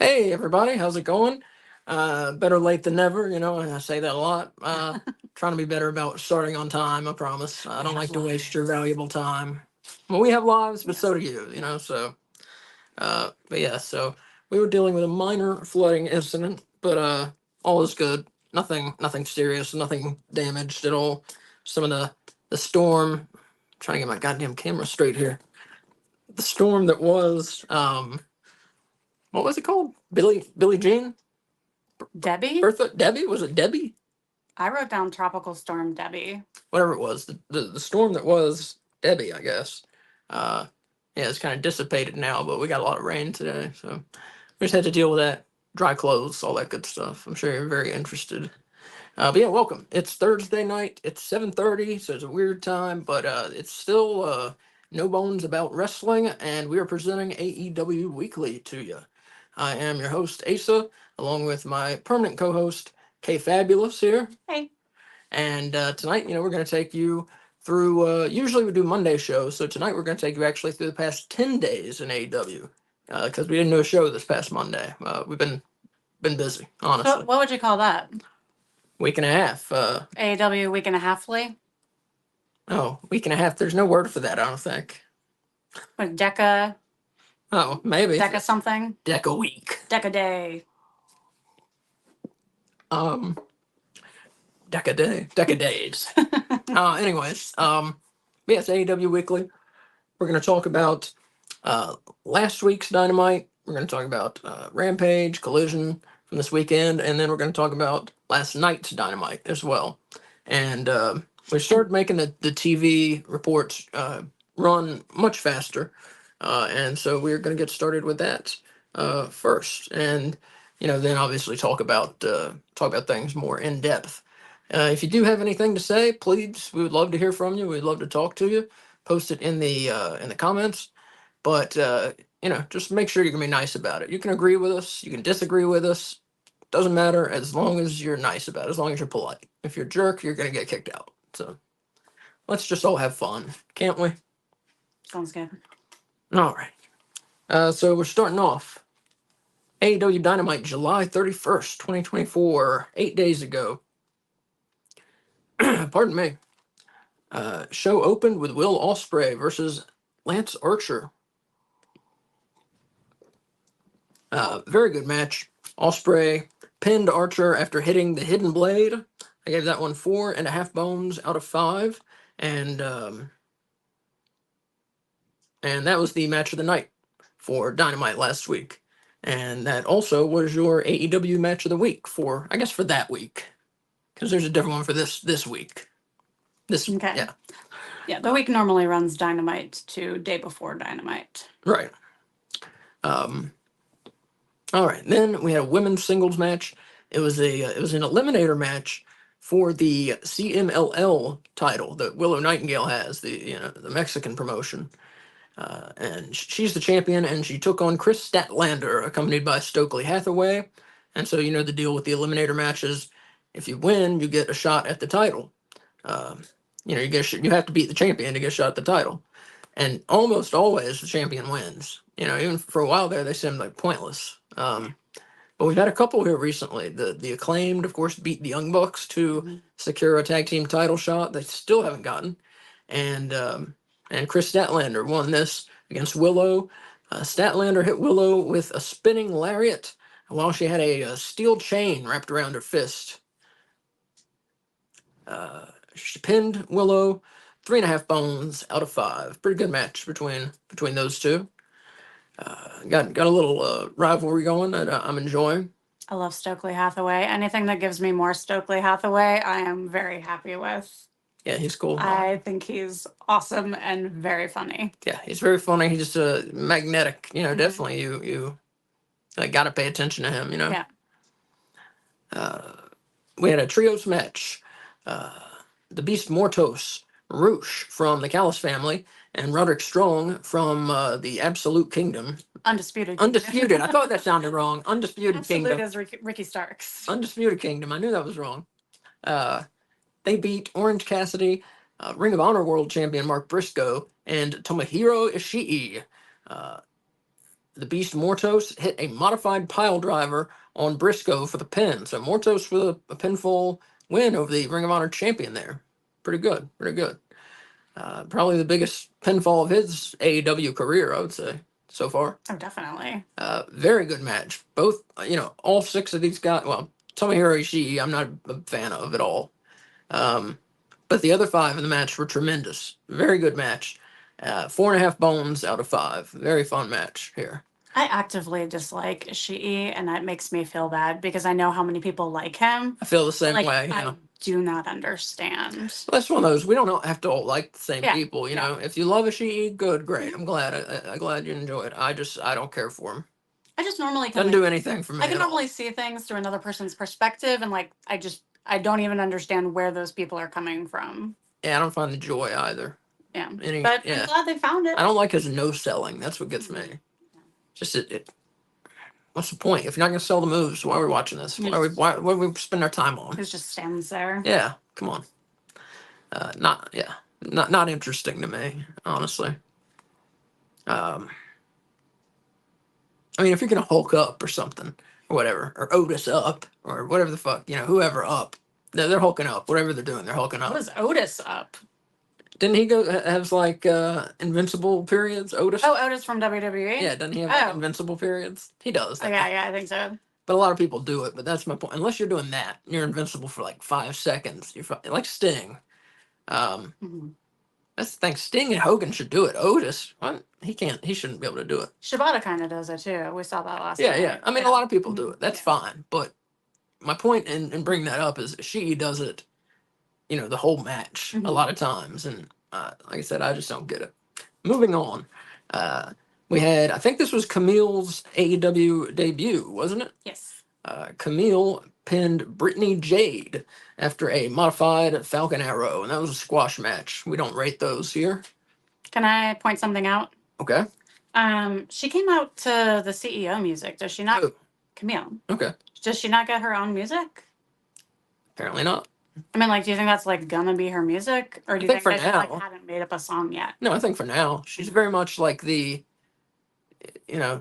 Hey everybody, how's it going? Better late than never, and I say that a lot. Trying to be better about starting on time, I promise. I don't like to waste your valuable time. Well, we have lives, but so do you, so but yeah, so we were dealing with a minor flooding incident, but all is good. Nothing serious, nothing damaged at all. Some of the storm, trying to get my goddamn camera straight here. The storm that was what was it called? Billie Jean? Debbie? Bertha? Debbie? Was it Debbie? I wrote down Tropical Storm Debbie. Whatever it was. The storm that was Debbie, I guess. Yeah, it's kind of dissipated now, but we got a lot of rain today, so we just had to deal with that. Dry clothes, all that good stuff. I'm sure you're very interested. But yeah, welcome. It's Thursday night. It's 7:30, so it's a weird time, but it's still no bones about wrestling, and we are presenting AEW Weekly to you. I am your host, Asa, along with my permanent co-host, Kay Fabulous here. Hey. And tonight, we're going to take you through, usually we do Monday shows, so tonight we're going to take you actually through the past 10 days in AEW, because we didn't do a show this past Monday. We've been busy, honestly. So what would you call that? Week and a half. AEW week and a halfly? Oh, week and a half. There's no word for that, I don't think. Like Deca? Oh, maybe. Deca something? Deca week. Deca day. Deca day. Deca days. Anyways, yes, AEW Weekly. We're going to talk about last week's Dynamite. We're going to talk about Rampage, Collision from this weekend, and then we're going to talk about last night's Dynamite as well. And we started making the TV reports run much faster, and so we're going to get started with that first, and then obviously talk about things more in depth. If you do have anything to say, please, we would love to hear from you. We'd love to talk to you. Post it in the comments, but just make sure you can be nice about it. You can agree with us, you can disagree with us. Doesn't matter as long as you're nice about it, as long as you're polite. If you're a jerk, you're gonna get kicked out. So let's just all have fun, can't we? Sounds good. All right. So we're starting off AEW Dynamite July 31st, 2024, 8 days ago. Pardon me. Show opened with Will Ospreay versus Lance Archer. Very good match. Ospreay pinned Archer after hitting the Hidden Blade. I gave that one 4.5 bones out of 5, and that was the match of the night for Dynamite last week, and that also was your AEW match of the week for that week, because there's a different one for this week. Okay. Yeah, the week normally runs Dynamite to day before Dynamite. Right. All right. Then we had a women's singles match. It was an eliminator match for the CMLL title that Willow Nightingale has, the Mexican promotion. And she's the champion, and she took on Chris Statlander, accompanied by Stokely Hathaway. And so the deal with the eliminator matches, if you win, you get a shot at the title. You have to beat the champion to get a shot at the title. And almost always the champion wins. Even for a while there, they seemed like pointless. But we've had a couple here recently. The Acclaimed, of course, beat the Young Bucks to secure a tag team title shot. They still haven't gotten. And Chris Statlander won this against Willow. Statlander hit Willow with a spinning lariat while she had a steel chain wrapped around her fist. She pinned Willow 3.5 bones out of 5. Pretty good match between those two. Got a little rivalry going that I'm enjoying. I love Stokely Hathaway. Anything that gives me more Stokely Hathaway, I am very happy with. Yeah, he's cool. I think he's awesome and very funny. Yeah, he's very funny. He's just magnetic. Definitely you got to pay attention to him. Yeah. We had a trios match. The Beast Mortos, Roosh from the Callis family, and Roderick Strong from the Absolute Kingdom. Undisputed. I thought that sounded wrong. Undisputed Absolute Kingdom. is Ricky Starks. Undisputed Kingdom. I knew that was wrong. They beat Orange Cassidy, Ring of Honor World Champion Mark Briscoe, and Tomohiro Ishii. the Beast Mortos hit a modified pile driver on Briscoe for the pin. So Mortos with a pinfall win over the Ring of Honor champion there. Pretty good, pretty good. Probably the biggest pinfall of his AEW career, I would say, so far. Oh, definitely. Very good match. Both, all 6 of these guys. Well, Tomohiro Ishii, I'm not a fan of at all. But the other 5 in the match were tremendous. Very good match. 4.5 bones out of 5. Very fun match here. I actively dislike Ishii, and that makes me feel bad because I know how many people like him. I feel the same way. I do not understand. Well, that's one of those. We don't have to all like the same people. You Yeah. know, if you love Ishii, good, great. I'm glad. I'm glad you enjoy it. I don't care for him. I just normally Doesn't do anything for me. I can at all. normally see things through another person's perspective, and I don't even understand where those people are coming from. Yeah, I don't find the joy either. Yeah, but I'm glad they found it. I don't like his no selling. That's what gets me. Just it. What's the point? If you're not going to sell the moves, why are we watching this? Why would we spend our time on? It just stands there. Yeah, come on. Not interesting to me, honestly. I mean, if you're going to Hulk up or something, or whatever, or Otis up, or whatever the fuck, whoever up, they're hulking up. Whatever they're doing, they're hulking up. What is Otis up? Didn't he have like invincible periods? Otis? Oh, Otis from WWE? Yeah, doesn't he have like, invincible periods? He does. Oh, yeah, I think so. But a lot of people do it, but that's my point. Unless you're doing that, you're invincible for like 5 seconds. You're like Sting. That's the thing. Sting and Hogan should do it. Otis, what? He can't. He shouldn't be able to do it. Shibata kind of does it too. We saw that last time. Yeah. I mean, a lot of people do it. That's fine. But my point in bringing that up is she does it, the whole match a lot of times. And like I said, I just don't get it. Moving on. We had, I think this was Camille's AEW debut, wasn't it? Yes. Camille pinned Brittany Jade after a modified Falcon Arrow, and that was a squash match. We don't rate those here. Can I point something out? Okay. She came out to the CEO music. Does she not? Oh. Camille. Okay. Does she not get her own music? Apparently not. I mean, do you think that's gonna be her music, or do you think that she hadn't made up a song yet? No, I think for now she's very much like the.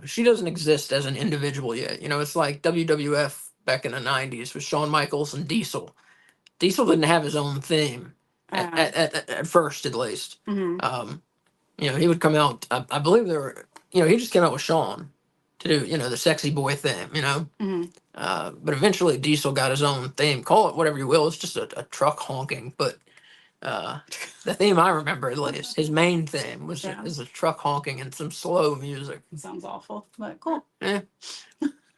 She doesn't exist as an individual yet. It's like WWF back in the 90s with Shawn Michaels and Diesel. Diesel didn't have his own theme at first, at least. Mm-hmm. He would come out. I believe there were. He just came out with Shawn to do. The sexy boy theme. Mm-hmm. But eventually Diesel got his own theme. Call it whatever you will. It's just a truck honking. But the theme I remember, at least, his main theme is a truck honking and some slow music. It sounds awful, but cool. Yeah.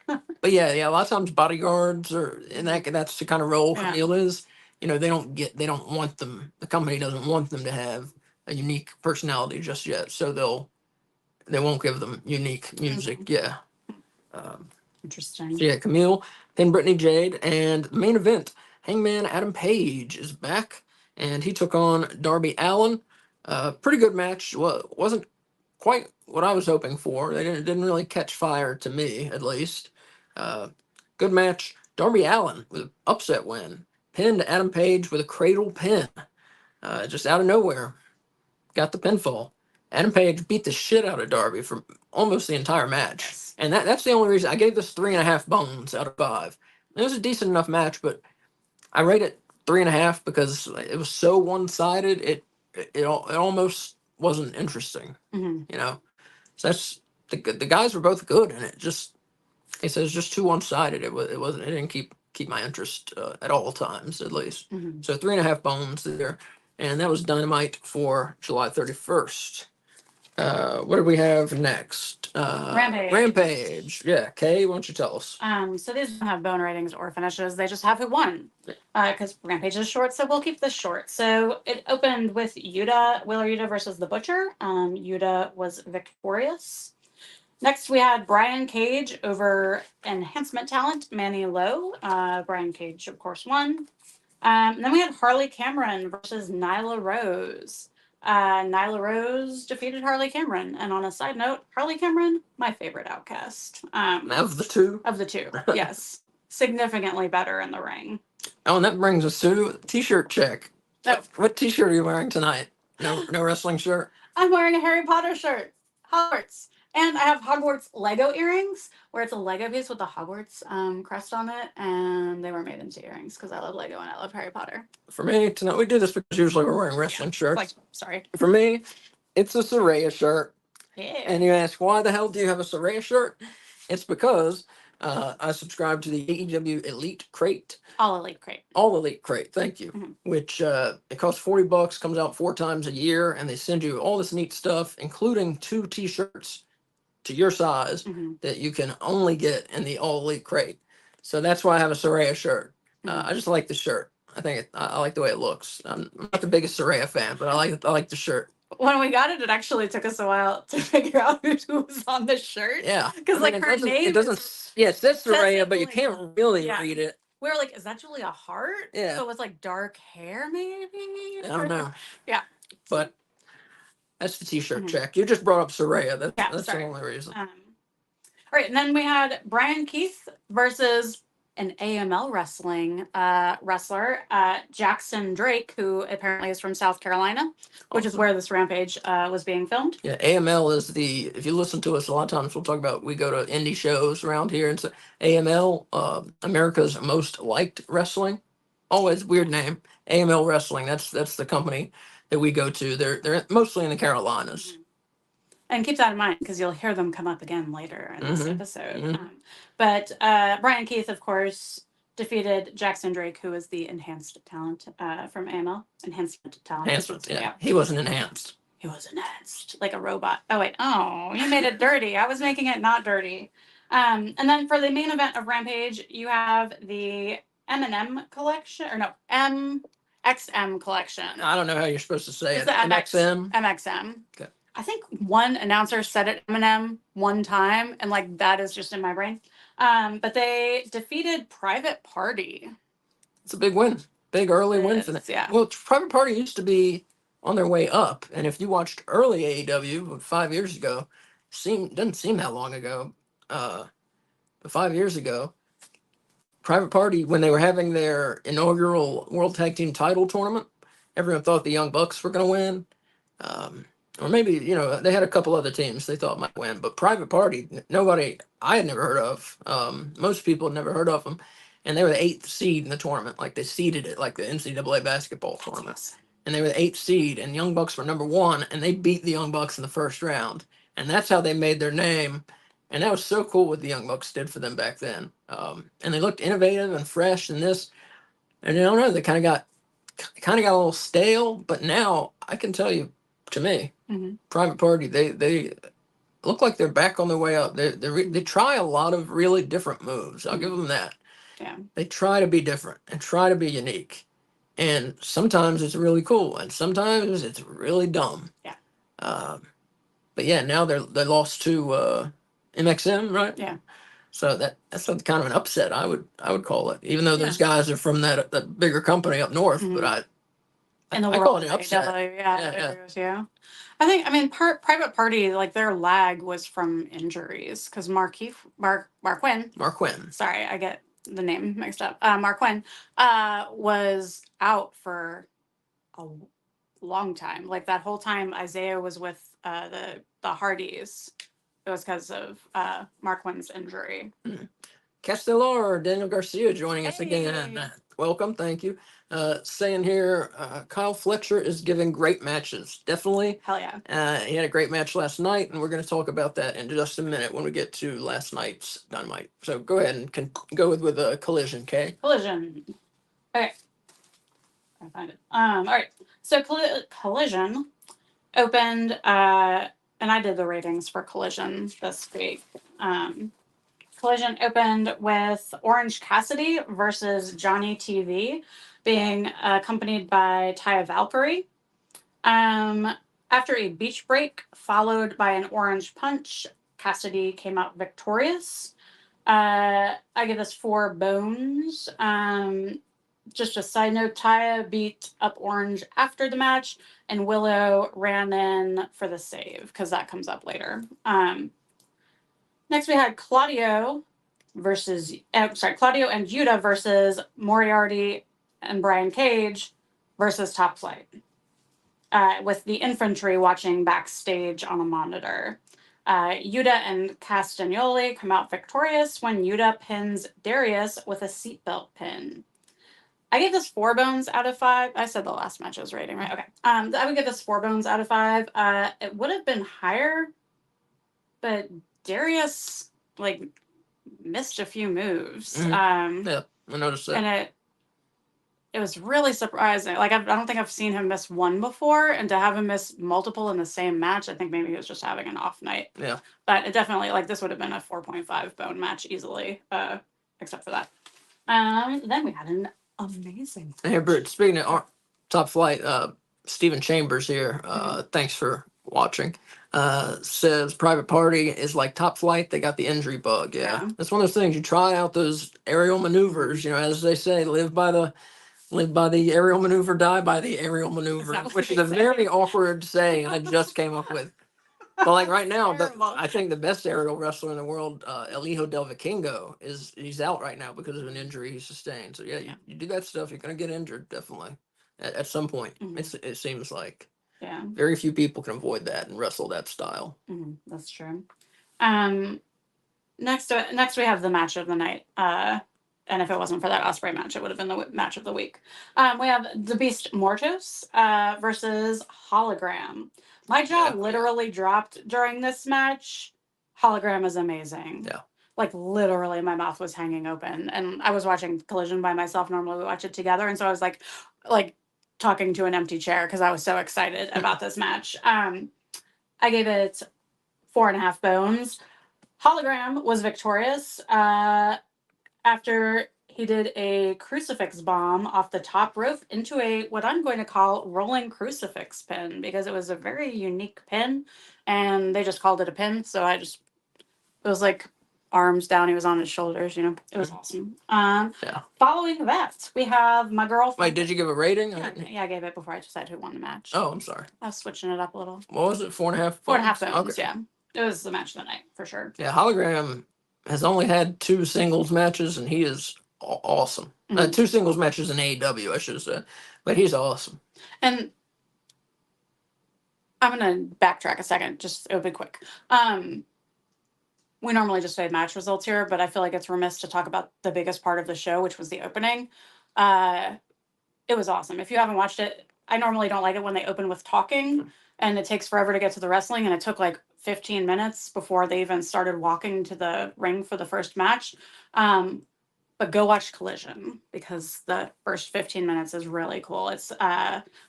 But yeah, a lot of times bodyguards that's the kind of role Camille is. They don't want them. The company doesn't want them to have a unique personality just yet, so they won't give them unique music. Mm-hmm. Yeah. Interesting. So yeah, Camille, then Brittany Jade, and the main event, Hangman Adam Page is back, and he took on Darby Allin. Pretty good match. Wasn't quite what I was hoping for. They didn't really catch fire to me, at least. Good match. Darby Allin with an upset win. Pinned Adam Page with a cradle pin. Just out of nowhere. Got the pinfall. Adam Page beat the shit out of Darby for almost the entire match. Yes. And that's the only reason I gave this 3.5 bones out of 5. It was a decent enough match, but I rate it 3.5 because it was so one-sided. It almost wasn't interesting. Mm-hmm. So that's the guys were both good, and it says just too one-sided. It wasn't. It didn't keep my interest at all times, at least. Mm-hmm. So 3.5 bones there, and that was Dynamite for July 31st. What do we have next? Rampage. Yeah, Kay, why don't you tell us? So these don't have bone ratings or finishes. They just have who won. Because Rampage is short, so we'll keep this short. So it opened with Wheeler Yuta versus The Butcher. Yuta was victorious. Next, we had Brian Cage over enhancement talent, Manny Lowe. Brian Cage, of course, won. And then we had Harley Cameron versus Nyla Rose. Nyla Rose defeated Harley Cameron. And on a side note, Harley Cameron, my favorite outcast. Of the two? Of the two, yes. Significantly better in the ring. Oh, and that brings us to t-shirt check. Oh. What t-shirt are you wearing tonight? No wrestling shirt? I'm wearing a Harry Potter shirt. Hogwarts. And I have Hogwarts Lego earrings, where it's a Lego piece with the Hogwarts crest on it, and they were made into earrings because I love Lego and I love Harry Potter. For me, tonight we do this because usually we're wearing wrestling shirts. Like, sorry. For me, it's a Saraya shirt. Yeah. And you ask, why the hell do you have a Saraya shirt? It's because I subscribe to the AEW Elite Crate. All Elite Crate. All Elite Crate, thank you. Mhm. Which it costs $40, comes out 4 times a year, and they send you all this neat stuff, including 2 T-shirts to your size Mhm. that you can only get in the All Elite Crate. So that's why I have a Saraya shirt. Mhm. I just like the shirt. I think I like the way it looks. I'm not the biggest Saraya fan, but I like the shirt. When we got it, it actually took us a while to figure out who was on the shirt. Yeah, Because like her name, it doesn't. Yeah, it says Saraya, but you like- can't really yeah. read it. we were like, is that Julia Hart? Yeah. So it was like dark hair, maybe. I don't know. Yeah. But that's the T-shirt Mhm. check. You just brought up Saraya. That's sorry. the only reason. All right, and then we had Brian Keith versus an AML wrestling wrestler, Jackson Drake, who apparently is from South Carolina, which is where this Rampage was being filmed. Yeah, AML is the. If you listen to us, a lot of times we'll talk about. We go to indie shows around here, and so AML, America's Most Liked Wrestling. Always weird name. AML Wrestling. That's the company that we go to. They're mostly in the Carolinas. And keep that in mind because you'll hear them come up again later in this Mhm. episode. Mhm. But Brian Keith, of course, defeated Jackson Drake, who was the enhanced talent from AML. Enhancement talent. Enhancement. Yeah, he wasn't enhanced. He was enhanced, like a robot. Oh, wait. Oh, you made it dirty. I was making it not dirty. And then for the main event of Rampage, you have the M&M collection, or no, MXM collection. I don't know how you're supposed to say It's it. the MXM. MXM. Okay. I think one announcer said it M&M one time, and like that is just in my brain. But they defeated Private Party. It's a big win. Big early win for them. Yeah. Well, Private Party used to be on their way up, and if you watched early AEW 5 years ago, doesn't seem that long ago. But 5 years ago, Private Party, when they were having their inaugural World Tag Team Title tournament, everyone thought the Young Bucks were going to win. Or maybe, they had a couple other teams they thought might win, but Private Party, nobody I had never heard of. Most people had never heard of them, and they were the 8th seed in the tournament. Like they seeded it, like the NCAA basketball tournament, and they were the 8th seed, and Young Bucks were number 1, and they beat the Young Bucks in the first round, and that's how they made their name. And that was so cool what the Young Bucks did for them back then. And they looked innovative and fresh in this, and I don't know, they kind of got a little stale, but now I can tell you, to me, Private Party, they look like they're back on their way up. They try a lot of really different moves. I'll give them that. Yeah. They try to be different and try to be unique, and sometimes it's really cool, and sometimes it's really dumb. Yeah. But yeah, now they lost to MXM, right? Yeah. So that's kind of an upset, I would call it, even though those guys are from that bigger company up north. But I call it an upset. Yeah. I mean, Private Party, like their lag was from injuries because Marquin. Sorry, I get the name mixed up. Marquin was out for a long time. Like that whole time Isaiah was with the Hardys, it was because of Marquin's injury. Castellar, Daniel Garcia joining us again. Welcome, thank you. Saying here, Kyle Fletcher is giving great matches. Definitely. Hell yeah. He had a great match last night, and we're going to talk about that in just a minute when we get to last night's Dynamite. So go ahead and go with a Collision, Kay. Collision. Okay. I find it. All right. So Collision opened, and I did the ratings for Collision this week. Collision opened with Orange Cassidy versus Johnny TV, being accompanied by Taya Valkyrie. After a beach break followed by an orange punch, Cassidy came out victorious. I give this 4 bones. Just a side note, Taya beat up Orange after the match, and Willow ran in for the save because that comes up later. Next, we had Claudio and Yuta versus Moriarty and Brian Cage versus Top Flight, with the infantry watching backstage on a monitor. Yuta and Castagnoli come out victorious when Yuta pins Darius with a seatbelt pin. I gave this 4 bones out of 5. I said the last match was rating, right? Okay. I would give this 4 bones out of 5. It would have been higher, but Darius missed a few moves. Yeah, I noticed that. And it was really surprising. I don't think I've seen him miss one before, and to have him miss multiple in the same match, I think maybe he was just having an off night. Yeah. But it definitely, this would have been a 4.5 bone match easily, except for that. Then we had an amazing Hey, Britt, speaking of Top Flight, Stephen Chambers here, thanks for watching, says Private Party is like Top Flight. They got the injury bug. Yeah. It's one of those things. You try out those aerial maneuvers, as they say, live by the aerial maneuver, die by the aerial maneuver, which is a very awkward saying I just came up with. But right now, I think the best aerial wrestler in the world, El Hijo del Vikingo, he's out right now because of an injury he sustained. So yeah, you do that stuff, you're gonna get injured definitely at some point. It seems like very few people can avoid that and wrestle that style. That's true. Next we have the match of the night. And if it wasn't for that Ospreay match, it would have been the match of the week. We have the Beast Mortos versus Hologram. My jaw literally dropped during this match. Hologram is amazing. Yeah. Literally, my mouth was hanging open. And I was watching Collision by myself. Normally we watch it together. And so I was like talking to an empty chair because I was so excited about this match. I gave it 4.5 bones. Hologram was victorious after he did a crucifix bomb off the top rope into what I'm going to call rolling crucifix pin, because it was a very unique pin and they just called it a pin. So it was arms down. He was on his shoulders, It was awesome. Following that, we have my girl. Wait, did you give a rating? Yeah, I gave it before I decided who won the match. Oh, I'm sorry. I was switching it up a little. What was it? 4.5? 4.5 bones. Okay. Yeah. It was the match of the night for sure. Yeah, Hologram has only had 2 singles matches, and he is awesome. 2 singles matches in AEW, I should have said, but he's awesome. And I'm gonna backtrack a second. Just it'll be quick. We normally just say match results here, but I feel like it's remiss to talk about the biggest part of the show, which was the opening. It was awesome. If you haven't watched it, I normally don't like it when they open with talking and it takes forever to get to the wrestling, and it took 15 minutes before they even started walking to the ring for the first match. But go watch Collision, because the first 15 minutes is really cool. It's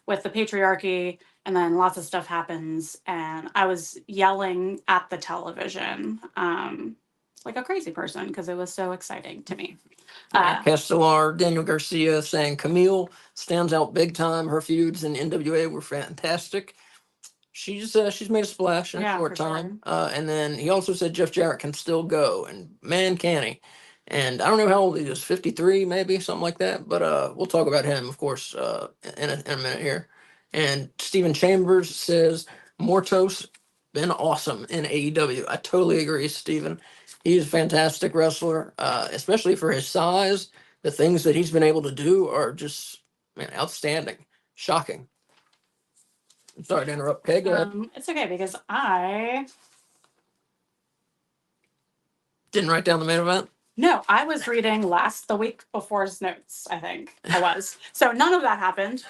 with the patriarchy, and then lots of stuff happens, and I was yelling at the television like a crazy person because it was so exciting to me. Castellar, Daniel Garcia saying Camille stands out big time. Her feuds in NWA were fantastic. She's made a splash in a short time. Sure. And then he also said Jeff Jarrett can still go, and man, can he. And I don't know how old he is, 53 maybe, something like that. But we'll talk about him, of course, in a minute here. And Stephen Chambers says Mortos been awesome in AEW. I totally agree, Stephen. He's a fantastic wrestler, especially for his size. The things that he's been able to do are just outstanding, shocking. I'm sorry to interrupt. Okay, go ahead. It's okay, because I didn't write down the main event. No, I was reading the week before's notes, I think. I was. So none of that happened.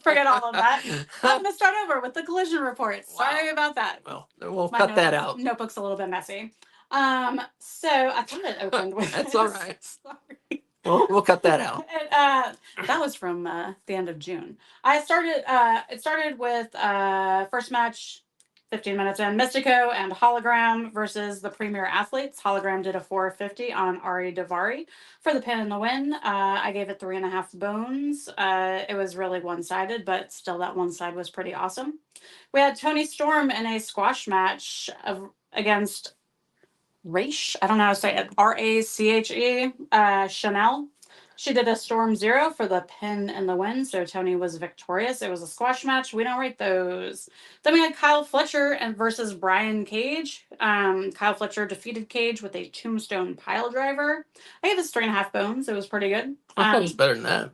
Forget all of that. I'm going to start over with the Collision report. Sorry about that. Well, we'll cut that out. Notebook's a little bit messy. So I thought it opened with That's all right. Sorry. We'll cut that out. That was from the end of June. It started with first match, 15 minutes in, Mystico and Hologram versus the Premier Athletes. Hologram did a 450 on Ari Daivari for the pin and the win. I gave it 3.5 bones. It was really one-sided, but still that one side was pretty awesome. We had Toni Storm in a squash match against Raiche. I don't know how to say it. Rache. Chanel. She did a Storm Zero for the pin and the win, so Toni was victorious. It was a squash match. We don't rate those. Then we had Kyle Fletcher versus Brian Cage. Kyle Fletcher defeated Cage with a tombstone pile driver. I gave this 3.5 bones. It was pretty good. I thought it was better than that.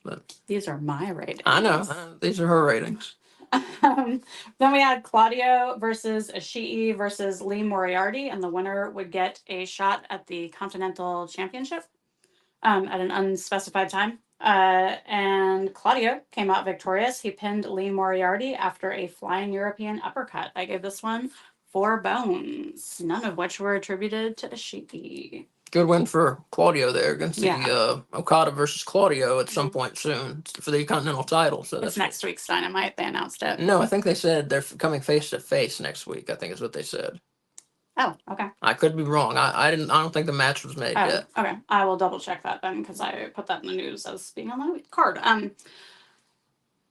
But these are my ratings. I know. These are her ratings. Then we had Claudio versus Ishii versus Lee Moriarty, and the winner would get a shot at the Continental Championship at an unspecified time. And Claudio came out victorious. He pinned Lee Moriarty after a flying European uppercut. I gave this one 4 bones, none of which were attributed to Ishii. Good win for Claudio there. Going to see Yeah. Okada versus Claudio at some point soon for the Continental title. So It's that's next week's Dynamite. They announced it. No, I think they said they're coming face to face next week. I think is what they said. Oh, okay. I could be wrong. I don't think the match was made yet. Okay. I will double check that then because I put that in the news as being on the card.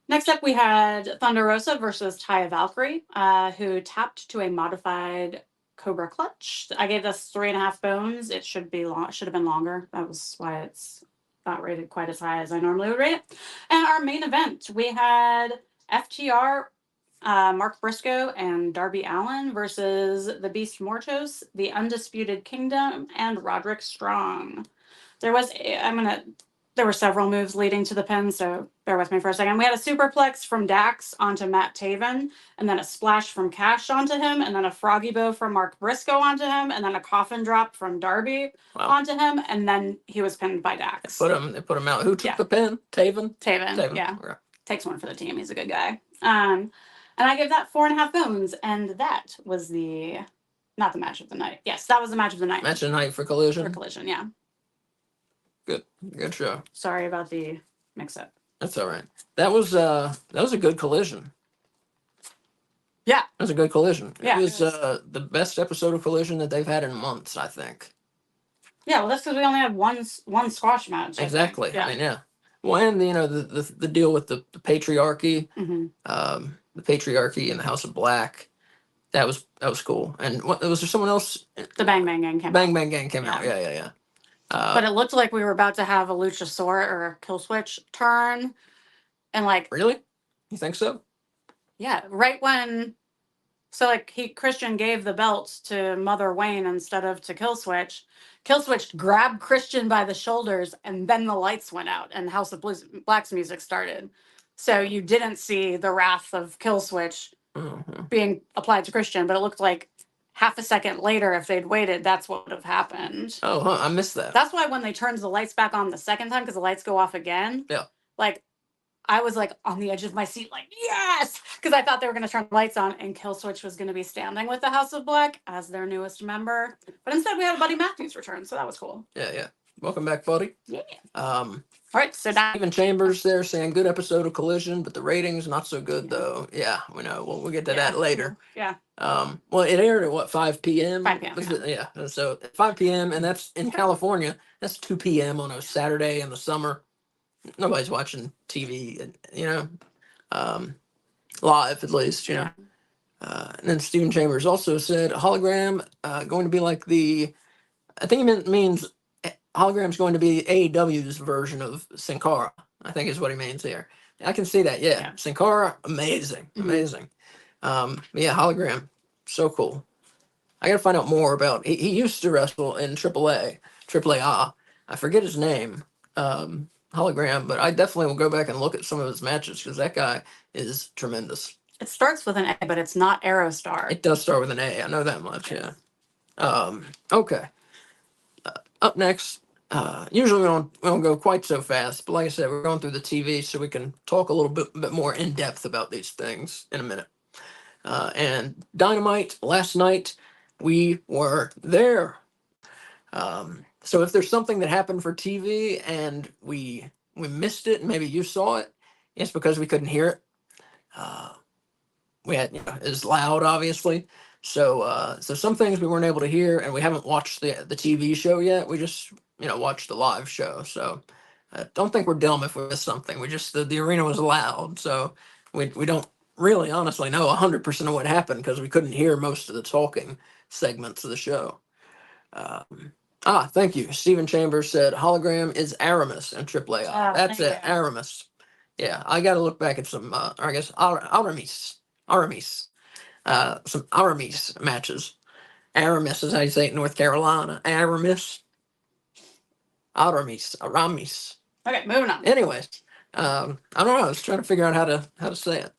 Next up, we had Thunder Rosa versus Taya Valkyrie, who tapped to a modified Cobra Clutch. I gave this 3.5 bones. It should have been longer. That was why it's not rated quite as high as I normally would rate it. And our main event, we had FTR, Mark Briscoe and Darby Allin versus the Beast Mortos, the Undisputed Kingdom, and Roderick Strong. There were several moves leading to the pin, so bear with me for a second. We had a superplex from Dax onto Matt Taven, and then a splash from Cash onto him, and then a froggy bow from Mark Briscoe onto him, and then a coffin drop from Darby onto him, and then he was pinned by Dax. They put him out. Who took the pin? Taven? Taven, yeah. Okay. Takes one for the team. He's a good guy. And I gave that 4.5 bones, and that was not the match of the night. Yes, that was the match of the night. Match of the night for Collision? For Collision, yeah. Good show. Sorry about the mix-up. That's all right. That was a good Collision. Yeah. That was a good Collision. Yeah, it was the best episode of Collision that they've had in months, I think. Yeah, well, that's because we only had one squash match. Exactly. Yeah. I mean, yeah. Well, and the deal with the patriarchy, the patriarchy in the House of Black, that was cool. And was there someone else? The Bang Bang Gang came out. Bang Bang Gang came out. Yeah. But it looked like we were about to have a Luchasaur or a Killswitch turn, and really, you think so? Yeah, right when. So Christian gave the belt to Mother Wayne instead of to Killswitch. Killswitch grabbed Christian by the shoulders, and then the lights went out, and House of Black's music started. So you didn't see the wrath of Killswitch being applied to Christian, but it looked like half a second later, if they'd waited, that's what would have happened. Oh, huh, I missed that. That's why when they turned the lights back on the second time, because the lights go off again. Yeah. I was on the edge of my seat, yes! Because I thought they were going to turn the lights on and Killswitch was going to be standing with the House of Black as their newest member. But instead, we had Buddy Matthews return, so that was cool. Yeah. Welcome back, buddy. Yeah. All right, so now. Stephen Chambers there saying good episode of Collision, but the ratings not so good, though. Yeah, we know. We'll get to that later. Yeah. Well, it aired at 5 p.m.? 5 p.m. Yeah. So 5 p.m., and that's in California. That's 2 p.m. on a Saturday in the summer. Nobody's watching TV, live at least, And then Stephen Chambers also said hologram going to be like I think he means hologram's going to be AEW's version of Sin Cara, I think is what he means here. I can see that, yeah. Sin Cara, amazing. Hologram, so cool. I gotta find out more about. He used to wrestle in AAA. I forget his name. Hologram, but I definitely will go back and look at some of his matches because that guy is tremendous. It starts with an A, but it's not Aerostar. It does start with an A. I know that much. Yes. Yeah. Okay. Up next. Usually we don't go quite so fast, but like I said, we're going through the TV so we can talk a little bit more in depth about these things in a minute. And Dynamite last night, we were there. So if there's something that happened for TV and we missed it, and maybe you saw it, it's because we couldn't hear it. We had, it was loud, obviously. So some things we weren't able to hear, and we haven't watched the TV show yet. We just, watched the live show. So don't think we're dumb if we missed something. We just, the arena was loud. So we don't really honestly know 100% of what happened because we couldn't hear most of the talking segments of the show. Thank you. Stephen Chambers said hologram is Aramis in AAA. That's it, Aramis. Yeah, I got to look back at some, I guess, Aramis. Some Aramis matches. Aramis is how you say it in North Carolina. Aramis. Okay, moving on. Anyways, I don't know. I was trying to figure out how to say it.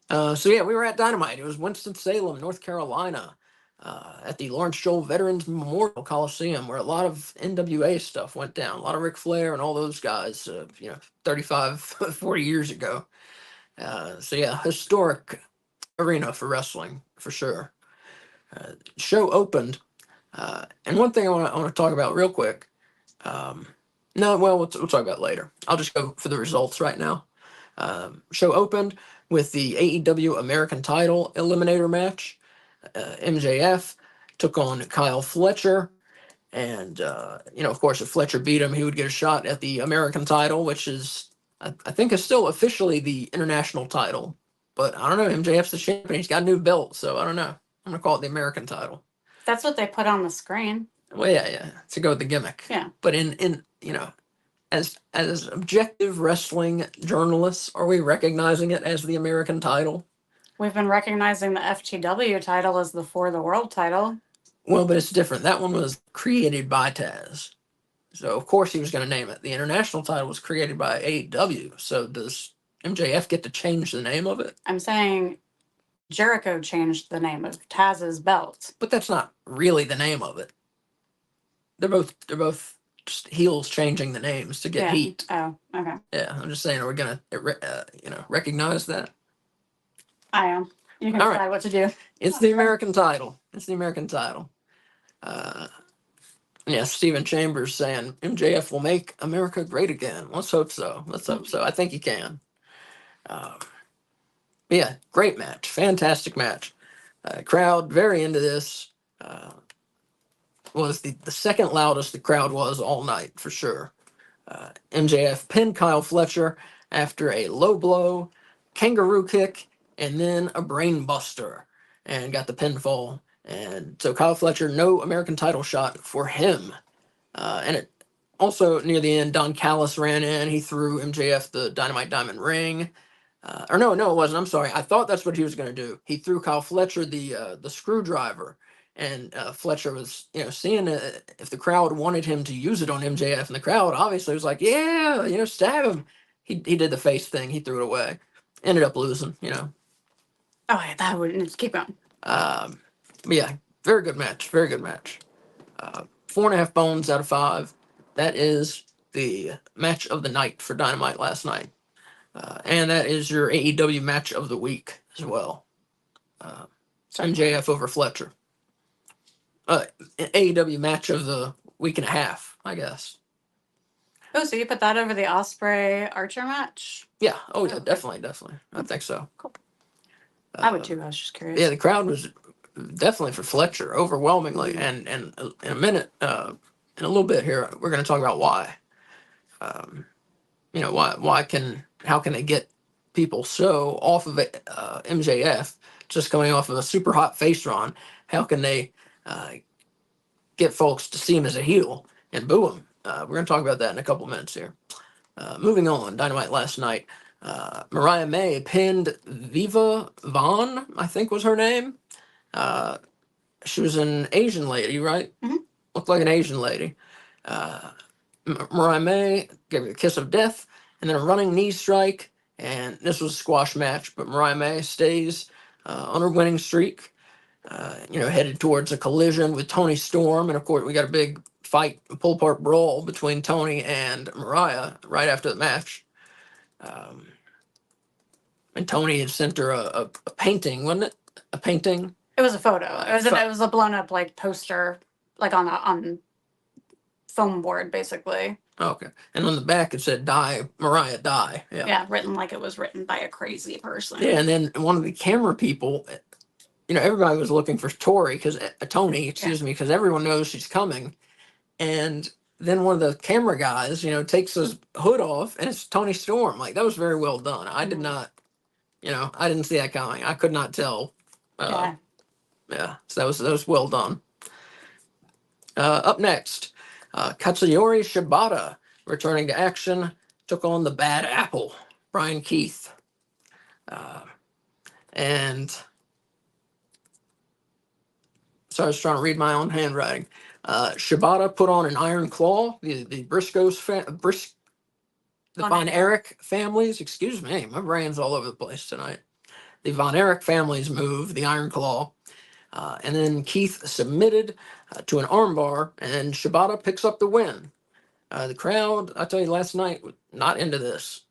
So yeah, we were at Dynamite. It was Winston-Salem, North Carolina, at the Lawrence Joel Veterans Memorial Coliseum, where a lot of NWA stuff went down. A lot of Ric Flair and all those guys, 35, 40 years ago. So yeah, historic arena for wrestling for sure. Show opened, and one thing I want to talk about real quick. No, well, we'll talk about it later. I'll just go for the results right now. Show opened with the AEW American Title Eliminator match. MJF took on Kyle Fletcher, and of course, if Fletcher beat him, he would get a shot at the American title, which is, I think, is still officially the international title. But I don't know. MJF's the champion. He's got a new belt, so I don't know. I'm gonna call it the American title. That's what they put on the screen. Well, yeah, to go with the gimmick. Yeah. But in as objective wrestling journalists, are we recognizing it as the American title? We've been recognizing the FTW title as the For the World title. Well, but it's different. That one was created by Taz. So, of course, he was going to name it. The international title was created by AEW. So, does MJF get to change the name of it? I'm saying Jericho changed the name of Taz's belt. But that's not really the name of it. They're both just heels changing the names to get heat. Oh, okay. Yeah, I'm just saying, are we going to recognize that? I am. You can decide what to do. It's the American title. It's the American title. Yeah, Stephen Chambers saying MJF will make America great again. Let's hope so. I think he can. Yeah, great match. Fantastic match. Crowd very into this. Was the second loudest the crowd was all night, for sure. MJF pinned Kyle Fletcher after a low blow, kangaroo kick, and then a brain buster, and got the pinfall. And so Kyle Fletcher, no American title shot for him. And it also, near the end, Don Callis ran in. He threw MJF the Dynamite Diamond ring. No, it wasn't. I'm sorry. I thought that's what he was going to do. He threw Kyle Fletcher the screwdriver. And Fletcher was, seeing if the crowd wanted him to use it on MJF. And the crowd obviously was like, yeah, stab him. He did the face thing. He threw it away. Ended up losing, Oh, yeah, that wouldn't keep going. But yeah, very good match. Very good match. 4.5 bones out of 5. That is the match of the night for Dynamite last night. And that is your AEW match of the week as well. MJF over Fletcher. AEW match of the week and a half, I guess. Oh, so you put that over the Ospreay Archer match? Yeah. Oh, yeah, definitely. I think so. Cool. I would too. I was just curious. Yeah, the crowd was definitely for Fletcher, overwhelmingly. And in a minute, in a little bit here, we're going to talk about why. How can they get people so off of it, MJF, just coming off of a super hot face run? How can they get folks to see him as a heel and boo him? We're going to talk about that in a couple minutes here. Moving on, Dynamite last night. Mariah May pinned Viva Vaughn, I think was her name. She was an Asian lady, right? Mm-hmm. Looked like an Asian lady. Mariah May gave her the kiss of death, and then a running knee strike. And this was a squash match, but Mariah May stays on her winning streak. Headed towards a collision with Toni Storm. And of course, we got a big fight, a pull apart brawl between Toni and Mariah right after the match. And Toni had sent her a painting, wasn't it? A painting? It was a photo. It was a blown up poster, on foam board, basically. Okay. And on the back it said "Die, Mariah, die." Yeah, written like it was written by a crazy person. Yeah, and then one of the camera people, everybody was looking for Toni, because everyone knows she's coming. And then one of the camera guys, takes his hood off, and it's Toni Storm. That was very well done. I did not, I didn't see that coming. I could not tell. Yeah. So that was well done. Up next, Katsuyori Shibata returning to action, took on the Bad Apple, Brian Keith. And so I was trying to read my own handwriting. Shibata put on an Iron Claw, the Briscoes, the Von Erich families. Excuse me, my brain's all over the place tonight. the Von Erich family's move, the Iron Claw. And then Keith submitted to an armbar, and Shibata picks up the win. The crowd, I tell you, last night was not into this.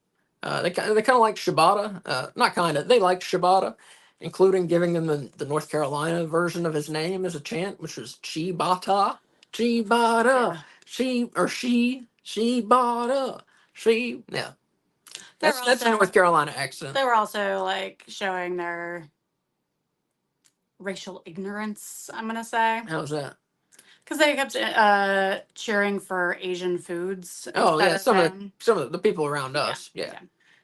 They kind of liked Shibata. Not kind of. They liked Shibata, including giving him the North Carolina version of his name as a chant, which was Chibata. Chibata. Shibata. Yeah. That's a North Carolina accent. They were also like showing their racial ignorance, I'm gonna say. How's that? Because they kept cheering for Asian foods. Oh yeah, instead some of the people around us. Yeah.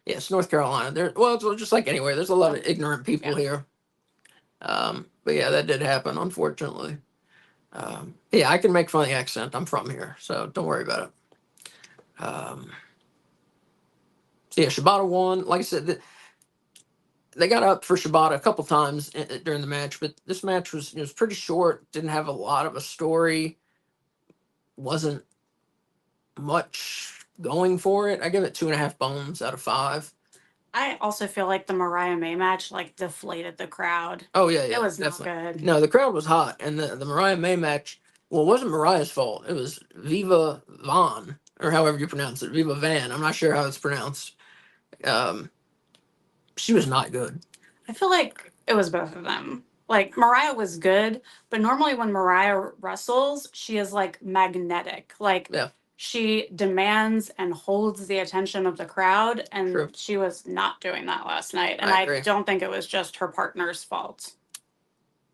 Yes, North Carolina. It's just like anywhere. There's a lot of ignorant people here. But yeah, that did happen, unfortunately. Yeah, I can make fun of the accent. I'm from here, so don't worry about it. So yeah, Shibata won. Like I said, they got up for Shibata a couple times during the match, but this match was pretty short. Didn't have a lot of a story. Wasn't much going for it. I give it 2.5 bones out of 5. I also feel like the Mariah May match like deflated the crowd. Oh yeah, It was definitely. not good. No, the crowd was hot, and the Mariah May match. Well, it wasn't Mariah's fault. It was Viva Von, or however you pronounce it, Viva Van. I'm not sure how it's pronounced. She was not good. I feel like it was both of them. Like Mariah was good, but normally when Mariah wrestles, she is like magnetic. Like she demands and holds the attention of the crowd, and she was not doing that last night. And I don't think it was just her partner's fault.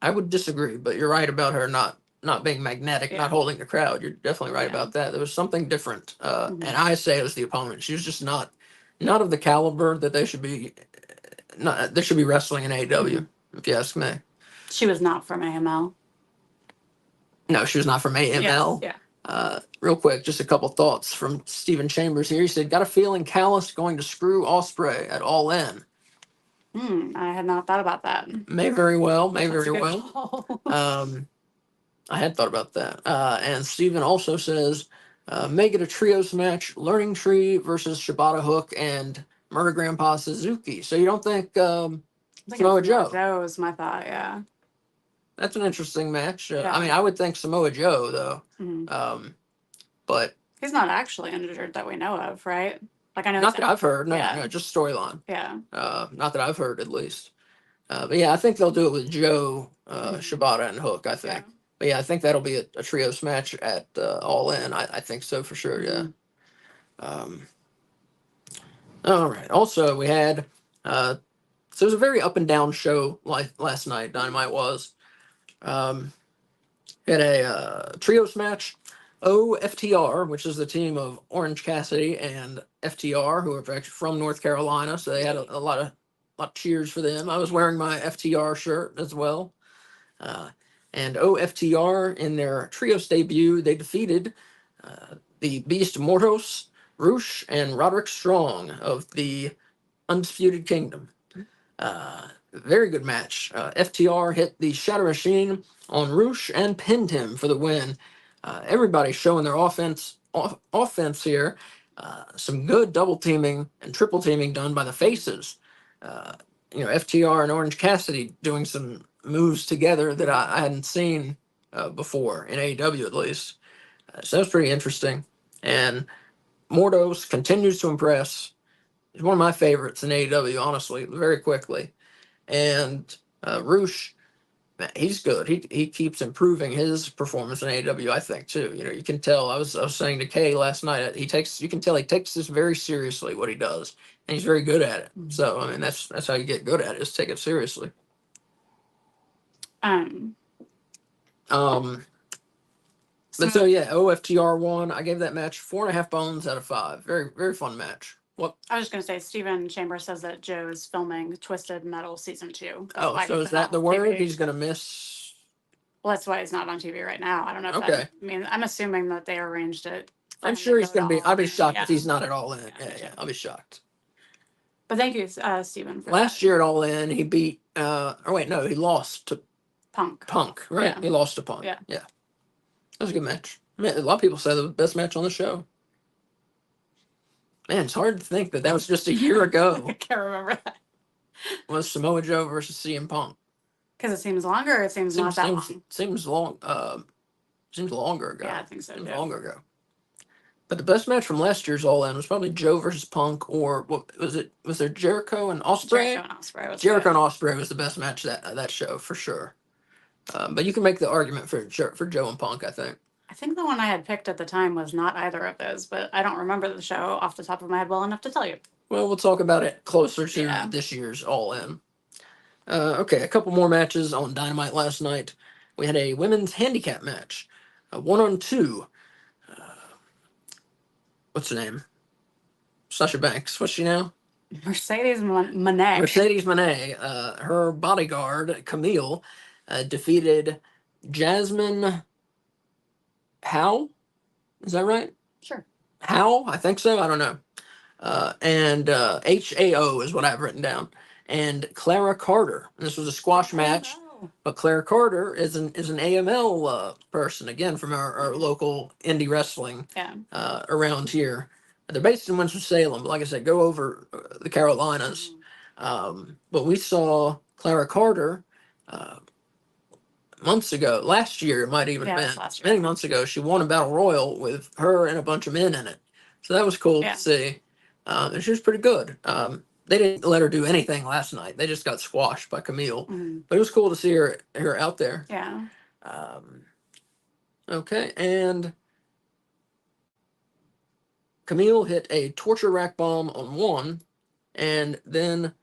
I would disagree, but you're right about her not being magnetic, not holding the crowd. You're definitely right about that. There was something different, and I say it was the opponent. She was just not of the caliber that they should be. They should be wrestling in AEW, if you ask me. She was not from AML. No, she was not from AML. Yeah. Real quick, just a couple thoughts from Stephen Chambers here. He said, "Got a feeling Callis going to screw Ospreay at All In." I had not thought about that. May very well. I had thought about that. And Steven also says, make it a trios match, Learning Tree versus Shibata Hook and Murder Grandpa Suzuki. So you don't think Samoa Joe? Joe is my thought, yeah. That's an interesting match. I mean, I would think Samoa Joe, though. But he's not actually injured that we know of, right? Like I know not that I've heard. No, just storyline. Yeah. Not that I've heard, at least. But yeah, I think they'll do it with Joe, Shibata, and Hook, I think. Yeah. But yeah, I think that'll be a trios match at All In. I think so for sure, yeah. All right. Also, we had, so it was a very up and down show like last night, Dynamite was. We had a trios match. OFTR, which is the team of Orange Cassidy and FTR, who are actually from North Carolina, so they had a lot of cheers for them. I was wearing my FTR shirt as well. And OFTR, in their trios debut, they defeated the Beast Mortos, Roosh, and Roderick Strong of the Undisputed Kingdom. Very good match. FTR hit the Shatter Machine on Roosh and pinned him for the win. Everybody's showing their offense here. Some good double teaming and triple teaming done by the faces. FTR and Orange Cassidy doing some moves together that I hadn't seen before in AEW, at least. So that's pretty interesting. And Mordos continues to impress. He's one of my favorites in AEW, honestly, very quickly. And Roosh, he's good. He keeps improving his performance in AEW, I think, too. You can tell. I was saying to Kay last night, you can tell he takes this very seriously, what he does, and he's very good at it. So I mean, that's how you get good at it, is take it seriously. But so yeah, OFTR won. I gave that match 4.5 bones out of 5. Very, very fun match. What? I was just gonna say, Stephen Chambers says that Joe is filming Twisted Metal season 2. So is that the word? He's gonna miss? Well, that's why he's not on TV right now. I don't know if that, I mean, I'm assuming that they arranged it. I'm sure he's gonna be. I'll be shocked if he's not at All In. Yeah, I'll be shocked. But thank you, Stephen. Last year at All In, he beat. He lost to Punk. Right? Yeah. He lost to Punk. Yeah. That was a good match. I mean, a lot of people say the best match on the show. Man, it's hard to think that was just a year ago. I can't remember that. was Samoa Joe versus CM Punk. Because it seems longer, or it seems not that long? Seems long. Seems longer ago. Yeah, I think so Seems too. longer ago. But the best match from last year's All In was probably Joe versus Punk, or what was it? Was there Jericho and Ospreay? Jericho and Ospreay was Jericho good. and Ospreay was the best match that show for sure. But you can make the argument for Joe and Punk, I think. I think the one I had picked at the time was not either of those, but I don't remember the show off the top of my head well enough to tell you. Well, we'll talk about it closer to this year's All In. Okay, a couple more matches on Dynamite last night. We had a women's handicap match, a 1-on-2. What's her name? Sasha Banks. What's she now? Mercedes Moné. Mercedes Moné. Her bodyguard, Camille, defeated Jasmine Howe. Is that right? Sure. Howe? I think so. I don't know. And HAO is what I've written down. And Clara Carter. And this was a squash match. But Clara Carter is an AML person, again, from our local indie wrestling around here. They're based in Winston-Salem, but like I said, go over the Carolinas. But we saw Clara Carter months ago. Last year, it might even have been. Many months ago, she won a Battle Royal with her and a bunch of men in it. So that was cool to see. And she was pretty good. They didn't let her do anything last night. They just got squashed by Camille. But it was cool to see her out there. Yeah. Okay, and Camille hit a torture rack bomb on one, and then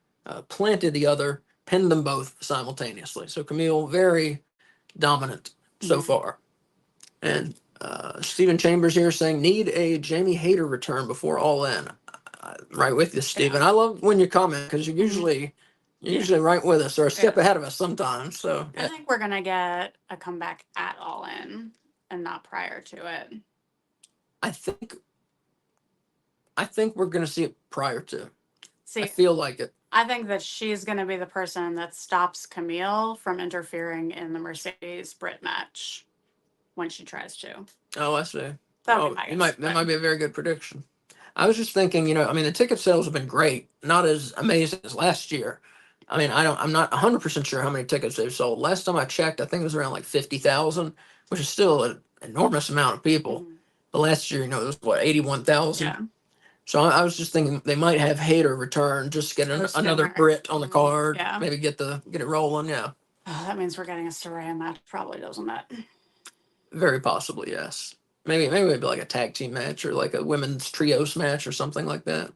planted the other, pinned them both simultaneously. So Camille, very dominant so far. And Stephen Chambers here saying, need a Jamie Hayter return before All In. Right with you, Stephen. I love when you comment because you're usually right with us or a step ahead of us sometimes. So I think we're gonna get a comeback at All In and not prior to it. I think we're gonna see it prior to. See, I feel like it. I think that she's gonna be the person that stops Camille from interfering in the Mercedes Britt match when she tries to. Oh, I see. That might be a very good prediction. I was just thinking, the ticket sales have been great, not as amazing as last year. I'm not 100% sure how many tickets they've sold. Last time I checked, I think it was around like 50,000, which is still an enormous amount of people. But last year, it was what, 81,000? Yeah. So I was just thinking they might have Hayter return, just get another Brit on the card, maybe get it rolling. Yeah. Oh, that means we're getting a Saraya match, probably, doesn't it? Very possibly, yes. Maybe it'd be like a tag team match or like a women's trios match or something like that.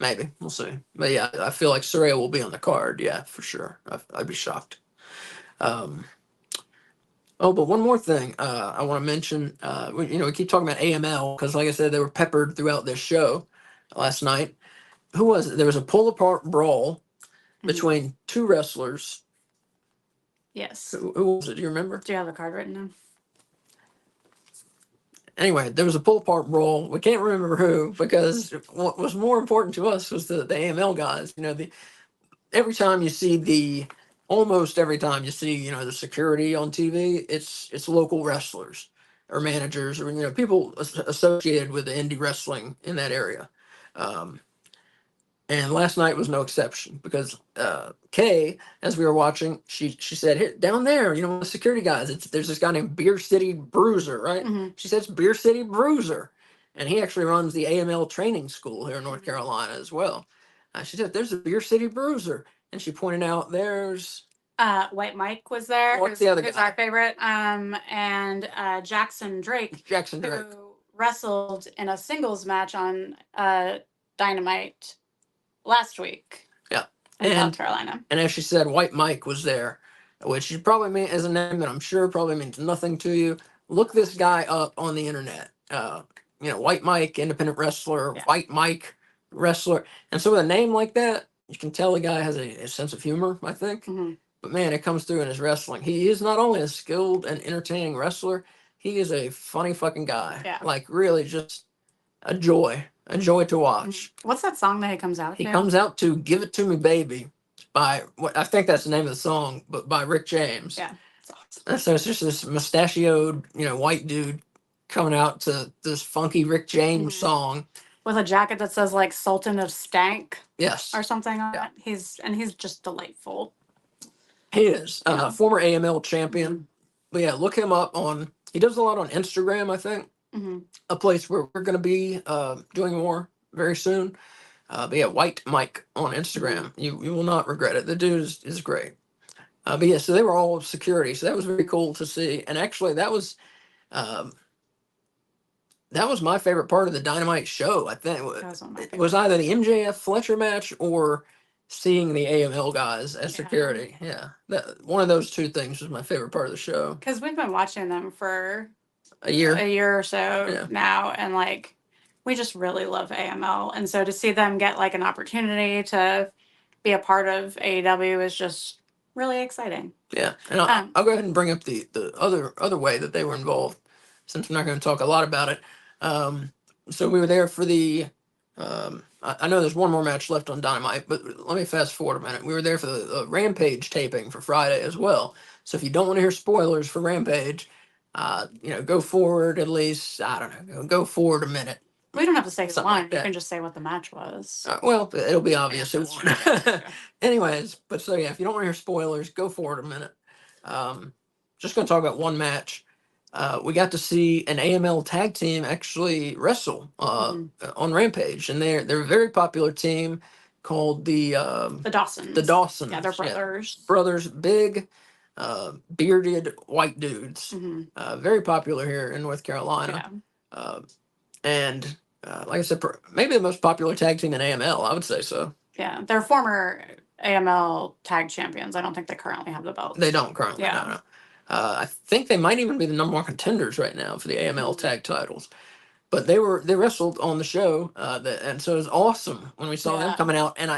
Maybe we'll see. But yeah, I feel like Saraya will be on the card. Yeah, for sure. I'd be shocked. But one more thing I want to mention. We keep talking about AML because, like I said, they were peppered throughout this show last night. Who was it? There was a pull apart brawl between two wrestlers. Yes. Who was it? Do you remember? Do you have the card written down? Anyway, there was a pull apart brawl. We can't remember who because what was more important to us was the AML guys. Almost every time you see the security on TV, it's local wrestlers or managers or people associated with the indie wrestling in that area. And last night was no exception because Kay, as we were watching, she said, "Here, down there, the security guys, there's this guy named Beer City Bruiser, right?" She says Beer City Bruiser, and he actually runs the AML training school here in North Carolina as well. She said, "There's a Beer City Bruiser," and she pointed out there's White Mike was there. What's the other guy? Who's our favorite? And Jackson Drake. Who wrestled in a singles match on Dynamite last week. Yeah. In South Carolina. And as she said, White Mike was there, which you probably mean as a name that I'm sure probably means nothing to you. Look this guy up on the internet. White Mike, independent wrestler, White Mike, wrestler. And so with a name like that, you can tell the guy has a sense of humor, I think. But man, it comes through in his wrestling. He is not only a skilled and entertaining wrestler, he is a funny fucking guy. Yeah. Like really just a joy to watch. What's that song that he comes out to? He comes out to Give It To Me Baby by, I think that's the name of the song, but by Rick James. Yeah. And so it's just this mustachioed, white dude coming out to this funky Rick James song. with a jacket that says like Sultan of Stank Yes, or something on Yeah. it. He's just delightful. he is. Yeah. Former AML champion. But yeah, look him up on. He does a lot on Instagram, I think. Mm-hmm. A place where we're going to be doing more very soon. But yeah, White Mike on Instagram. You will not regret it. The dude is great. But yeah, so they were all security. So that was very cool to see. And actually, um, that was my favorite part of the Dynamite show. I think That was one of my it was either the MJF Fletcher match or seeing the AML guys as security. Yeah, one of those two things was my favorite part of the show. Because we've been watching them for A year. a year or so Yeah. now, and like we just really love AML, and so to see them get like an opportunity to be a part of AEW is just really exciting. Yeah, and I'll go ahead and bring up the other way that they were involved, since we're not going to talk a lot about it. So we were there for the. I know there's one more match left on Dynamite, but let me fast forward a minute. We were there for the Rampage taping for Friday as well. So if you don't want to hear spoilers for Rampage, go forward at least. I don't know, go forward a minute. We don't have to say who Something won. like You that. can just say what the match was. Well, it'll be obvious who That's won. true, that's true. Anyways, but so yeah, if you don't want to hear spoilers, go forward a minute. Just going to talk about one match. We got to see an AML tag team actually wrestle on Rampage, and they're a very popular team called the Dawsons. The Dawsons. Yeah, they're brothers. Brothers, big, bearded white dudes. Mm-hmm. Very popular here in North Carolina. Yeah. And like I said, maybe the most popular tag team in AML. I would say so. Yeah, they're former AML tag champions. I don't think they currently have the belts. They don't currently. Yeah. No. I think they might even be the number one contenders right now for the AML tag titles. But they wrestled on the show, and so it was awesome when we saw them coming out. And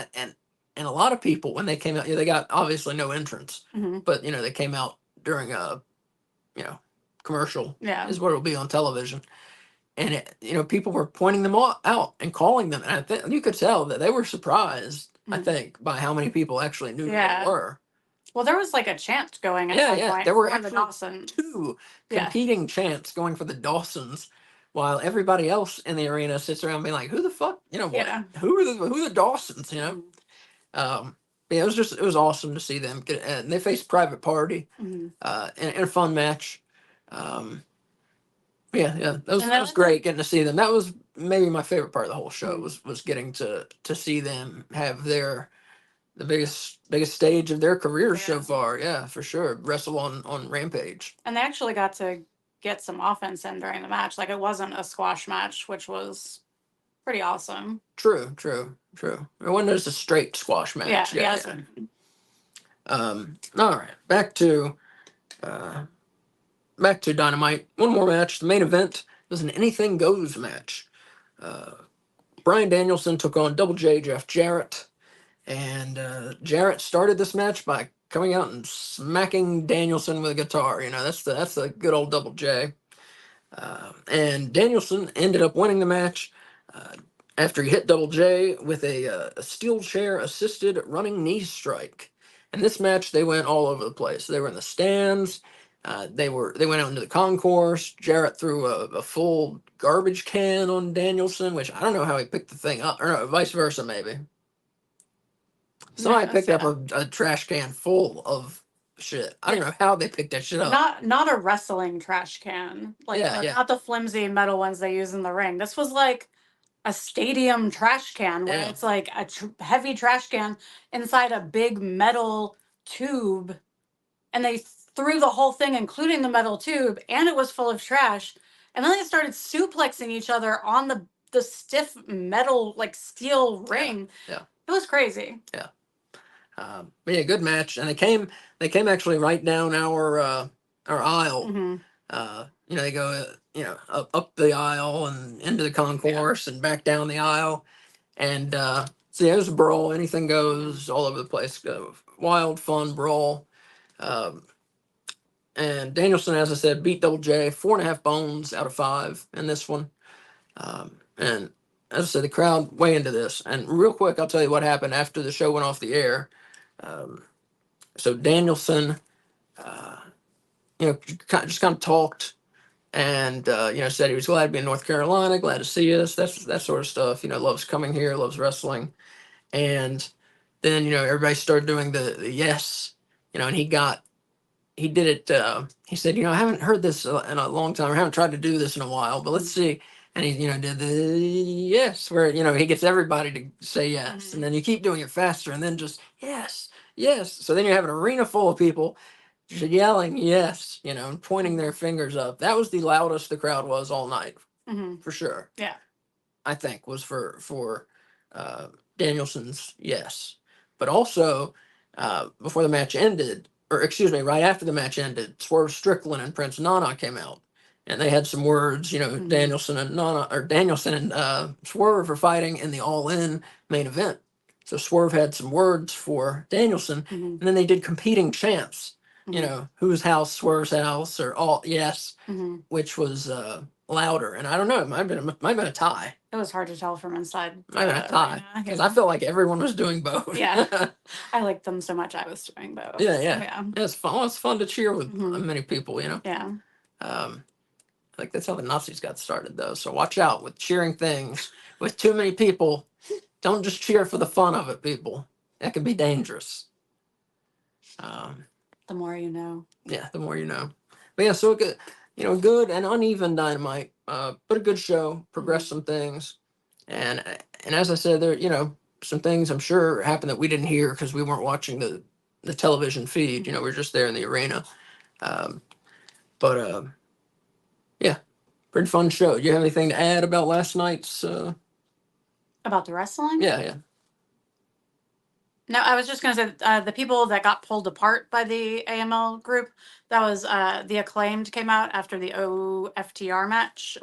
a lot of people when they came out, they got obviously no entrance, but they came out during a commercial. Yeah, is what it'll be on television. And people were pointing them all out and calling them, and I think you could tell that they were surprised. I think by how many people actually knew who they were. Well, there was like a chant going at some point. There were for the actually Dawsons. two competing chants going for the Dawsons, while everybody else in the arena sits around being like, "Who the fuck? Who are the Dawsons?" It was awesome to see them get. And they faced Private Party in a fun match. That was great getting to see them. That was maybe my favorite part of the whole show was getting to see them have the biggest stage of their careers so far. Yeah, for sure. Wrestle on Rampage. And they actually got to get some offense in during the match. Like it wasn't a squash match, which was pretty awesome. True. It wasn't just a straight squash match. Yeah. All right, back to Dynamite. One more match. The main event was an anything goes match. Bryan Danielson took on Double J Jeff Jarrett, and Jarrett started this match by coming out and smacking Danielson with a guitar. That's the good old Double J. And Danielson ended up winning the match after he hit Double J with a steel chair assisted running knee strike. In this match, they went all over the place. They were in the stands. They went out into the concourse. Jarrett threw a full garbage can on Danielson, which I don't know how he picked the thing up, or no, vice versa maybe. Somebody picked up a trash can full of shit. I don't know how they picked that shit up. Not a wrestling trash can, not the flimsy metal ones they use in the ring. This was like a stadium trash can where it's like a heavy trash can inside a big metal tube, and they threw the whole thing, including the metal tube, and it was full of trash. And then they started suplexing each other on the stiff metal steel ring. Yeah. It was crazy. Yeah. But yeah, good match, and they came actually right down our aisle. They go up the aisle and into the concourse and back down the aisle, and so it was a brawl. Anything goes all over the place. Wild, fun brawl. And Danielson, as I said, beat Double J 4.5 bones out of 5 in this one. And as I said, the crowd way into this. And real quick, I'll tell you what happened after the show went off the air. So Danielson, just kind of talked, and said he was glad to be in North Carolina, glad to see us. That's that sort of stuff. Loves coming here, loves wrestling, and then everybody started doing the yes, and he did it. He said, I haven't heard this in a long time. I haven't tried to do this in a while, but let's see. And he, did the yes, where he gets everybody to say yes, and then you keep doing it faster, and then just yes, yes. So then you have an arena full of people just yelling yes, and pointing their fingers up. That was the loudest the crowd was all night, for sure. Yeah. I think was for uh, Danielson's yes, but also before the match ended, or excuse me, right after the match ended, Swerve Strickland and Prince Nana came out, and they had some words. Danielson and Nana, or Danielson and Swerve are fighting in the All In main event, so Swerve had some words for Danielson, and then they did competing chants. Whose house, Swerve's house, or all yes, which was louder. And I don't know, it might have been a tie. It was hard to tell from inside. Might have been a tie because I felt like everyone was doing both. Yeah, I liked them so much. I was doing both. Yeah. It's fun. It's fun to cheer with many people. Yeah. I think that's how the Nazis got started, though. So watch out with cheering things with too many people. Don't just cheer for the fun of it, people. That can be dangerous. The more you know. Yeah, the more you know. But yeah, so good, good and uneven Dynamite, but a good show. Progressed some things, and as I said, there, some things I'm sure happened that we didn't hear because we weren't watching the television feed. We were just there in the arena. But yeah, pretty fun show. Do you have anything to add about last night's? About the wrestling? Yeah. No, I was just going to say the people that got pulled apart by the AML group, that was the Acclaimed came out after the OFTR match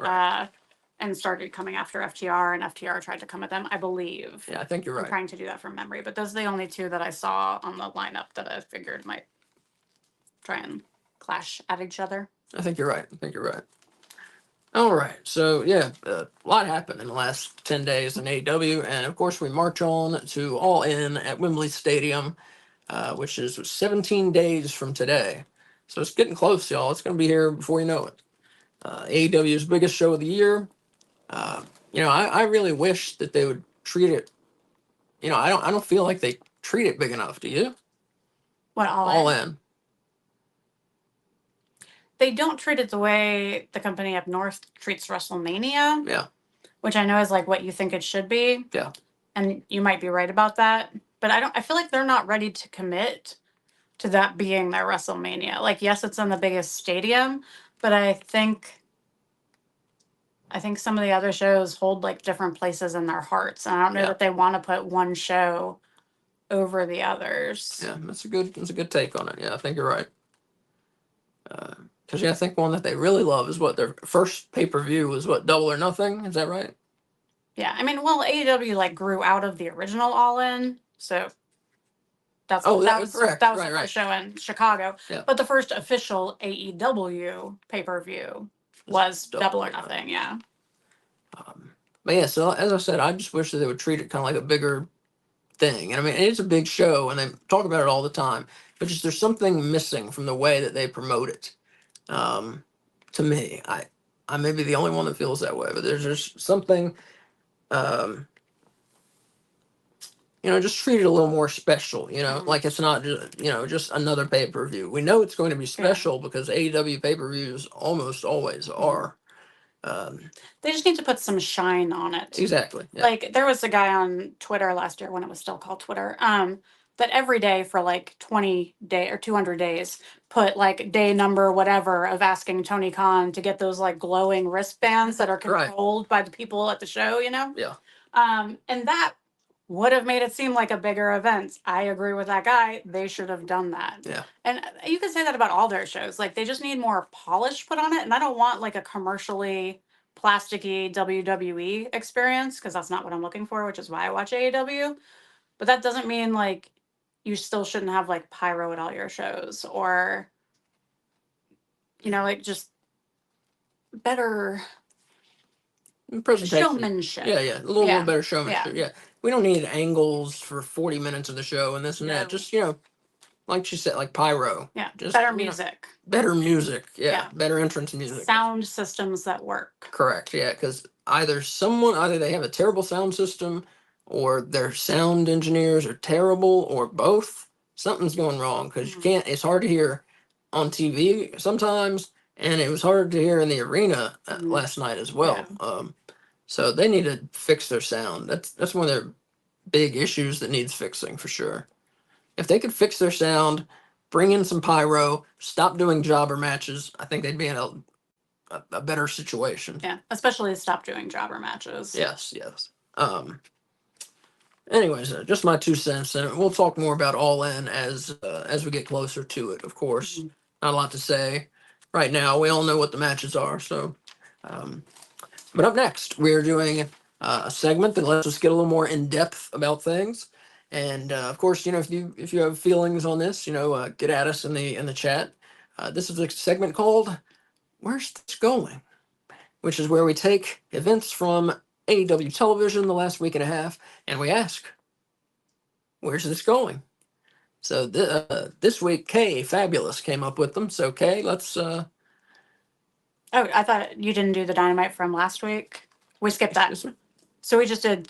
and started coming after FTR, and FTR tried to come at them, I believe. Yeah, I think you're right. I'm trying to do that from memory, but those are the only two that I saw on the lineup that I figured might try and clash at each other. I think you're right. All right. So, yeah, a lot happened in the last 10 days in AEW. And, of course, we march on to All In at Wembley Stadium, which is 17 days from today. So it's getting close, y'all. It's going to be here before you know it. AEW's biggest show of the year. I really wish that they would treat it. I don't feel like they treat it big enough. Do you? What, All In? They don't treat it the way the company up north treats WrestleMania. Yeah. Which I know is like what you think it should be. Yeah. And you might be right about that. But I feel like they're not ready to commit to that being their WrestleMania. Like, yes, it's in the biggest stadium, but I think some of the other shows hold like different places in their hearts. And I don't know that they want to put one show over the others. Yeah, that's a good take on it. Yeah, I think you're right. Because I think one that they really love is what their first pay-per-view was. What, Double or Nothing? Is that right? Yeah, I mean, well, AEW like grew out of the original All In, so that was correct. That was the first show in Chicago. Yeah. But the first official AEW pay-per-view was Double or Nothing. Yeah. But yeah, so as I said, I just wish that they would treat it kind of like a bigger thing. And I mean, it's a big show, and they talk about it all the time. But just there's something missing from the way that they promote it. To me, I may be the only one that feels that way, but there's just something, just treat it a little more special, like it's not just, just another pay-per-view. We know it's going to be special because AEW pay-per-views almost always are. They just need to put some shine on it. Exactly. Yeah. Like there was a guy on Twitter last year when it was still called Twitter, that every day for like 20 day or 200 days put like day number whatever of asking Tony Khan to get those like glowing wristbands that are controlled by the people at the show, Yeah. And that would have made it seem like a bigger event. I agree with that guy. They should have done that. Yeah. And you can say that about all their shows. Like they just need more polish put on it. And I don't want like a commercially plasticky WWE experience because that's not what I'm looking for, which is why I watch AEW. But that doesn't mean like you still shouldn't have like pyro at all your shows or, like just better showmanship. Yeah. A little better showmanship. Yeah. We don't need angles for 40 minutes of the show and this and that. Just, let like she said, like pyro. Yeah, Just, better you know, music. better music. Yeah, Yeah. better entrance music. Sound systems that work. Correct. Yeah, because either they have a terrible sound system, or their sound engineers are terrible, or both. Something's going wrong because you can't. It's hard to hear on TV sometimes, and it was hard to hear in the arena last night as well. Yeah. So they need to fix their sound. That's one of their big issues that needs fixing for sure. If they could fix their sound, bring in some pyro, stop doing jobber matches, I think they'd be in a better situation. Yeah, especially stop doing jobber matches. Yes, yes. Anyways, just my 2 cents, and we'll talk more about All In as we get closer to it. Of course, not a lot to say right now. We all know what the matches are. So, but up next, we're doing a segment that lets us get a little more in depth about things. And of course, if you have feelings on this, get at us in the chat. This is a segment called "Where's This Going?" which is where we take events from AEW television the last week and a half, and we ask, where's this going? So this week, Kay Fabulous came up with them. So Kay, let's. Oh, I thought you didn't do the Dynamite from last week. We skipped that. So we just did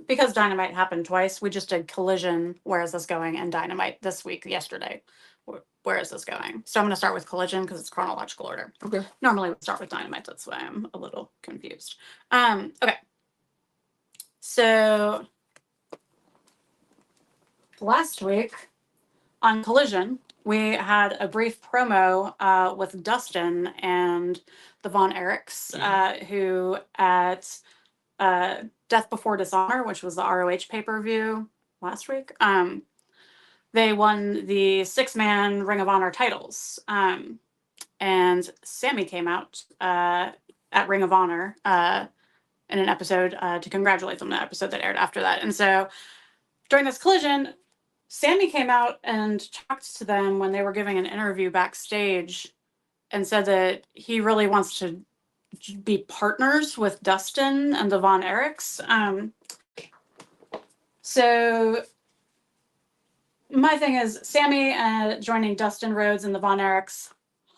because Dynamite happened twice. We just did Collision. Where is this going? And Dynamite this week, yesterday. Where is this going? So I'm going to start with Collision because it's chronological order. Okay. Normally we start with Dynamite. That's why I'm a little confused. Okay. So last week on Collision, we had a brief promo with Dustin and the Von Erichs, who at Death Before Dishonor, which was the ROH pay-per-view last week, they won the 6-man Ring of Honor titles. And Sammy came out at Ring of Honor in an episode to congratulate them, an episode that aired after that. And so during this Collision, Sammy came out and talked to them when they were giving an interview backstage and said that he really wants to be partners with Dustin and the Von Erichs. So my thing is Sammy joining Dustin Rhodes and the Von Erichs.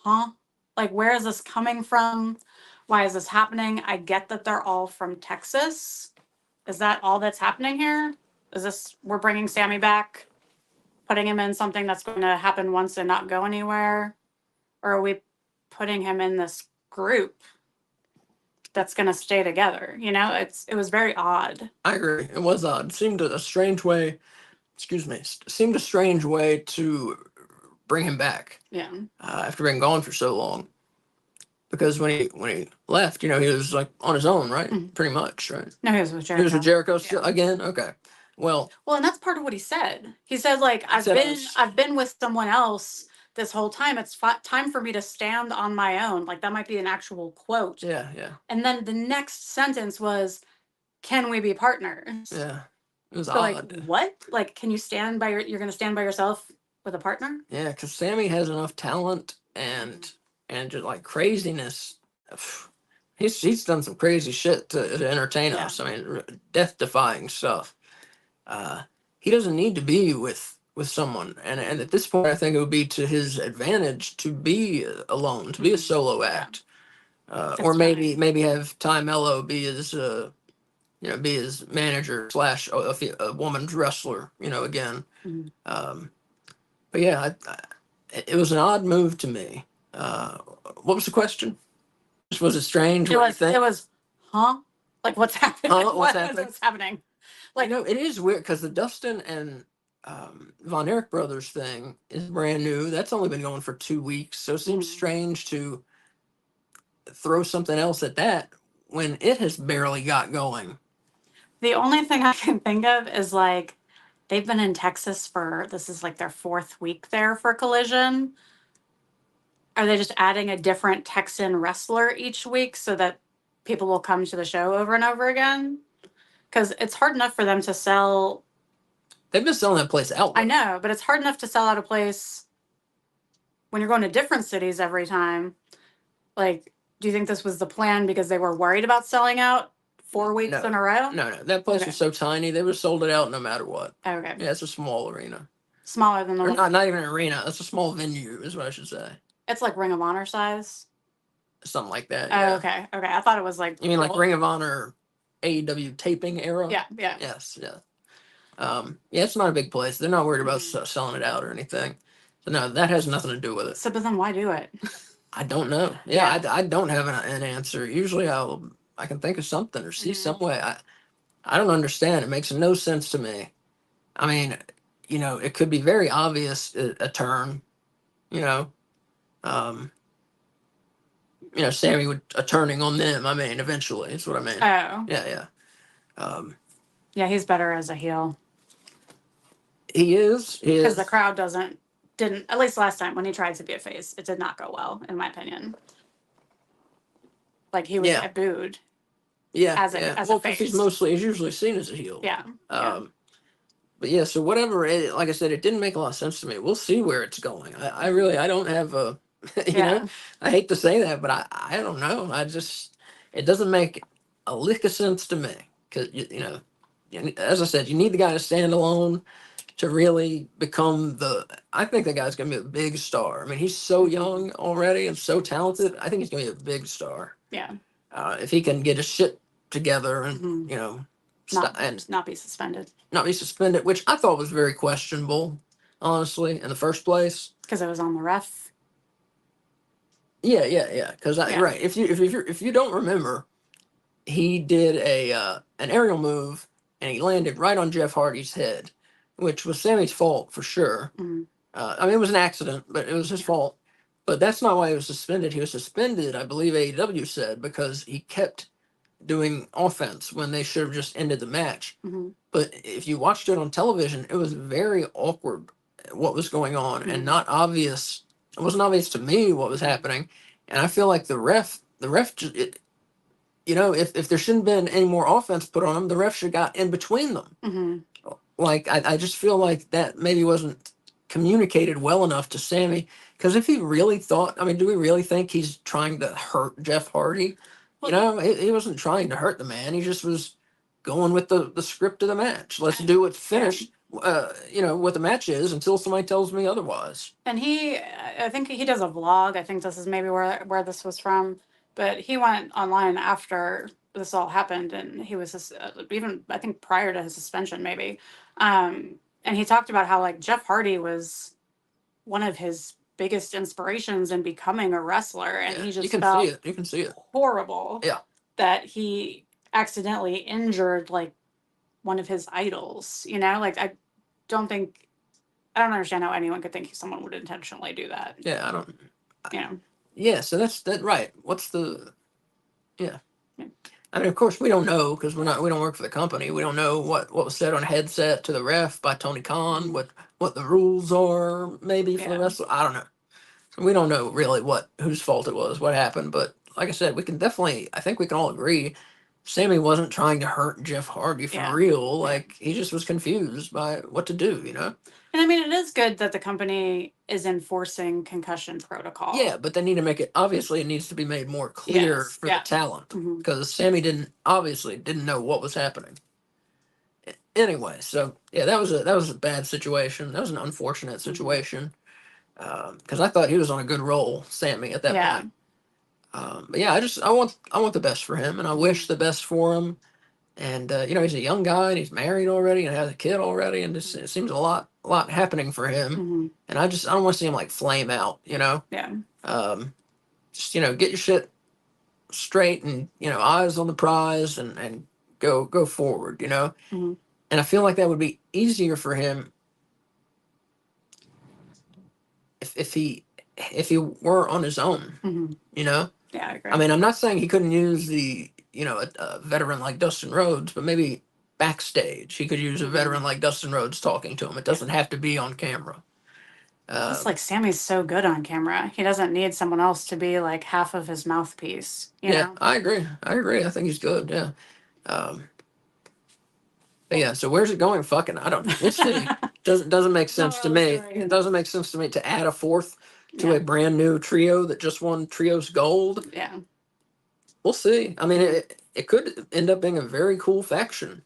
Like, where is this coming from? Why is this happening? I get that they're all from Texas. Is that all that's happening here? Is this, we're bringing Sammy back, putting him in something that's going to happen once and not go anywhere? Or are we putting him in this group that's going to stay together? It was very odd. I agree. It was odd. It seemed a strange way, seemed a strange way to bring him back. Yeah. After being gone for so long. Because when he left, he was like on his own, right? Mm-hmm. Pretty much, right? No, he was with Jericho. He was with Jericho still again? Okay. Well, and that's part of what he said. He said, like, I've been with someone else this whole time. It's time for me to stand on my own. Like, that might be an actual quote. Yeah, yeah. And then the next sentence was, can we be partners? Yeah. It was so odd. Like, what? Like, can you stand by you're going to stand by yourself with a partner? Yeah, because Sammy has enough talent and just like craziness. He's done some crazy shit to entertain us. I mean, death-defying stuff. He doesn't need to be with someone, and at this point, I think it would be to his advantage to be alone, to be a solo act, or maybe have Ty Mello be his be his manager / a woman's wrestler. Again. But yeah, it was an odd move to me. What was the question? Was it strange? It was, like, what's happening? What's happening? Like, it is weird because the Dustin and Von Erich brothers thing is brand new. That's only been going for 2 weeks, so it seems strange to throw something else at that when it has barely got going. The only thing I can think of is, like, they've been in Texas this is like their 4th week there for Collision. Are they just adding a different Texan wrestler each week so that people will come to the show over and over again? Because it's hard enough for them to sell. They've been selling that place out. I know, but it's hard enough to sell out a place when you're going to different cities every time. Like, do you think this was the plan because they were worried about selling out 4 weeks in a row? No. That place was so tiny, they would have sold it out no matter what. Okay. Yeah, it's a small arena. Smaller than the or one. not even an arena. It's a small venue, is what I should say. It's like Ring of Honor size. Something like that. Oh, Yeah. okay. Okay. I thought it was like. You mean like Ring of Honor, AEW taping era? Yeah. Yeah. Yes. Yeah. Yeah, it's not a big place. They're not worried about selling it out or anything. So no, that has nothing to do with it. So, but then why do it? I don't know. Yeah, I don't have an answer. Usually I can think of something or see some way. I don't understand. It makes no sense to me. I mean, it could be very obvious a turn. You know, um, Sammy would turning on them. I mean, eventually, that's what I mean. Oh. Yeah. Yeah, he's better as a heel. He is. Because the crowd didn't, at least last time when he tried to be a face, it did not go well, in my opinion. Like, he was booed. Yeah. As a face. He's usually seen as a heel. Yeah. But yeah, so whatever, like I said, it didn't make a lot of sense to me. We'll see where it's going. I don't have a, I hate to say that, but I don't know. It doesn't make a lick of sense to me. Because, as I said, you need the guy to stand alone to really become I think the guy's going to be a big star. I mean, he's so young already and so talented. I think he's going to be a big star. Yeah. If he can get his shit together and, not be suspended. Not be suspended, which I thought was very questionable, honestly, in the first place. Because it was on the ref. Yeah. Because right, if you don't remember, he did an aerial move and he landed right on Jeff Hardy's head, which was Sammy's fault for sure. Mm-hmm. I mean, it was an accident, but it was his fault. But that's not why he was suspended. He was suspended, I believe AEW said, because he kept doing offense when they should have just ended the match. Mm-hmm. But if you watched it on television, it was very awkward what was going on and not obvious. It wasn't obvious to me what was happening. And I feel like the ref, if there shouldn't have been any more offense put on him, the ref should have got in between them. Mm-hmm. Like, I just feel like that maybe wasn't communicated well enough to Sammy. Because if he really thought, I mean, do we really think he's trying to hurt Jeff Hardy? He wasn't trying to hurt the man. He just was going with the script of the match. Let's do it finished, what the match is until somebody tells me otherwise. And I think he does a vlog. I think this is maybe where this was from. But he went online after this all happened, and he was even, I think, prior to his suspension, maybe. And he talked about how, like, Jeff Hardy was one of his biggest inspirations in becoming a wrestler, and he just felt see it. You can see it. Horrible. Yeah. That he accidentally injured, like, one of his idols. Like, I don't understand how anyone could think someone would intentionally do that. Yeah, I don't. Yeah, so that's that right. What's the? Yeah. I mean, of course, we don't know because we don't work for the company. We don't know what was said on headset to the ref by Tony Khan. What the rules are maybe for the wrestler. I don't know. So we don't know really whose fault it was, what happened. But like I said, I think we can all agree, Sammy wasn't trying to hurt Jeff Hardy for real. Like, he just was confused by what to do. And I mean, it is good that the company is enforcing concussion protocol. Yeah, but they need to make it, obviously, it needs to be made more clear for the talent. Because Sammy didn't know what was happening. Anyway, so, yeah, that was a bad situation. That was an unfortunate situation. Because I thought he was on a good roll, Sammy, at that point. But yeah, I want the best for him, and I wish the best for him. And he's a young guy, and he's married already, and has a kid already, and it seems a lot happening for him. And I don't want to see him like flame out, Yeah. Just get your shit straight, and eyes on the prize, and go forward, And I feel like that would be easier for him if he were on his own, Yeah, I agree. I mean, I'm not saying he couldn't use a veteran like Dustin Rhodes, but maybe backstage he could use a veteran like Dustin Rhodes talking to him. It doesn't have to be on camera. It's like Sammy's so good on camera. He doesn't need someone else to be like half of his mouthpiece. You know? I agree. I think he's good. Yeah. But yeah. So where's it going? Fucking, I don't know. We'll see. Doesn't make sense to me. It doesn't make sense to me to add a fourth to a brand new trio that just won Trios Gold. Yeah. We'll see. I mean, it could end up being a very cool faction.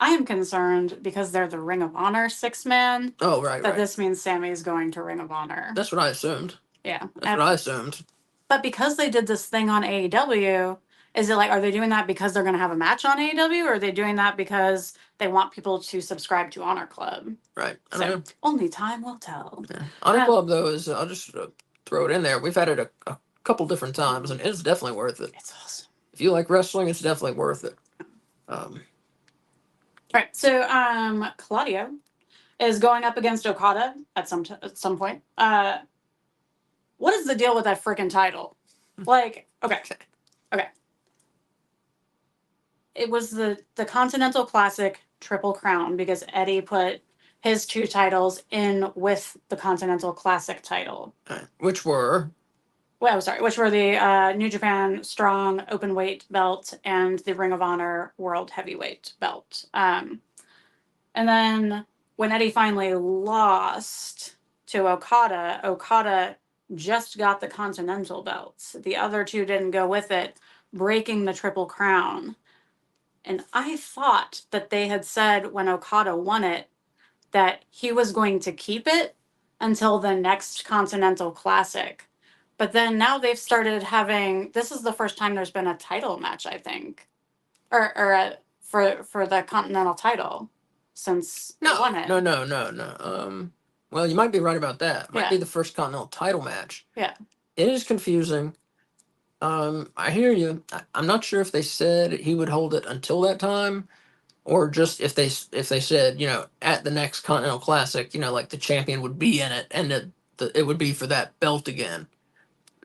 I am concerned because they're the Ring of Honor 6-man. Oh, right, That right. this means Sammy's going to Ring of Honor. That's what I assumed. Yeah. That's what I assumed. But because they did this thing on AEW, is it like, are they doing that because they're going to have a match on AEW, or are they doing that because they want people to subscribe to Honor Club? Right. I So don't know. only time will tell. Yeah. Honor Club, though, is, I'll just throw it in there. We've had it a couple different times, and it's definitely worth it. It's awesome. If you like wrestling, it's definitely worth it. All right. So Claudio is going up against Okada at some point. What is the deal with that freaking title? Like, okay. It was the Continental Classic Triple Crown because Eddie put his 2 titles in with the Continental Classic title. Which were? Well, sorry, which were the New Japan Strong Openweight belt and the Ring of Honor World Heavyweight belt. And then when Eddie finally lost to Okada, Okada just got the Continental belts. The other 2 didn't go with it, breaking the Triple Crown. And I thought that they had said when Okada won it that he was going to keep it until the next Continental Classic. But then now they've started having, this is the first time there's been a title match, I think, for the Continental title since they won it. No. Well, you might be right about that. It might be the first Continental title match. Yeah. It is confusing. I hear you. I'm not sure if they said he would hold it until that time, or just if they said, at the next Continental Classic, like the champion would be in it, and it would be for that belt again.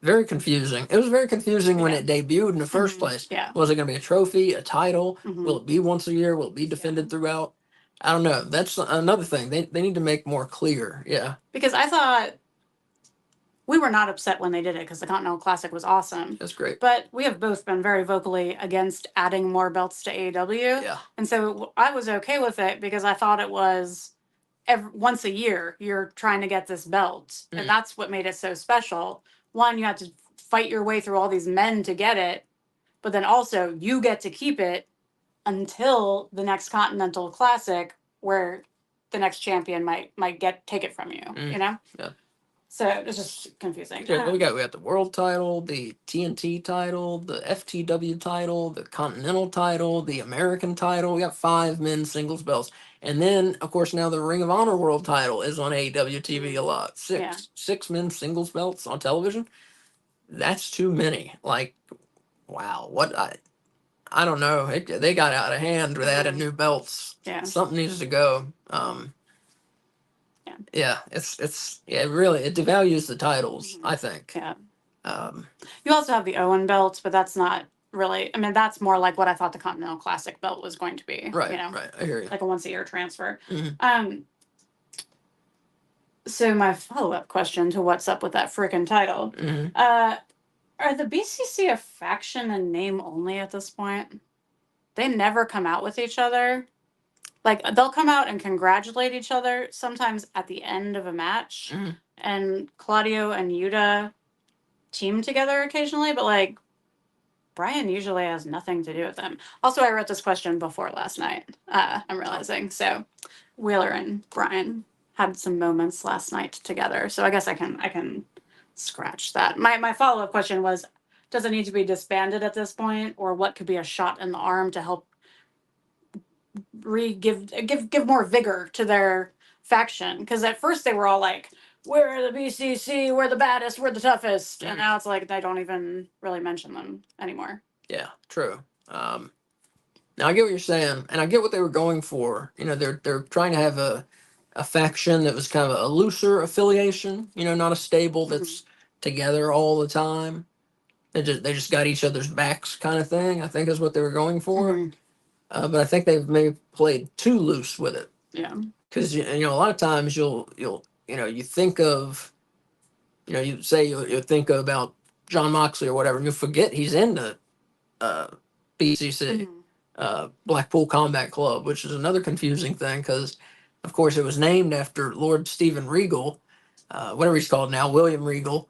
Very confusing. It was very confusing when it debuted in the first place. Yeah. Was it going to be a trophy, a title? Will it be once a year? Will it be defended throughout? I don't know. That's another thing. They need to make more clear. Yeah. Because I thought we were not upset when they did it because the Continental Classic was awesome. That's great. But we have both been very vocally against adding more belts to AEW. Yeah. And so I was okay with it because I thought it was once a year you're trying to get this belt. And that's what made it so special. One, you had to fight your way through all these men to get it. But then also you get to keep it until the next Continental Classic where the next champion might take it from you, you know? Yeah. So it's just confusing. Yeah, we got the world title, the TNT title, the FTW title, the Continental title, the American title. We got 5 men's singles belts. And then, of course, now the Ring of Honor world title is on AEW TV a lot. 6 men's singles belts on television. That's too many. Like, wow. I don't know. They got out of hand with adding new belts. Yeah. Something needs to go. Yeah, it devalues the titles, I think. Yeah. You also have the Owen belt, but that's not really, I mean, that's more like what I thought the Continental Classic belt was going to be. Right, right. I hear you. Like a once-a-year transfer. So my follow-up question to what's up with that freaking title. Are the BCC a faction in name only at this point? They never come out with each other. Like, they'll come out and congratulate each other sometimes at the end of a match. And Claudio and Yuta team together occasionally, but, like, Brian usually has nothing to do with them. Also, I wrote this question before last night, I'm realizing. So, Wheeler and Brian had some moments last night together. So, I guess I can scratch that. My follow-up question was, does it need to be disbanded at this point? Or what could be a shot in the arm to help give more vigor to their faction? Because at first they were all like, we're the BCC, we're the baddest, we're the toughest, and now it's like they don't even really mention them anymore. Yeah, true. Now I get what you're saying, and I get what they were going for. They're trying to have a faction that was kind of a looser affiliation. Not a stable that's together all the time. They just got each other's backs, kind of thing. I think is what they were going for. But I think they've maybe played too loose with it. Yeah. Because a lot of times you'll you think of, you say you think about John Moxley or whatever, and you forget he's in the BCC, Blackpool Combat Club, which is another confusing thing because, of course, it was named after Lord Stephen Regal, whatever he's called now, William Regal,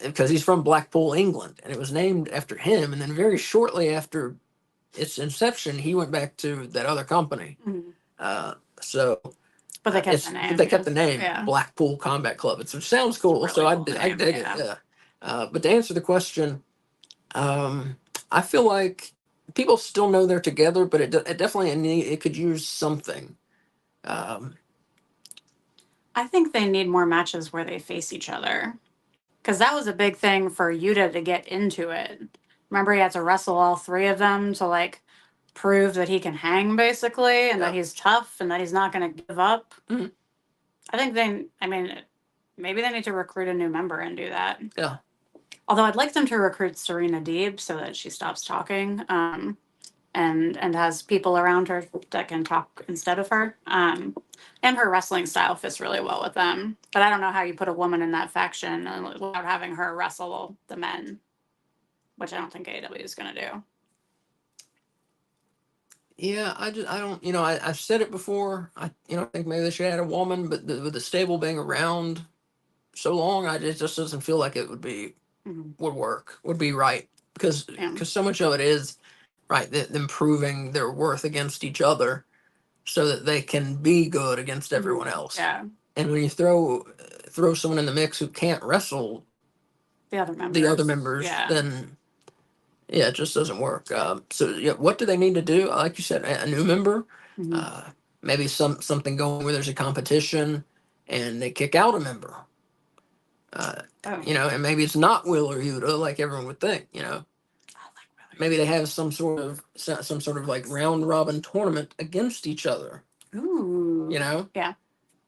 because he's from Blackpool, England, and it was named after him. And then very shortly after its inception, he went back to that other company. So, But they kept the name. but they kept the name Yeah. Blackpool Combat Club. It sounds cool, Really so cool I name, dig yeah. it. Yeah. But to answer the question, I feel like people still know they're together, but it definitely it could use something. I think they need more matches where they face each other. Because that was a big thing for Yuta to get into it. Remember, he had to wrestle all three of them to like prove that he can hang, basically, and that he's tough and that he's not going to give up. Mhm. I think maybe they need to recruit a new member and do that. Yeah. Although I'd like them to recruit Serena Deeb so that she stops talking, and has people around her that can talk instead of her. And her wrestling style fits really well with them. But I don't know how you put a woman in that faction without having her wrestle the men, which I don't think AEW is going to do. Yeah, I don't, I've said it before. I think maybe they should add a woman, but with the stable being around so long, it just doesn't feel like it would be would work, would be right, because so much of it is right, them proving their worth against each other, so that they can be good against everyone else. Yeah. And when you throw someone in the mix who can't wrestle the other members, then it just doesn't work. So yeah, what do they need to do? Like you said, a new member, maybe something going where there's a competition, and they kick out a member. And maybe it's not Will or Yuta like everyone would think. Maybe they have some sort of like round robin tournament against each other. Ooh. Yeah.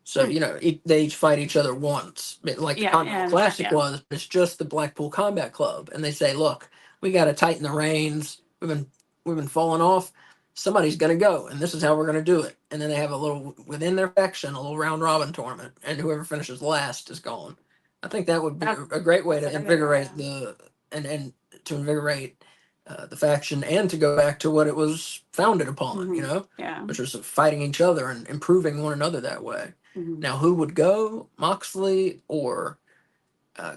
So they each fight each other once, like the Continental Classic was. But it's just the Blackpool Combat Club, and they say, "Look, we got to tighten the reins. We've been falling off. Somebody's gonna go, and this is how we're gonna do it." And then they have a little within their faction, a little round robin tournament, and whoever finishes last is gone. I think that would be a great way to invigorate and to invigorate the faction, and to go back to what it was founded upon. Which was fighting each other and improving one another that way. Now, who would go? Moxley or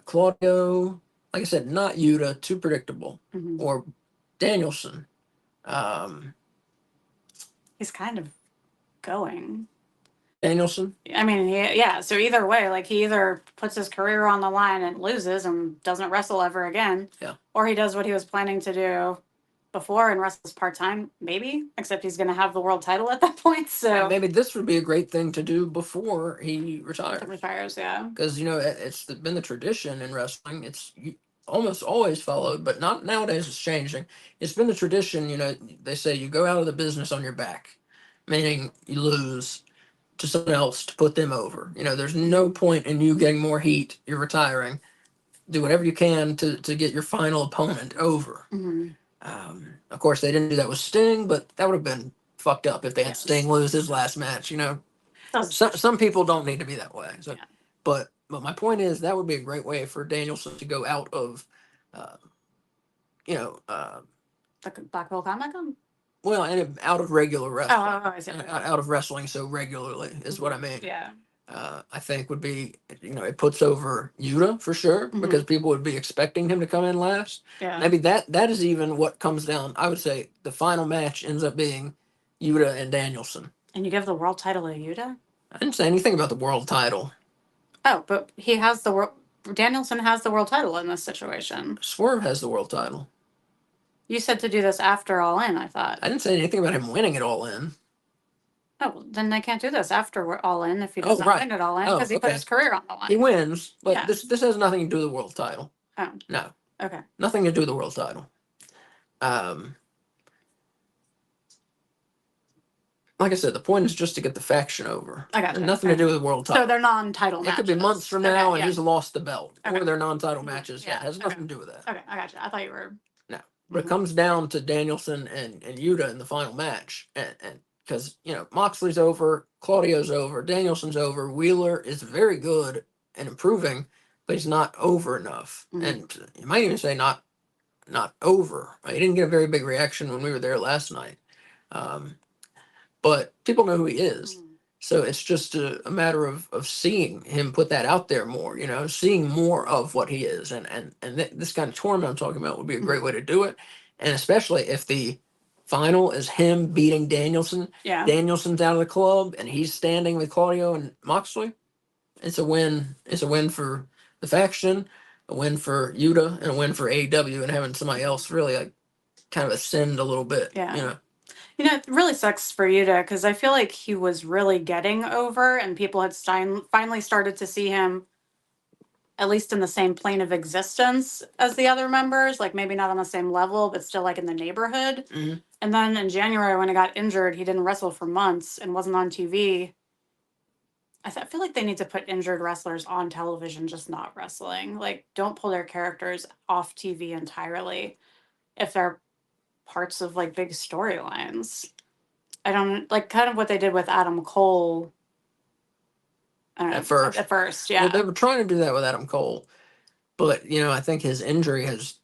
Claudio? Like I said, not Yuta, too predictable. Or Danielson. He's kind of going. Danielson? I mean, so either way, like he either puts his career on the line and loses and doesn't wrestle ever again. Yeah. Or he does what he was planning to do before and wrestles part-time, maybe, except he's going to have the world title at that point. So and maybe this would be a great thing to do before he retires. Yeah. Because, it's been the tradition in wrestling. It's almost always followed, but not nowadays. It's changing. It's been the tradition, they say you go out of the business on your back, meaning you lose to someone else to put them over. There's no point in you getting more heat. You're retiring. Do whatever you can to get your final opponent over. Of course, they didn't do that with Sting, but that would have been fucked up if they had Sting lose his last match. Some people don't need to be that way. So, but my point is that would be a great way for Danielson to go out of, the Blackpool Combat Club. Well, and out of regular wrestling. I see. Out of wrestling so regularly is what I mean. Yeah. I think would be, it puts over Yuta for sure, because people would be expecting him to come in last. Yeah. Maybe that is even what comes down. I would say the final match ends up being Yuta and Danielson. And you give the world title to Yuta? I didn't say anything about the world title. Oh, but he has the world. Danielson has the world title in this situation. Swerve has the world title. You said to do this after All In, I thought. I didn't say anything about him winning it All In. Oh, then they can't do this after we're All In if he doesn't win it All In, because he put his career on the line. He wins, but this has nothing to do with the world title. Oh. No. Okay. Nothing to do with the world title. Like I said, the point is just to get the faction over. I got you. Nothing to do with the world title. So they're non-title matches. It could be months from now and he's lost the belt. Okay. Or they're non-title matches. Yeah, it has nothing to do with that. Okay, I got you. I thought you were... No. But it comes down to Danielson and Yuta in the final match. And because, Moxley's over, Claudio's over, Danielson's over, Wheeler is very good and improving, but he's not over enough. And you might even say not over. He didn't get a very big reaction when we were there last night. But people know who he is. So it's just a matter of seeing him put that out there more, seeing more of what he is. And this kind of tournament I'm talking about would be a great way to do it. And especially if the final is him beating Danielson. Yeah. Danielson's out of the club, and he's standing with Claudio and Moxley. It's a win. It's a win for the faction, a win for Yuta, and a win for AEW, and having somebody else really like kind of ascend a little bit. Yeah. You know. You know, it really sucks for Yuta because I feel like he was really getting over, and people had finally started to see him at least in the same plane of existence as the other members, like maybe not on the same level, but still like in the neighborhood. Mhm. And then in January, when he got injured, he didn't wrestle for months and wasn't on TV. I feel like they need to put injured wrestlers on television, just not wrestling. Like, don't pull their characters off TV entirely if they're parts of like big storylines. I don't like kind of what they did with Adam Cole. I don't know. At first, yeah. Well, they were trying to do that with Adam Cole, but you know, I think his injury has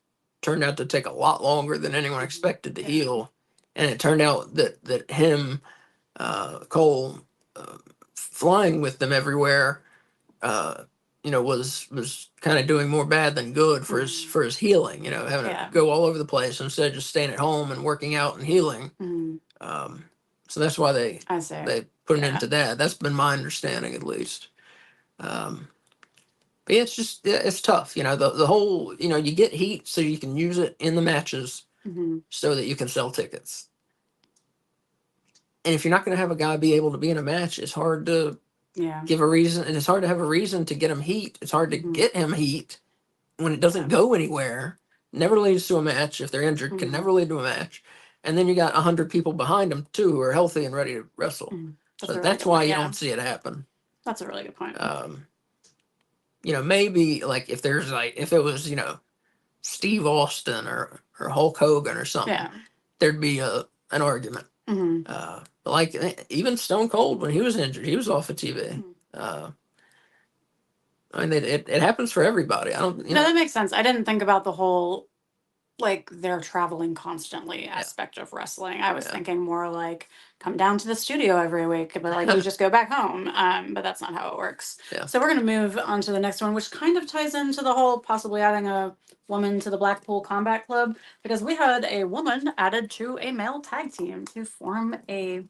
turned out to take a lot longer than anyone expected to heal, and it turned out that him, Cole, flying with them everywhere, you know, was kind of doing more bad than good for his healing. You know, having to go all over the place instead of just staying at home and working out and healing. So that's why they put an end to that. That's been my understanding, at least. But yeah, it's tough. You know, the whole, you know, you get heat so you can use it in the matches so that you can sell tickets. And if you're not going to have a guy be able to be in a match, it's hard to give a reason. And it's hard to have a reason to get him heat. It's hard to get him heat when it doesn't go anywhere. Never leads to a match. If they're injured, can never lead to a match. And then you got 100 people behind them too who are healthy and ready to wrestle. So that's why you don't see it happen. That's a really good point. You know, maybe like if it was, you know, Steve Austin or Hulk Hogan or something, there'd be an argument. But like even Stone Cold, when he was injured, he was off of TV. I mean, it happens for everybody. I don't. No, that makes sense. I didn't think about the whole like they're traveling constantly aspect of wrestling. I was thinking more like come down to the studio every week, but like you just go back home. But that's not how it works. So we're gonna move on to the next one, which kind of ties into the whole possibly adding a woman to the Blackpool Combat Club, because we had a woman added to a male tag team to form a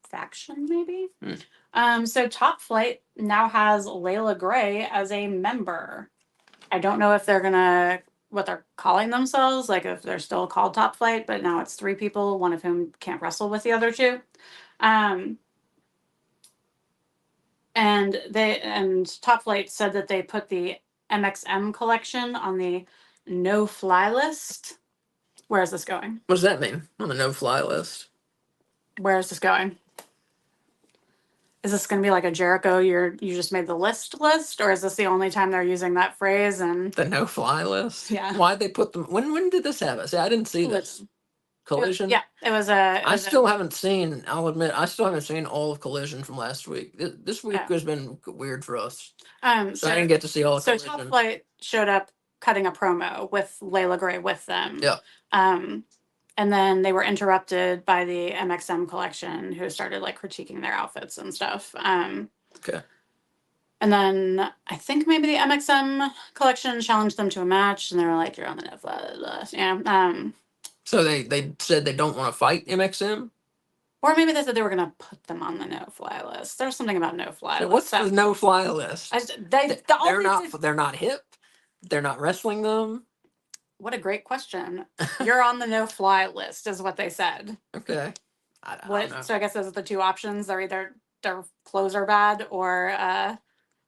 faction, maybe. So Top Flight now has Layla Gray as a member. I don't know if they're gonna what they're calling themselves, like if they're still called Top Flight, but now it's 3 people, one of whom can't wrestle with the other 2. And Top Flight said that they put the MXM collection on the no-fly list. Where is this going? What does that mean? On the no-fly list? Where is this going? Is this going to be like a Jericho, you just made the list, or is this the only time they're using that phrase? And the no-fly list? Yeah. Why'd they put them? When did this happen? See, I didn't see this. Collision? It was a. I still haven't seen. I'll admit, I still haven't seen all of Collision from last week. This week has been weird for us. So I didn't get to see all of Collision. So Top Flight showed up cutting a promo with Layla Gray with them. Yeah. And then they were interrupted by the MXM collection, who started like critiquing their outfits and stuff. Okay. And then I think maybe the MXM collection challenged them to a match, and they were like, "You're on the no-fly list." Yeah. So they said they don't want to fight MXM? Or maybe they said they were going to put them on the no-fly list. There's something about no-fly list. What's the no-fly list? They're not hip. They're not wrestling them. What a great question. You're on the no-fly list, is what they said. Okay. I don't know. So I guess those are the 2 options. They're either their clothes are bad, or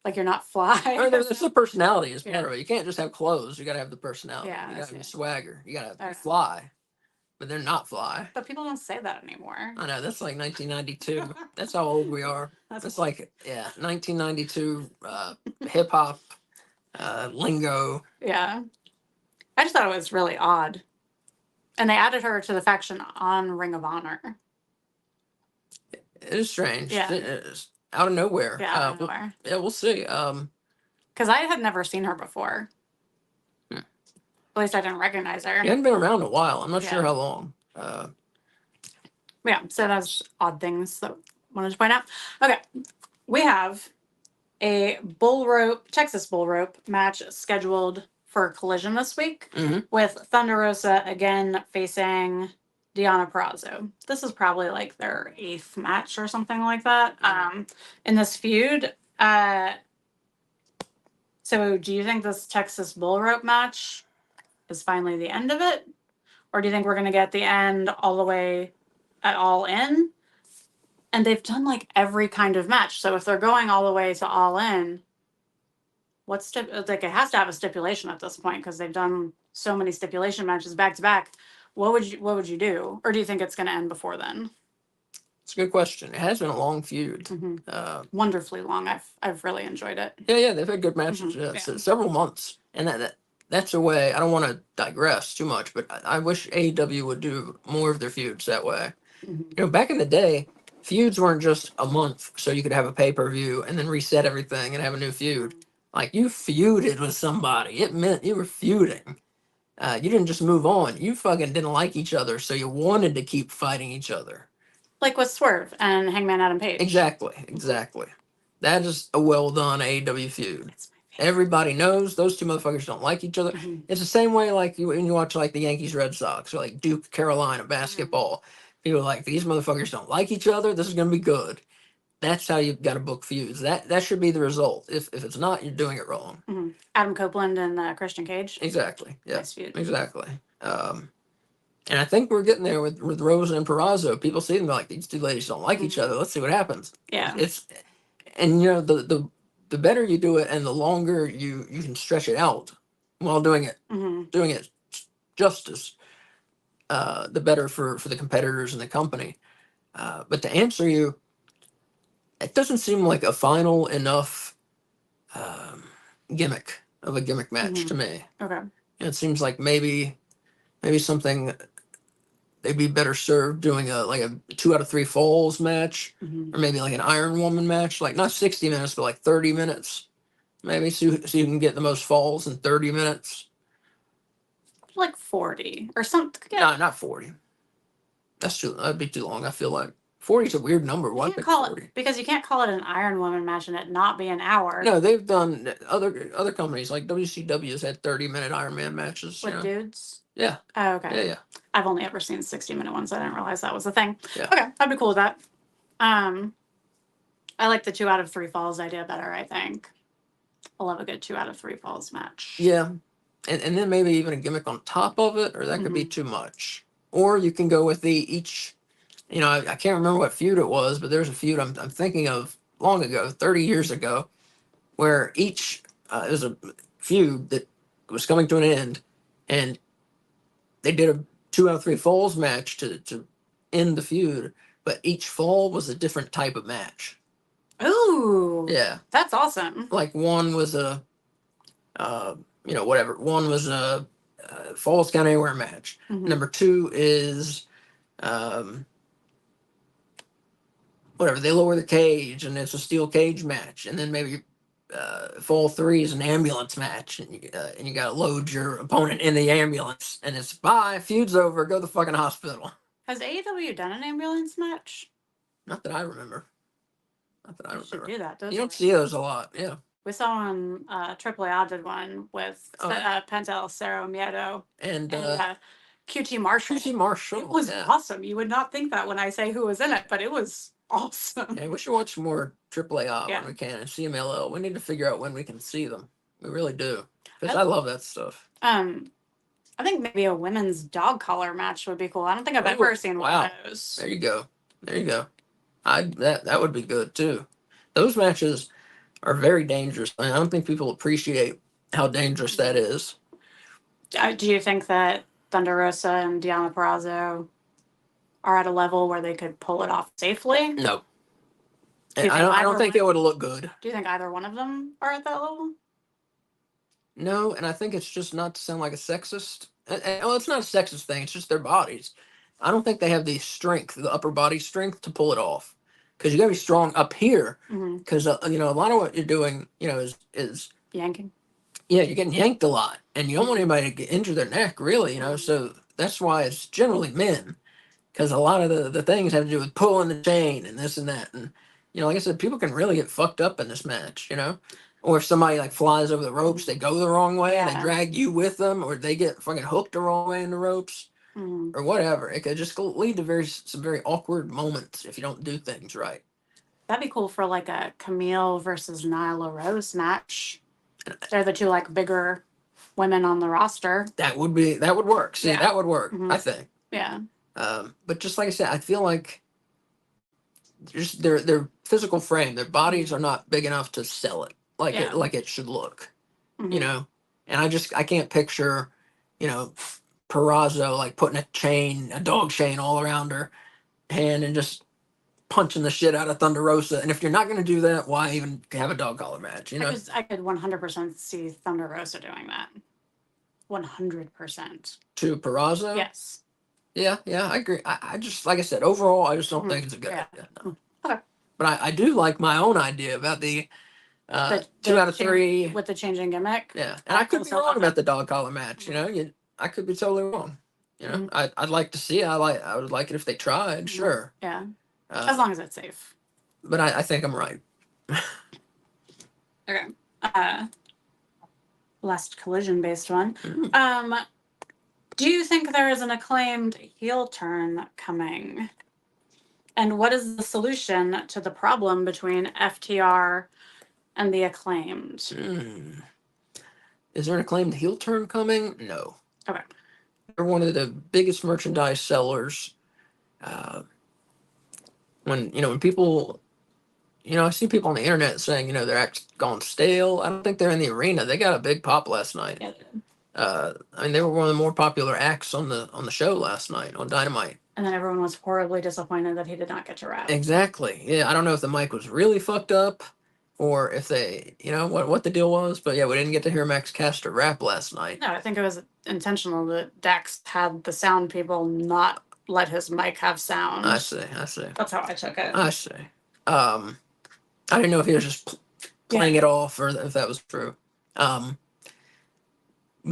like you're not fly. I mean, there's the personality is part of it. You can't just have clothes. You got to have the personality. Yeah, you got to have the swagger. You got to fly. But they're not fly. But people don't say that anymore. I know, that's like 1992. That's how old we are. That's like 1992 hip hop lingo. Yeah. I just thought it was really odd. And they added her to the faction on Ring of Honor. It is strange. Yeah. It is out of nowhere. Yeah, out of nowhere. We'll see. Because I had never seen her before. At least I didn't recognize her. She hadn't been around a while. I'm not sure how long. Yeah, so that's odd things that I wanted to point out. Okay, we have a Texas bull rope match scheduled for Collision this week with Thunder Rosa again facing Deonna Purrazzo. This is probably like their 8th match or something like that. In this feud. So do you think this Texas Bull Rope match is finally the end of it? Or do you think we're going to get the end all the way at All In? And they've done like every kind of match. So if they're going all the way to All In, what's like it has to have a stipulation at this point because they've done so many stipulation matches back to back. What would you do? Or do you think it's going to end before then? It's a good question. It has been a long feud. Wonderfully long. I've really enjoyed it. Yeah, they've had good matches. So several months, and that's a way. I don't want to digress too much, but I wish AEW would do more of their feuds that way. Back in the day, feuds weren't just a month, so you could have a pay-per-view and then reset everything and have a new feud. Like, you feuded with somebody. It meant you were feuding. You didn't just move on. You fucking didn't like each other, so you wanted to keep fighting each other. Like with Swerve and Hangman Adam Page. Exactly. That is a well-done AEW feud. Everybody knows those two motherfuckers don't like each other. It's the same way like when you watch like the Yankees Red Sox or like Duke Carolina basketball. People are like, these motherfuckers don't like each other. This is gonna be good. That's how you've got to book feuds. That should be the result. If it's not, you're doing it wrong. Adam Copeland and Christian Cage. Exactly. Yeah. Nice feud. Exactly. And I think we're getting there with Rosa and Purrazzo. People see them like, these two ladies don't like each other. Let's see what happens. Yeah. And the better you do it and the longer you can stretch it out while doing it justice, the better for the competitors and the company. But to answer you, it doesn't seem like a final enough gimmick match to me. Okay. It seems like maybe something they'd be better served doing a 2 out of 3 falls match, or maybe like an Iron Woman match, like not 60 minutes, but like 30 minutes, maybe, so you can get the most falls in 30 minutes. Like 40 or something. Yeah. No, not 40. That'd be too long. I feel like 40 is a weird number. Why pick 40? Because you can't call it an Iron Woman match and it not be an hour. No, they've done other companies like WCW has had 30-minute Iron Man matches with dudes. Yeah. Oh, okay. Yeah. I've only ever seen 60-minute ones. I didn't realize that was a thing. Yeah. Okay, I'd be cool with that. I like the 2 out of 3 falls idea better, I think. I love a good 2 out of 3 falls match. Yeah. And then maybe even a gimmick on top of it, or that could be too much. Or you can go with each, I can't remember what feud it was, but there's a feud I'm thinking of long ago, 30 years ago, where it was a feud that was coming to an end, and they did a 2 out of 3 falls match to end the feud, but each fall was a different type of match. Ooh. Yeah. That's awesome. Like one was a, whatever. One was a Falls Count Anywhere match. Number 2 is, whatever. They lower the cage and it's a steel cage match, and then maybe fall 3 is an ambulance match, and you got to load your opponent in the ambulance, and it's bye, feud's over, go to the fucking hospital. Has AEW done an ambulance match? Not that I remember. Should do that. You don't see those a lot. Yeah. We saw on AAA did one with Penta El Cerro Miedo and QT Marshall. QT Marshall. It was awesome. You would not think that when I say who was in it, but it was awesome. Yeah, we should watch more AAA when we can, and CMLL. We need to figure out when we can see them. We really do, because I love that stuff. I think maybe a women's dog collar match would be cool. I don't think I've ever seen one of those. There you go. That would be good too. Those matches are very dangerous. I don't think people appreciate how dangerous that is. Do you think that Thunder Rosa and Deonna Purrazzo are at a level where they could pull it off safely? No. I don't think it would look good. Do you think either one of them are at that level? No, and I think it's just not to sound like a sexist. Well, it's not a sexist thing. It's just their bodies. I don't think they have the strength, the upper body strength, to pull it off. Because you got to be strong up here. Because a lot of what you're doing, is yanking. Yeah, you're getting yanked a lot, and you don't want anybody to injure their neck, really. So that's why it's generally men. Because a lot of the things have to do with pulling the chain and this and that, and like I said, people can really get fucked up in this match. Or if somebody like flies over the ropes, they go the wrong way, and they drag you with them, or they get fucking hooked the wrong way in the ropes. or whatever. It could just lead to some very awkward moments if you don't do things right. That'd be cool for like a Camille versus Nyla Rose match. They're the two like bigger women on the roster. That would work. See, that would work. I think. Yeah. But just like I said, I feel like just their physical frame, their bodies are not big enough to sell it like it should look. You know, and I can't picture, Perazo like putting a dog chain all around her hand and just punching the shit out of Thunder Rosa. And if you're not going to do that, why even have a dog collar match? I could 100% see Thunder Rosa doing that. 100%. To Perazo? Yes. Yeah, I agree. I just, like I said, overall, I just don't think it's a good idea. No. Okay. But I do like my own idea about the 2 out of 3 with the changing gimmick. Yeah, and I could be wrong about the dog collar match. I could be totally wrong. I'd like to see it. I would like it if they tried. Sure. Yeah. As long as it's safe. But I think I'm right. Okay. Last collision based one. Do you think there is an Acclaimed heel turn coming? And what is the solution to the problem between FTR and the Acclaimed? Is there an Acclaimed heel turn coming? No. Okay. They're one of the biggest merchandise sellers. When people, I see people on the internet saying, their act's gone stale. I don't think they're in the arena. They got a big pop last night. Yeah. They were one of the more popular acts on the show last night on Dynamite. And then everyone was horribly disappointed that he did not get to rap. Exactly. Yeah, I don't know if the mic was really fucked up or if they, what the deal was. But yeah, we didn't get to hear Max Caster rap last night. No, I think it was intentional that Dax had the sound people not let his mic have sound. I see. That's how I took it. I see. I didn't know if he was just playing it off or if that was true. But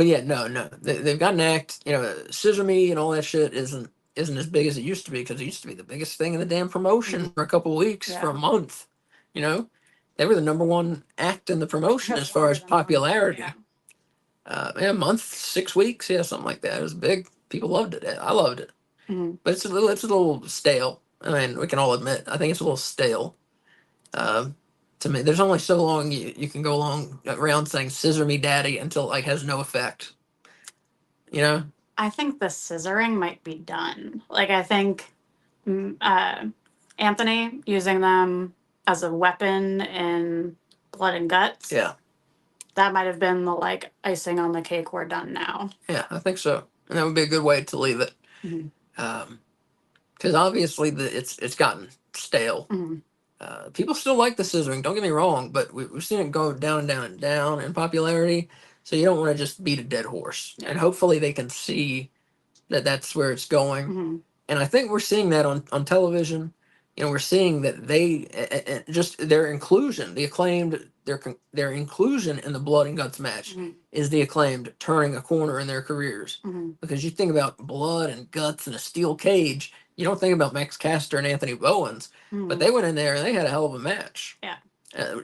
yeah, no. They've got an act. Scissor Me and all that shit isn't as big as it used to be because it used to be the biggest thing in the damn promotion for a couple of weeks, for a month. They were the number one act in the promotion as far as popularity. A month, 6 weeks, something like that. It was big. People loved it. I loved it. But it's a little stale. I mean, we can all admit. I think it's a little stale. To me, there's only so long you can go around saying "Scissor Me, Daddy" until it has no effect. I think the scissoring might be done. Like I think Anthony using them as a weapon in Blood and Guts. Yeah. That might have been the icing on the cake. We're done now. Yeah, I think so, and that would be a good way to leave it. Because obviously it's gotten stale. People still like the scissoring, don't get me wrong, but we've seen it go down and down and down in popularity. So you don't want to just beat a dead horse. And hopefully they can see that that's where it's going. And I think we're seeing that on television. We're seeing that they just their inclusion, the Acclaimed, their inclusion in the Blood and Guts match is the Acclaimed turning a corner in their careers. Because you think about blood and guts and a steel cage, you don't think about Max Caster and Anthony Bowens, but they went in there and they had a hell of a match. Yeah.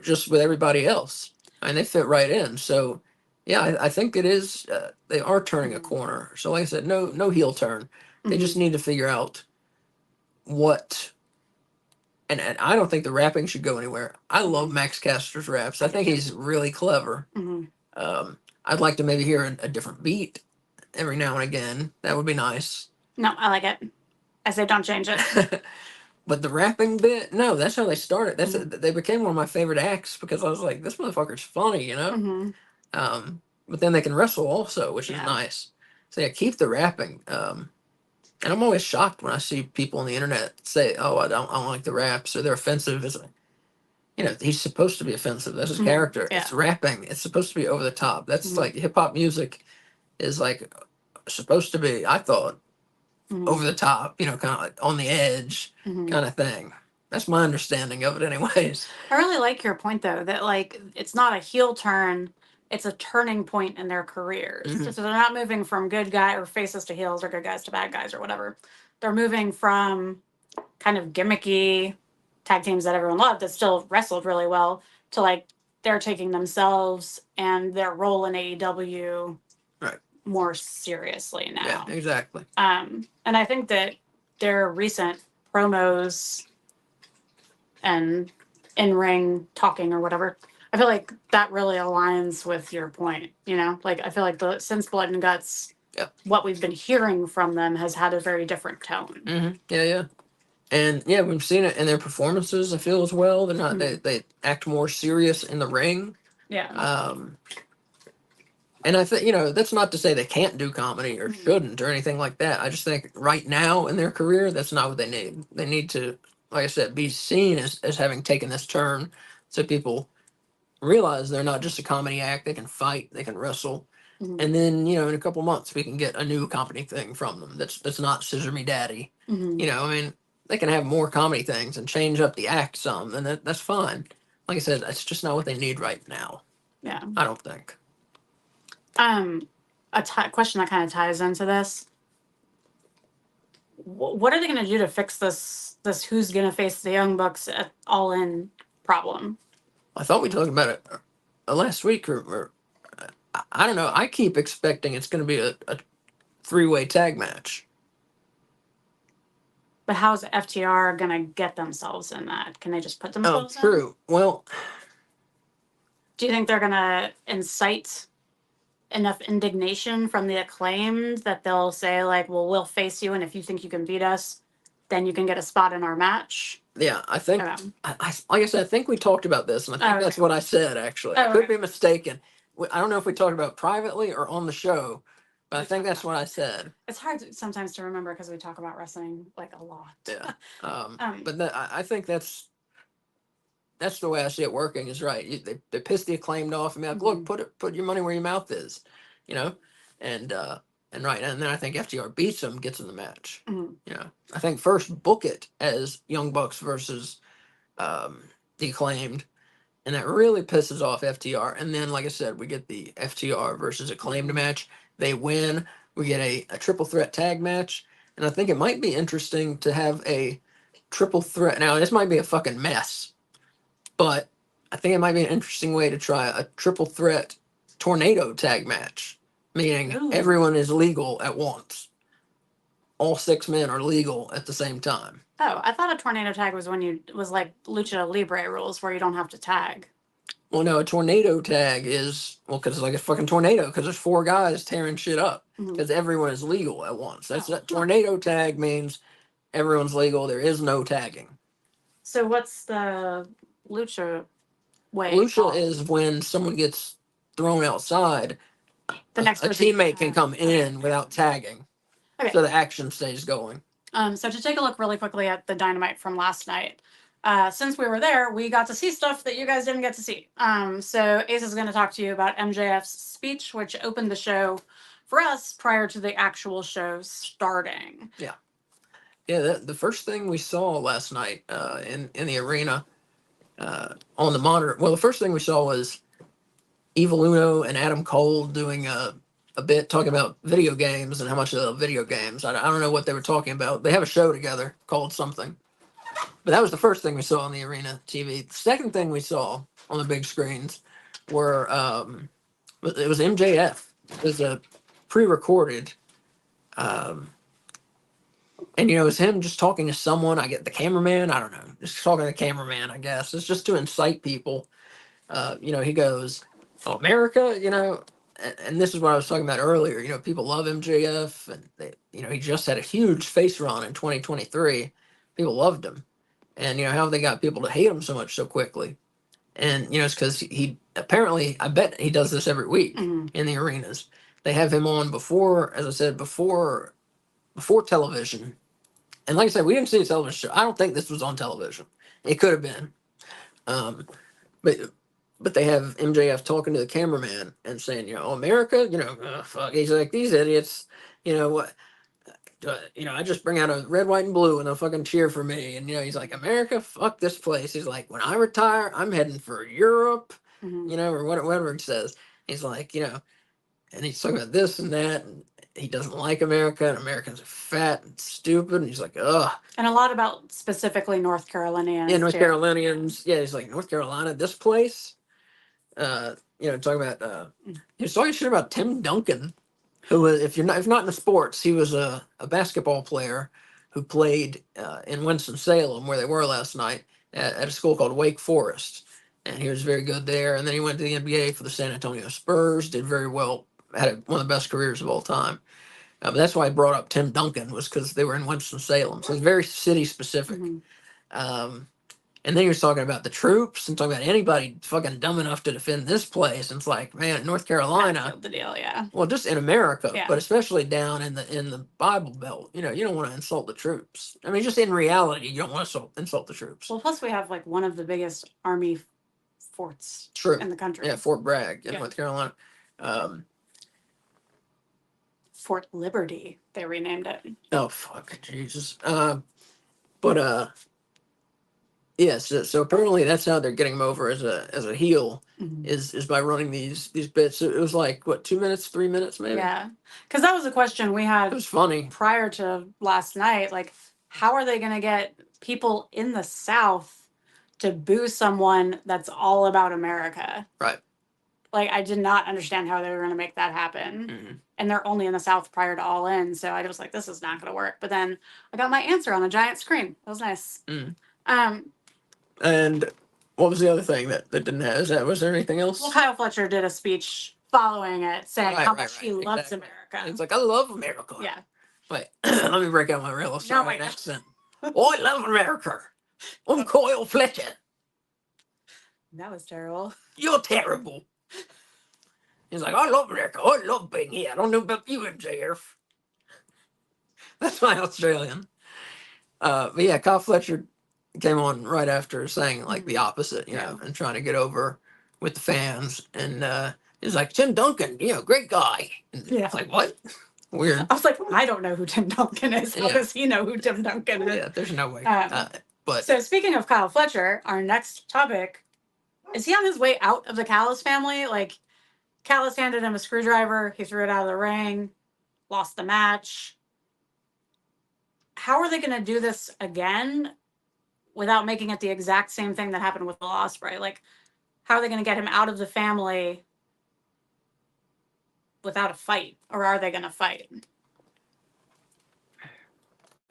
Just with everybody else. And they fit right in. So, yeah, I think it is, they are turning a corner. So, like I said, no heel turn. They just need to figure out what, and I don't think the rapping should go anywhere. I love Max Caster's raps. I think he's really clever. I'd like to maybe hear a different beat every now and again. That would be nice. No, I like it. I say don't change it. But the rapping bit, no, that's how they started. They became one of my favorite acts because I was like, this motherfucker's funny, But then they can wrestle also, which is nice. So yeah, keep the rapping. And I'm always shocked when I see people on the internet say, "Oh, I don't like the raps," or they're offensive. It's like, he's supposed to be offensive. That's his character. Yeah. It's rapping. It's supposed to be over the top. That's like hip hop music is like supposed to be, I thought, over the top, kind of like on the edge kind of thing. That's my understanding of it anyways. I really like your point though, that it's not a heel turn, it's a turning point in their careers. So they're not moving from good guy or faces to heels or good guys to bad guys or whatever. They're moving from kind of gimmicky tag teams that everyone loved that still wrestled really well to they're taking themselves and their role in AEW more seriously now. Yeah, exactly. And I think that their recent promos and in-ring talking or whatever, I feel like that really aligns with your point, Like, I feel like since Blood and Guts, what we've been hearing from them has had a very different tone. Mm-hmm. Yeah. And yeah, we've seen it in their performances, I feel, as well. They're not, they act more serious in the ring. Yeah. And I think, that's not to say they can't do comedy or shouldn't or anything like that. I just think right now in their career, that's not what they need. They need to, like I said, be seen as having taken this turn so people realize they're not just a comedy act. They can fight, they can wrestle. And then, in a couple months, we can get a new comedy thing from them that's not Scissor Me Daddy. They can have more comedy things and change up the act some, and that's fine. Like I said, that's just not what they need right now. Yeah. I don't think. Question that kind of ties into this. What are they going to do to fix this who's going to face the Young Bucks at All In problem? I thought we talked about it last week, or I don't know. I keep expecting it's going to be a three-way tag match. But how's FTR going to get themselves in that? Can they just put themselves in? Oh, true. Well, do you think they're going to incite enough indignation from the Acclaimed that they'll say, like, well, we'll face you, and if you think you can beat us, then you can get a spot in our match? Yeah, I think, like I said, I think we talked about this, and I think that's what I said, actually. I could be mistaken. I don't know if we talked about it privately or on the show, but I think that's what I said. It's hard sometimes to remember because we talk about wrestling, like, a lot. Yeah. But I think that's the way I see it working, is right. They piss the Acclaimed off and be like, look, put your money where your mouth is, and right, and then I think FTR beats them, gets in the match. I think first book it as Young Bucks versus the Acclaimed, and that really pisses off FTR. And then, like I said, we get the FTR versus Acclaimed match. They win. We get a triple threat tag match, and I think it might be interesting to have a triple threat. Now, this might be a fucking mess, but I think it might be an interesting way to try a triple threat tornado tag match, meaning everyone is legal at once. All 6 men are legal at the same time. Oh, I thought a tornado tag was was like Lucha Libre rules where you don't have to tag. Well, no, a tornado tag is, because it's like a fucking tornado, because there's 4 guys tearing shit up, because everyone is legal at once. That tornado tag means everyone's legal. There is no tagging. So what's the Lucha way? Lucha is when someone gets thrown outside, a teammate can come in without tagging. Okay. So the action stays going. So to take a look really quickly at the Dynamite from last night, since we were there, we got to see stuff that you guys didn't get to see. So Asa is going to talk to you about MJF's speech, which opened the show for us prior to the actual show starting. Yeah. Yeah, the first thing we saw last night in the arena on the monitor, well, the first thing we saw was Evil Uno and Adam Cole doing a bit talking about video games and how much they love video games. I don't know what they were talking about. They have a show together called something. But that was the first thing we saw on the arena TV. The second thing we saw on the big screens were it was MJF. It was a pre-recorded, and it was him just talking to someone. I get the cameraman. I don't know, just talking to the cameraman. I guess it's just to incite people. He goes, "Oh, America," and this is what I was talking about earlier. People love MJF, and he just had a huge face run in 2023. People loved him, and how they got people to hate him so much so quickly. And it's because he apparently, I bet he does this every week in the arenas. They have him on before, as I said, before television. And like I said, we didn't see a television show. I don't think this was on television. It could have been, but they have MJF talking to the cameraman and saying, America, fuck. He's like, these idiots, what, I just bring out a red, white, and blue and they'll fucking cheer for me. And, he's like, America, fuck this place. He's like, when I retire, I'm heading for Europe, or whatever it says. He's like, and he's talking about this and that. And he doesn't like America, and Americans are fat and stupid. And he's like, ugh. And a lot about specifically North Carolinians. Yeah, North Carolinians. Yeah, he's like, North Carolina, this place. Talking about, he was talking shit about Tim Duncan. who was, if not in the sports, he was a basketball player who played in Winston-Salem, where they were last night, at a school called Wake Forest. And he was very good there. And then he went to the NBA for the San Antonio Spurs, did very well, had one of the best careers of all time. But that's why I brought up Tim Duncan, was because they were in Winston-Salem. So it's very city specific. Mhm. And then you're talking about the troops and talking about anybody fucking dumb enough to defend this place. And it's like, man, North Carolina, Sealed the deal, yeah. well, just in America, Yeah. but especially down in the Bible Belt, you don't want to insult the troops. I mean, just in reality, you don't want to insult the troops. Well, plus we have like one of the biggest army forts True. in the country. Yeah, Fort Bragg in Yeah. North Carolina. Fort Liberty, they renamed it. Oh fuck, Jesus. Yeah, so apparently that's how they're getting him over as a heel, Mhm. is by running these bits. It was like what, 2 minutes, 3 minutes maybe. Yeah, because that was a question we It had was funny. prior to last night. Like, how are they going to get people in the South to boo someone that's all about America? Right. Like, I did not understand how they were going to make that happen. Mm-hmm. And they're only in the South prior to All In, so I was like, this is not going to work. But then I got my answer on a giant screen. It was nice. Mm. Um, And what was the other thing that didn't have? Was there anything else? well, Kyle Fletcher did a speech following it saying how much he loves exactly. America. It's like, I love America. Yeah. Wait, let me break out my real Australian my God. accent. Oh, I love America. I'm Kyle Fletcher. That was terrible. You're terrible. He's like, I love America. I love being here. I don't know about you, MJF. That's my Australian. But yeah, Kyle Fletcher came on right after saying like the opposite, and trying to get over with the fans. And he's like, Tim Duncan, great guy. And Yeah. It's like, what? Weird. I was like, I don't know who Tim Duncan is. How Yeah. does he know who Tim Duncan is? Yeah, there's no way. But So speaking of Kyle Fletcher, our next topic, is he on his way out of the Callis family? Like, Callis handed him a screwdriver. He threw it out of the ring, lost the match. How are they going to do this again without making it the exact same thing that happened with Will Ospreay? Like, how are they going to get him out of the family without a fight? Or are they going to fight?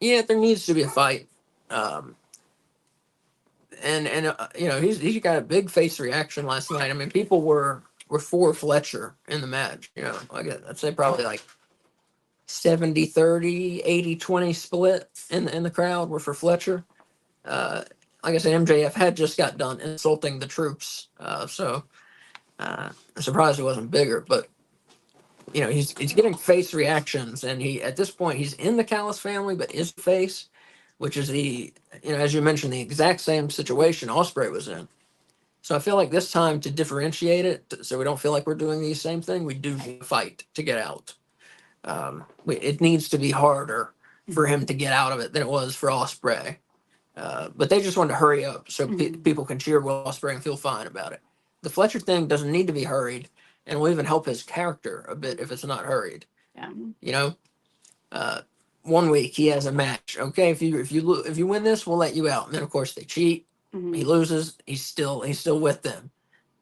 yeah, there needs to be a fight. And he got a big face reaction last night. I mean, people were for Fletcher in the match. I'd say probably like 70-30, 80-20 split in the crowd were for Fletcher. Like I said, MJF had just got done insulting the troops, so I'm surprised it wasn't bigger. But he's getting face reactions, and at this point he's in the Callis family, but is face, which is as you mentioned, the exact same situation Ospreay was in. So I feel like this time, to differentiate it, so we don't feel like we're doing the same thing, we do need to fight to get out. It needs to be harder for him to get out of it than it was for Ospreay. But they just wanted to hurry up so people can cheer Will Ospreay and feel fine about it. The Fletcher thing doesn't need to be hurried, and will even help his character a bit if it's not hurried. Yeah. 1 week he has a match. Okay, if you win this, we'll let you out. And then of course they cheat. Mm-hmm. He loses. He's still with them.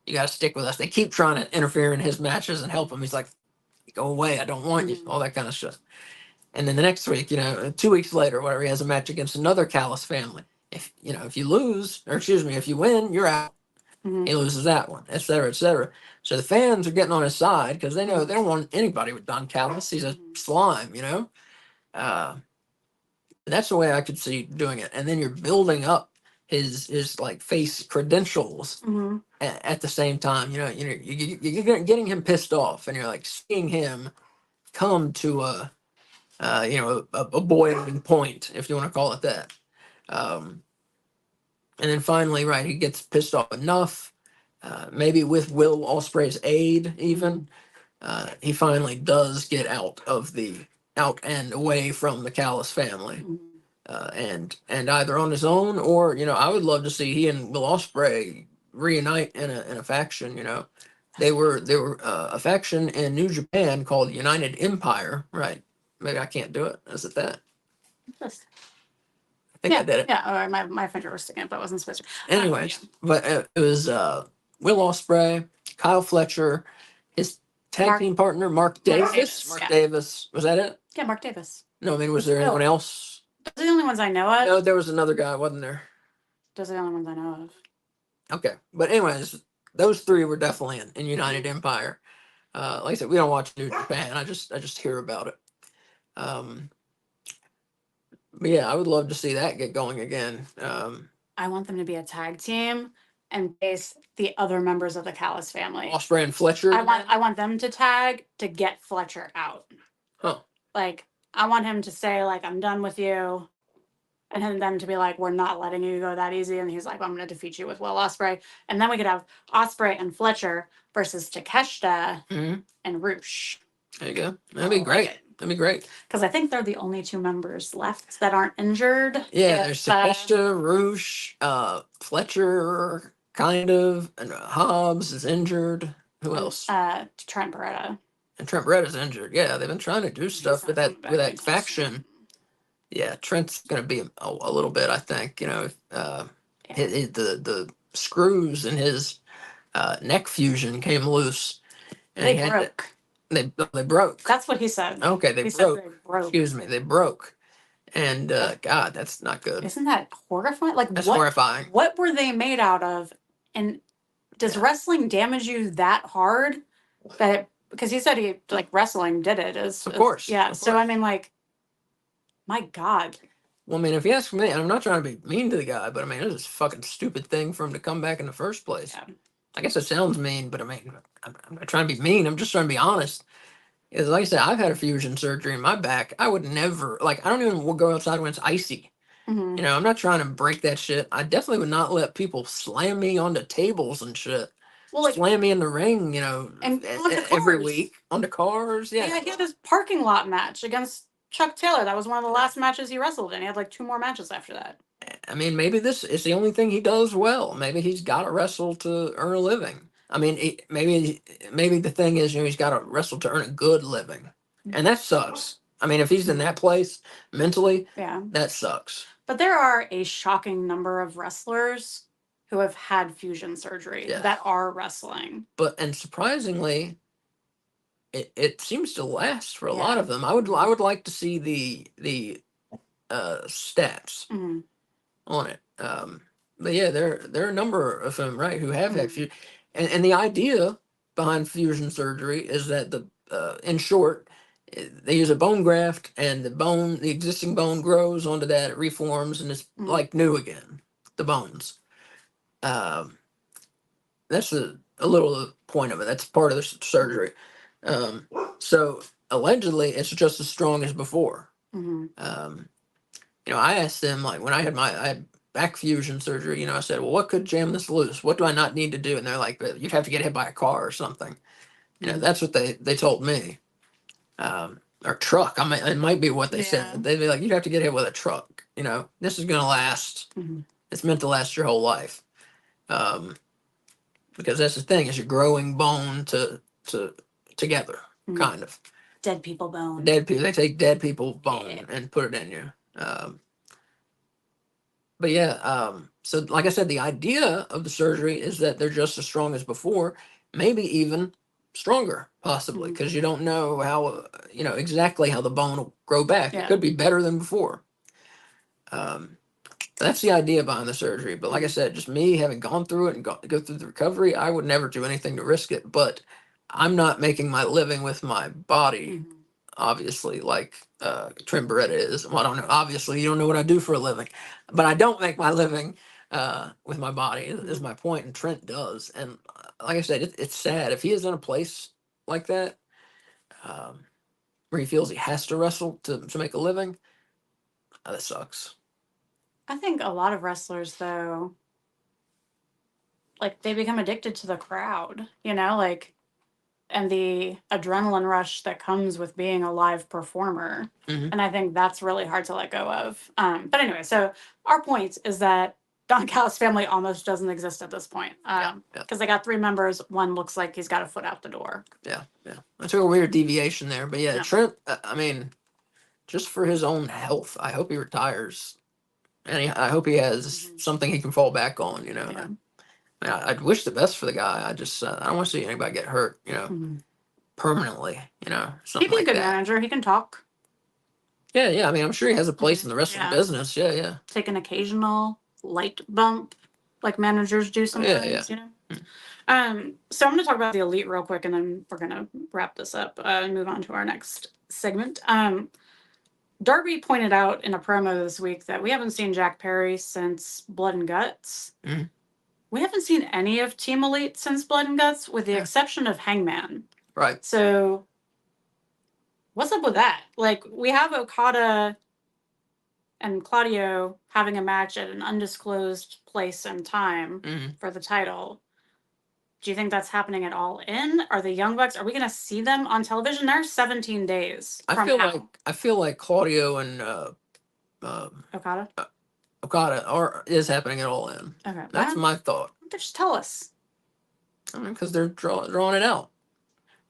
You got to stick with us. They keep trying to interfere in his matches and help him. He's like, go away. I don't want you. All that kind of stuff. And then the next week, 2 weeks later, whatever, he has a match against another Callis family. If you lose, or excuse me, if you win, you're out. Mm-hmm. He loses that one, et cetera, et cetera. So the fans are getting on his side because they know they don't want anybody with Don Callis. He's a slime, That's the way I could see doing it. And then you're building up his like face credentials at the same time. You're getting him pissed off, and you're like seeing him come to a boiling point, if you want to call it that. And then finally, right, he gets pissed off enough, maybe with Will Ospreay's aid, even. He finally does get out and away from the Callis family. And either on his own, or I would love to see he and Will Ospreay reunite in a faction. They were a faction in New Japan called United Empire, right? Maybe I can't do it. Is it that? I think I did it. Yeah, my finger was sticking, but I wasn't supposed to. Anyways, but it was Will Ospreay, Kyle Fletcher, his tag Mark- team partner, Mark Davis. Mark yeah. Davis. Was that it? Yeah, Mark Davis. No, I mean, was there anyone else? Those are the only ones I know of. No, there was another guy, wasn't there? Those are the only ones I know of. Okay. But anyways, those three were definitely in United Empire. Like I said, we don't watch New Japan. I just hear about it. But yeah, I would love to see that get going again. I want them to be a tag team and face the other members of the Callis family. Ospreay and Fletcher. I want them to tag to get Fletcher out. Huh. Like, I want him to say, like, I'm done with you. And then them to be like, we're not letting you go that easy. And he's like, well, I'm going to defeat you with Will Ospreay. And then we could have Ospreay and Fletcher versus Takeshita and Roosh. There you go. That'd be great. That'd be great. Because I think they're the only two members left that aren't injured. Yeah, there's Takeshita, Roosh, Fletcher, kind of, and Hobbs is injured. Who else? Trent Beretta. And Trent Beretta's injured. Yeah, they've been trying to do stuff with that faction. Yeah, Trent's gonna be a little bit, I think. You know, the screws in his neck fusion came loose, and They broke. They broke. That's what he said. Okay, they broke. Excuse me, they broke. And God, that's not good. Isn't that horrifying? Like, that's horrifying. What were they made out of? And does wrestling damage you that hard? Because he said wrestling did it. Of course. Yeah. Of so course. I mean, like, my God. Well, I mean, if you ask me, and I'm not trying to be mean to the guy, but I mean, it was a fucking stupid thing for him to come back in the first place. Yeah. I guess it sounds mean, but I mean, I'm not trying to be mean. I'm just trying to be honest. Is like I said, I've had a fusion surgery in my back. I would never, like, I don't even go outside when it's icy. Mm-hmm. You know, I'm not trying to break that shit. I definitely would not let people slam me onto tables and shit. Well, like, slam me in the ring, you know, and every week on the cars. Yeah. Yeah, he had this parking lot match against Chuck Taylor. That was one of the last matches he wrestled in. He had like 2 more matches after that. I mean, maybe this is the only thing he does well. Maybe he's got to wrestle to earn a living. I mean, maybe the thing is, you know, he's got to wrestle to earn a good living, and that sucks. I mean, if he's in that place mentally, that sucks. But there are a shocking number of wrestlers who have had fusion surgery that are wrestling. And surprisingly, it seems to last for a lot of them. I would like to see the stats on it. But yeah, there are a number of them, right, who have had fusion. And the idea behind fusion surgery is that in short, they use a bone graft, and the existing bone grows onto that, it reforms, and it's like new again. The bones. That's a little point of it. That's part of the surgery. So allegedly, it's just as strong as before. You know, I asked them, like, when I had back fusion surgery, you know, I said, well, what could jam this loose? What do I not need to do? And they're like, you'd have to get hit by a car or something. You know, that's what they told me. Or truck. I mean, it might be what they said. They'd be like, you'd have to get hit with a truck. You know, this is going to last. It's meant to last your whole life. Because that's the thing, is you're growing bone together, kind of. Dead people bone. Dead people. They take dead people bone and put it in you. But yeah, so like I said, the idea of the surgery is that they're just as strong as before, maybe even stronger, possibly, because you don't know how, you know, exactly how the bone will grow back. It could be better than before. That's the idea behind the surgery. But like I said, just me having gone through it and go through the recovery, I would never do anything to risk it. But I'm not making my living with my body, obviously, like Trent Beretta is. Well, I don't know. Obviously, you don't know what I do for a living. But I don't make my living with my body, is my point. And Trent does. And like I said, it's sad. If he is in a place like that, where he feels he has to wrestle to make a living, that sucks. I think a lot of wrestlers, though, like, they become addicted to the crowd, you know, like, and the adrenaline rush that comes with being a live performer. And I think that's really hard to let go of. But anyway, so our point is that Don Callis' family almost doesn't exist at this point. Because they got 3 members. One looks like he's got a foot out the door. Yeah. I took a weird deviation there. But yeah, Trent, I mean, just for his own health, I hope he retires. And I hope he has something he can fall back on, you know. I wish the best for the guy. I don't want to see anybody get hurt, you know. permanently, He'd something be a like good that. manager. He can talk. Yeah. I mean, I'm sure he has a place in the wrestling Yeah. business. Yeah. Take an occasional light bump, like managers do sometimes. Yeah. So I'm going to talk about the Elite real quick, and then we're going to wrap this up and move on to our next segment. Darby pointed out in a promo this week that we haven't seen Jack Perry since Blood and Guts. Mhm. We haven't seen any of Team Elite since Blood and Guts, with the Yeah. exception of Hangman. Right. So what's up with that? Like, we have Okada and Claudio having a match at an undisclosed place and time for the title. Do you think that's happening at All In? Are the Young Bucks? Are we going to see them on television? They're 17 days from now. I feel like Claudio and Okada. Okada is happening at All In. Okay, That's my thought. Just tell us. I mean, because they're drawing it out.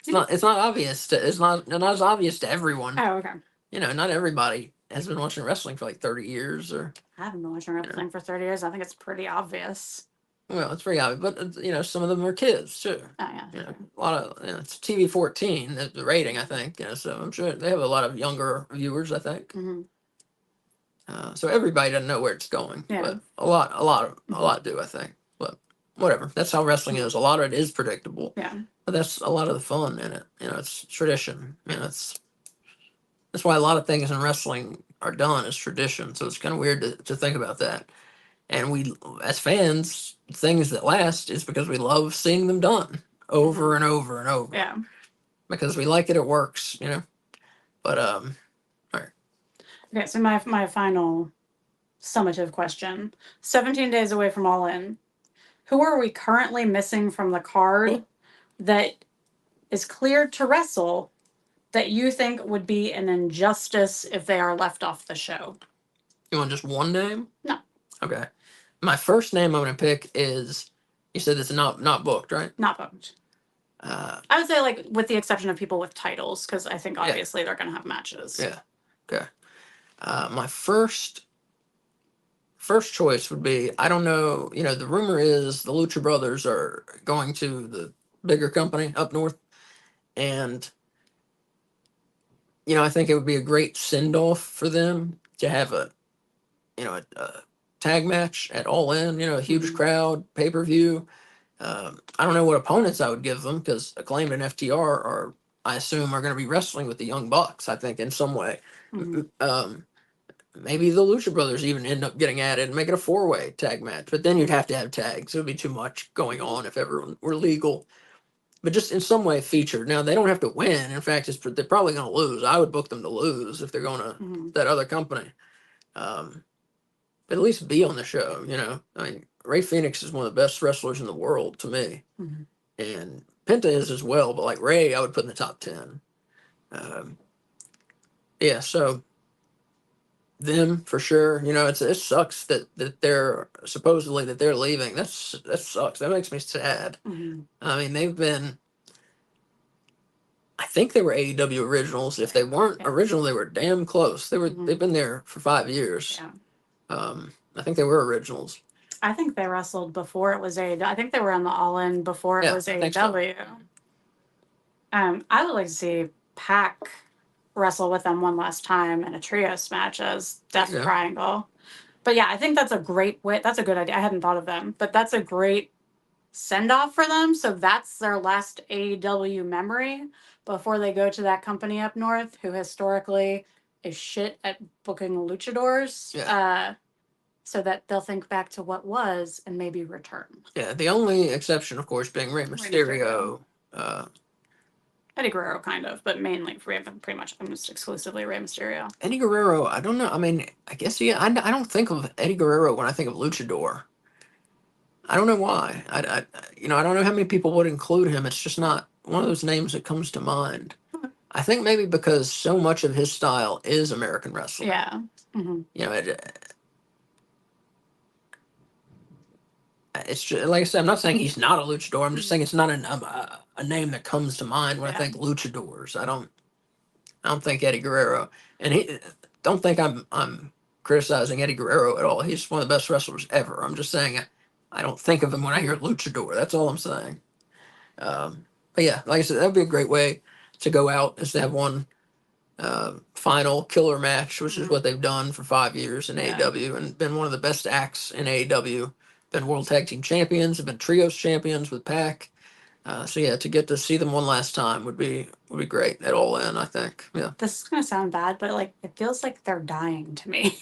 It's not obvious. It's not as obvious to everyone. Oh, okay. Not everybody has been watching wrestling for like 30 years or. I haven't been watching wrestling for 30 years. I think it's pretty obvious. Well, it's very obvious, but some of them are kids too. Oh yeah. A lot of it's TV 14 the rating, I think. So I'm sure they have a lot of younger viewers. I think. Mm-hmm. So everybody doesn't know where it's going, but a lot do, I think. But whatever, that's how wrestling is. A lot of it is predictable. Yeah. But that's a lot of the fun in it. It's tradition. That's why a lot of things in wrestling are done as tradition. So it's kind of weird to think about that. And we, as fans, things that last is because we love seeing them done over and over and over. Yeah. Because we like it, it works, But all right. Okay, so my final summative question: 17 days away from All In, who are we currently missing from the card that is cleared to wrestle that you think would be an injustice if they are left off the show? You want just one name? No. Okay. My first name I'm going to pick is, you said it's not booked, right? Not booked. I would say, like, with the exception of people with titles, because I think obviously they're going to have matches. Yeah. Okay. My first choice would be, I don't know, the rumor is the Lucha Brothers are going to the bigger company up north, and I think it would be a great send off for them to have a tag match at All In, a huge crowd, pay-per-view. I don't know what opponents I would give them, because Acclaimed and FTR are, I assume, are going to be wrestling with the Young Bucks, I think, in some way. Maybe the Lucha Brothers even end up getting added and make it a 4-way tag match, but then you'd have to have tags. It would be too much going on if everyone were legal. But just in some way featured. Now, they don't have to win. In fact, they're probably going to lose. I would book them to lose if they're going to that other company. But at least be on the show, I mean, Ray Phoenix is one of the best wrestlers in the world to me. And Penta is as well, but like Ray, I would put in the top 10. Yeah, so them for sure. It sucks that they're supposedly that they're leaving. That sucks. That makes me sad. I mean, I think they were AEW originals. If they weren't original, they were damn close. They've been there for 5 years. I think they were originals. I think they wrestled before it was AEW. I think they were on the All In before it was AEW. So. I would like to see Pac wrestle with them one last time in a trios match as Death Triangle. But yeah, I think that's a great way. That's a good idea. I hadn't thought of them, but that's a great send off for them. So that's their last AEW memory before they go to that company up north who historically is shit at booking luchadors. So that they'll think back to what was and maybe return. Yeah, the only exception, of course, being Rey Mysterio. Eddie Guerrero, kind of, but mainly pretty much almost exclusively Rey Mysterio. Eddie Guerrero, I don't know. I mean, I guess I don't think of Eddie Guerrero when I think of luchador. I don't know why. I don't know how many people would include him. It's just not one of those names that comes to mind. I think maybe because so much of his style is American wrestling. Yeah. It's just, like I said, I'm not saying he's not a luchador. I'm just saying it's not a name that comes to mind when I think luchadors. I don't think Eddie Guerrero, and don't think I'm criticizing Eddie Guerrero at all. He's one of the best wrestlers ever. I'm just saying I don't think of him when I hear luchador. That's all I'm saying. But yeah, like I said, that'd be a great way to go out is to have one final killer match, which is what they've done for 5 years in AEW and been one of the best acts in AEW. Been World Tag Team Champions, have been Trios Champions with Pac. So yeah, to get to see them one last time would be great at All In, I think. Yeah. This is gonna sound bad, but like it feels like they're dying to me.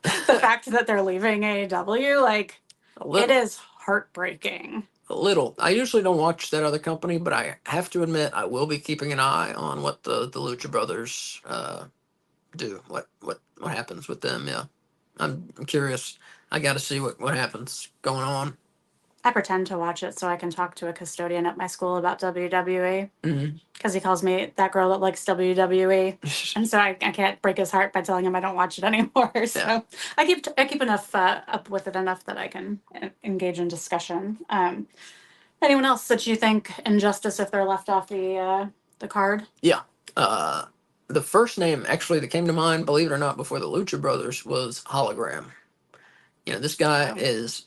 The fact that they're leaving AEW, like it is heartbreaking. A little. I usually don't watch that other company, but I have to admit I will be keeping an eye on what the Lucha Brothers do. What happens with them? Yeah, I'm curious. I got to see what happens going on. I pretend to watch it so I can talk to a custodian at my school about WWE Mm-hmm. because he calls me that girl that likes WWE, and so I can't break his heart by telling him I don't watch it anymore. So Yeah. I keep enough up with it enough that I can engage in discussion. Anyone else that you think injustice if they're left off the card? Yeah. The first name actually that came to mind, believe it or not, before the Lucha Brothers was Hologram. You know, this guy is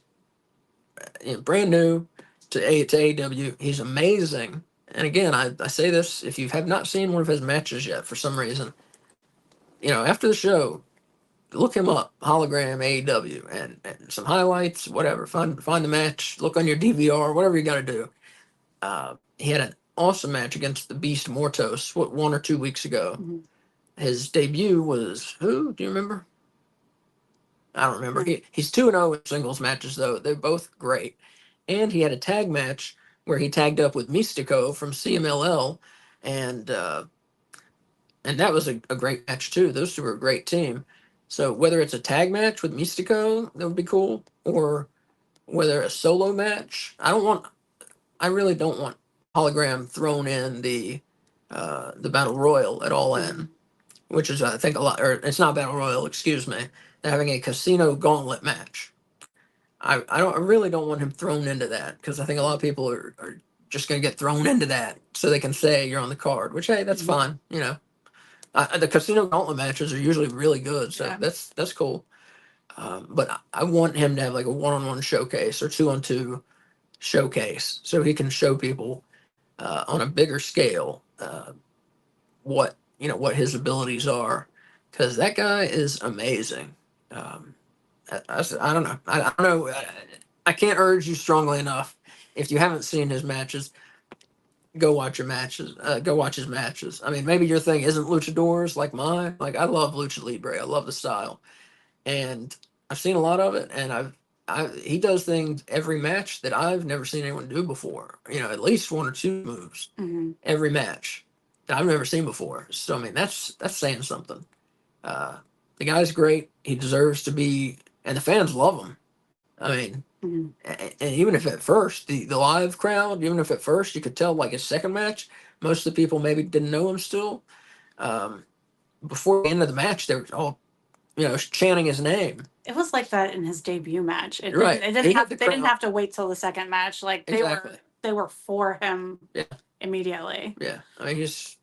brand new to AEW. He's amazing. And again, I say this, if you have not seen one of his matches yet for some reason, you know, after the show, look him up, Hologram AEW, and some highlights, whatever. Find the match, look on your DVR, whatever you got to do. He had an awesome match against the Beast Mortos, 1 or 2 weeks ago. Mm-hmm. His debut was who? Do you remember? I don't remember. He's 2-0 in singles matches, though. They're both great. And he had a tag match where he tagged up with Mystico from CMLL, and that was a great match, too. Those two were a great team. So whether it's a tag match with Mystico, that would be cool, or whether a solo match, I really don't want Hologram thrown in the Battle Royal at All In, which is, I think, a lot, or it's not Battle Royal, excuse me. They're having a casino gauntlet match. I really don't want him thrown into that because I think a lot of people are just going to get thrown into that so they can say you're on the card, which, hey, that's fine. You know, the casino gauntlet matches are usually really good. So that's cool. But I want him to have like a 1-on-1 showcase or 2-on-2 showcase so he can show people on a bigger scale what his abilities are, because that guy is amazing. I don't know. I don't know. I can't urge you strongly enough. If you haven't seen his matches, go watch your matches. Go watch his matches. I mean, maybe your thing isn't luchadors like mine. Like I love lucha libre. I love the style, and I've seen a lot of it. And he does things every match that I've never seen anyone do before. You know, at least 1 or 2 moves every match that I've never seen before. So I mean, that's saying something. The guy's great. He deserves to be, and the fans love him. I mean, and even if at first the live crowd, even if at first you could tell like his second match, most of the people maybe didn't know him still. Before the end of the match, they were all, chanting his name. It was like that in his debut match. They Right. didn't have to wait till the second match. Like they were for him immediately. Yeah. I mean, he's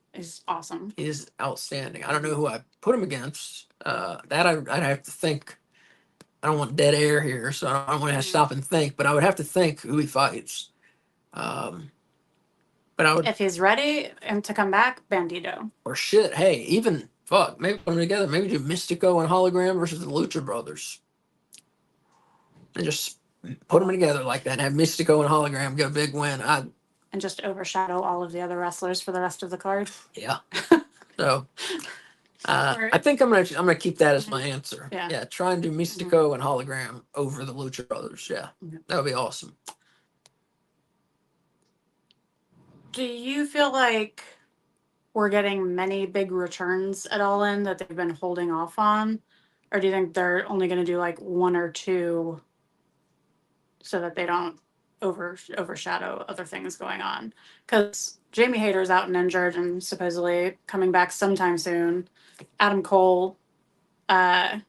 awesome. He's outstanding. I don't know who I put him against. That I'd have to think. I don't want dead air here, so I don't want to stop and think. But I would have to think who he fights. But I would. If he's ready and to come back, Bandito. Or shit, hey, even fuck, maybe put them together. Maybe do Mystico and Hologram versus the Lucha Brothers, and just put them together like that. And have Mystico and Hologram get a big win. And just overshadow all of the other wrestlers for the rest of the card. Yeah. So. I think I'm gonna keep that as my answer. Yeah, try and do Mystico and Hologram over the Lucha Brothers. Yeah, that would be awesome. Do you feel like we're getting many big returns at All In that they've been holding off on, or do you think they're only going to do like 1 or 2 so that they don't overshadow other things going on? Because Jamie Hayter's out and injured and supposedly coming back sometime soon. Adam Cole, I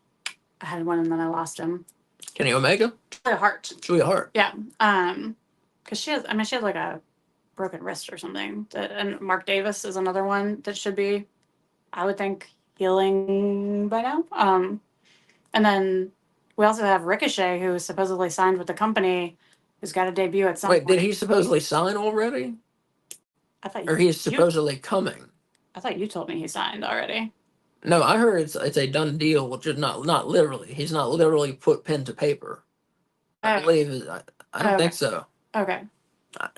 had one and then I lost him. Kenny Omega? Julia Hart. Yeah. Because she had like a broken wrist or something. And Mark Davis is another one that should be, I would think, healing by now. And then we also have Ricochet, who is supposedly signed with the company, who's got a debut at some point. Wait, did he supposedly sign already? I thought or he is supposedly coming? I thought you told me he signed already. No, I heard it's a done deal, which is not literally. He's not literally put pen to paper. I Oh, believe. I don't okay. think so. Okay.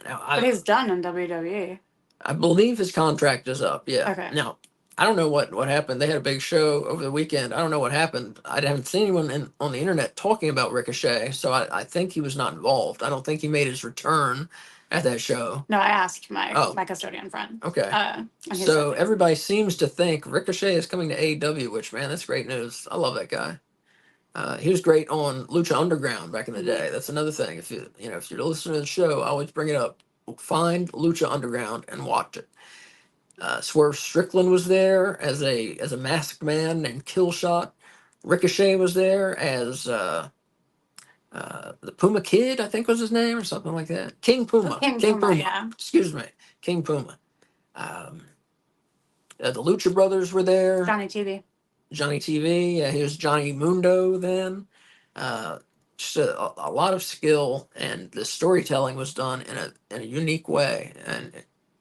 Now, But he's done in WWE. I believe his contract is up. Yeah. Okay. Now, I don't know what happened. They had a big show over the weekend. I don't know what happened. I haven't seen anyone on the internet talking about Ricochet, so I think he was not involved. I don't think he made his return at that show. No, I asked my Oh. custodian friend. Okay. And he So said everybody seems to think Ricochet is coming to AEW, which, man, that's great news. I love that guy. He was great on Lucha Underground back in the day. That's another thing. If you're listening to the show, I always bring it up. Find Lucha Underground and watch it. Swerve Strickland was there as a masked man named Killshot. Ricochet was there as the Puma Kid, I think was his name, or something like that. King Puma. King Puma, yeah. Excuse me, King Puma. The Lucha Brothers were there. Johnny TV. Johnny TV. He was Johnny Mundo then. Just a lot of skill, and the storytelling was done in a unique way, and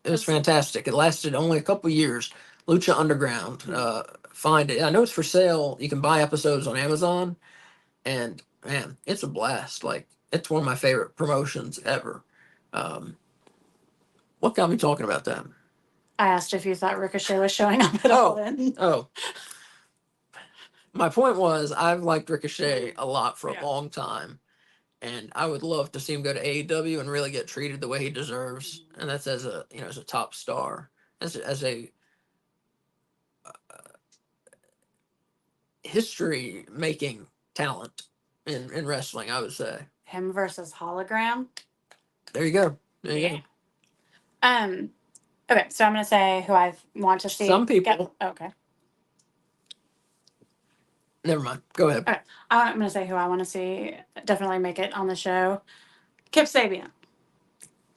it was fantastic. It lasted only a couple years. Lucha Underground. Find it. I know it's for sale. You can buy episodes on Amazon, and man, it's a blast. Like, it's one of my favorite promotions ever. What got me talking about that? I asked if you thought Ricochet was showing up at all. Oh. My point was, I've liked Ricochet a lot for a long time, and I would love to see him go to AEW and really get treated the way he deserves. And that's as a top star, as a history making talent in wrestling. I would say him versus Hologram. There you go. There you go. Okay, so I'm gonna say who I want to see. Some people. Okay. Never mind. Go ahead. Okay. I'm gonna say who I want to see definitely make it on the show. Kip Sabian.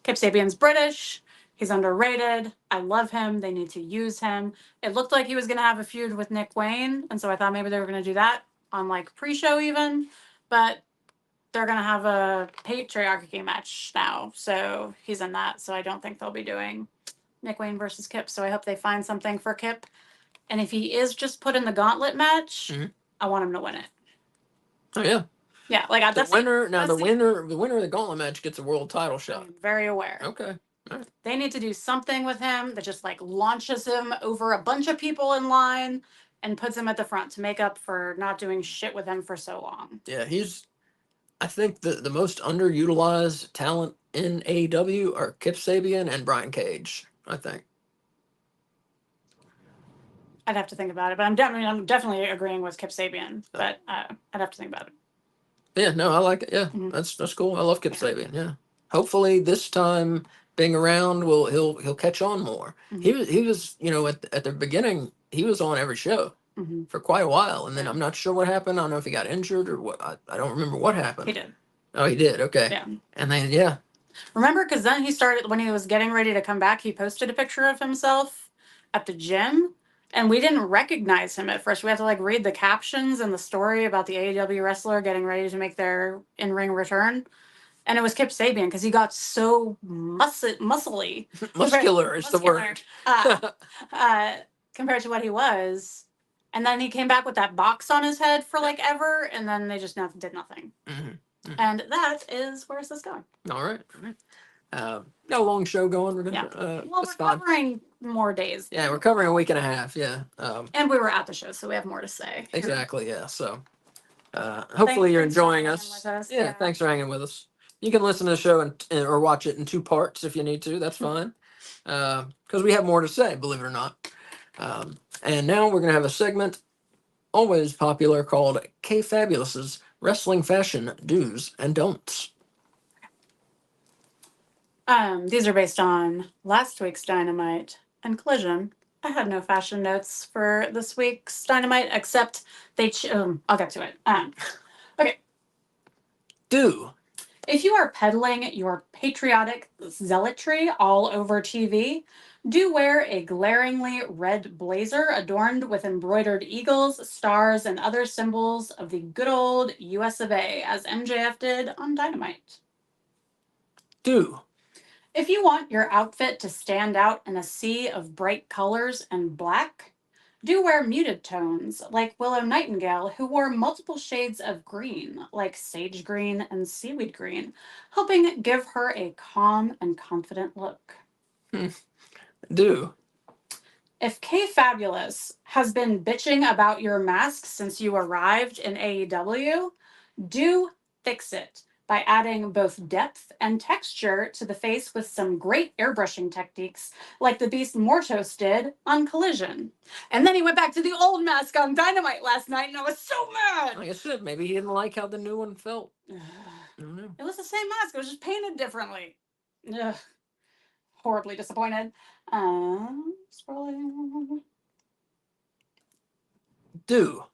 Kip Sabian's British. He's underrated. I love him. They need to use him. It looked like he was going to have a feud with Nick Wayne, and so I thought maybe they were going to do that on like pre-show even, but they're going to have a patriarchy match now, so he's in that. So I don't think they'll be doing Nick Wayne versus Kip. So I hope they find something for Kip. And if he is just put in the gauntlet match, I want him to win it. Oh yeah. Yeah, like the winner of the gauntlet match gets a world title shot. I'm very aware. Okay. All right. They need to do something with him that just like launches him over a bunch of people in line and puts him at the front to make up for not doing shit with him for so long. Yeah, I think the most underutilized talent in AEW are Kip Sabian and Brian Cage, I think. I'd have to think about it, but I'm definitely agreeing with Kip Sabian, but I'd have to think about it. Yeah, no, I like it. Yeah, that's cool. I love Kip Sabian. Yeah, hopefully this time being around, he'll catch on more. He was at the beginning he was on every show for quite a while, and then I'm not sure what happened. I don't know if he got injured or what. I don't remember what happened. He did. Oh, he did. Okay. Yeah. And then remember, because then he started when he was getting ready to come back. He posted a picture of himself at the gym. And we didn't recognize him at first. We had to like read the captions and the story about the AEW wrestler getting ready to make their in-ring return. And it was Kip Sabian because he got so muscly. Muscular is the word. Compared to what he was. And then he came back with that box on his head for like ever. And then they just did nothing. And that is, where's this going? All right. Got a long show going. We're gonna. We're covering more days. Yeah, we're covering a week and a half. Yeah. And we were at the show, so we have more to say. Exactly. Yeah. So, hopefully you're enjoying us. Yeah. Thanks for hanging with us. You can listen to the show or watch it in 2 parts if you need to. That's fine. Because we have more to say, believe it or not. And now we're gonna have a segment, always popular, called Kay Fabulous's Wrestling Fashion Do's and Don'ts. These are based on last week's Dynamite and Collision. I had no fashion notes for this week's Dynamite, except I'll get to it. Okay. Do. If you are peddling your patriotic zealotry all over TV, do wear a glaringly red blazer adorned with embroidered eagles, stars, and other symbols of the good old US of A, as MJF did on Dynamite. Do. If you want your outfit to stand out in a sea of bright colors and black, do wear muted tones like Willow Nightingale, who wore multiple shades of green, like sage green and seaweed green, helping give her a calm and confident look. Do. If Kay Fabulous has been bitching about your mask since you arrived in AEW, do fix it by adding both depth and texture to the face with some great airbrushing techniques like the Beast Mortos did on Collision. And then he went back to the old mask on Dynamite last night, and I was so mad. Like I said, maybe he didn't like how the new one felt. I don't know. It was the same mask, it was just painted differently. Ugh. Horribly disappointed. Scrolling. Do.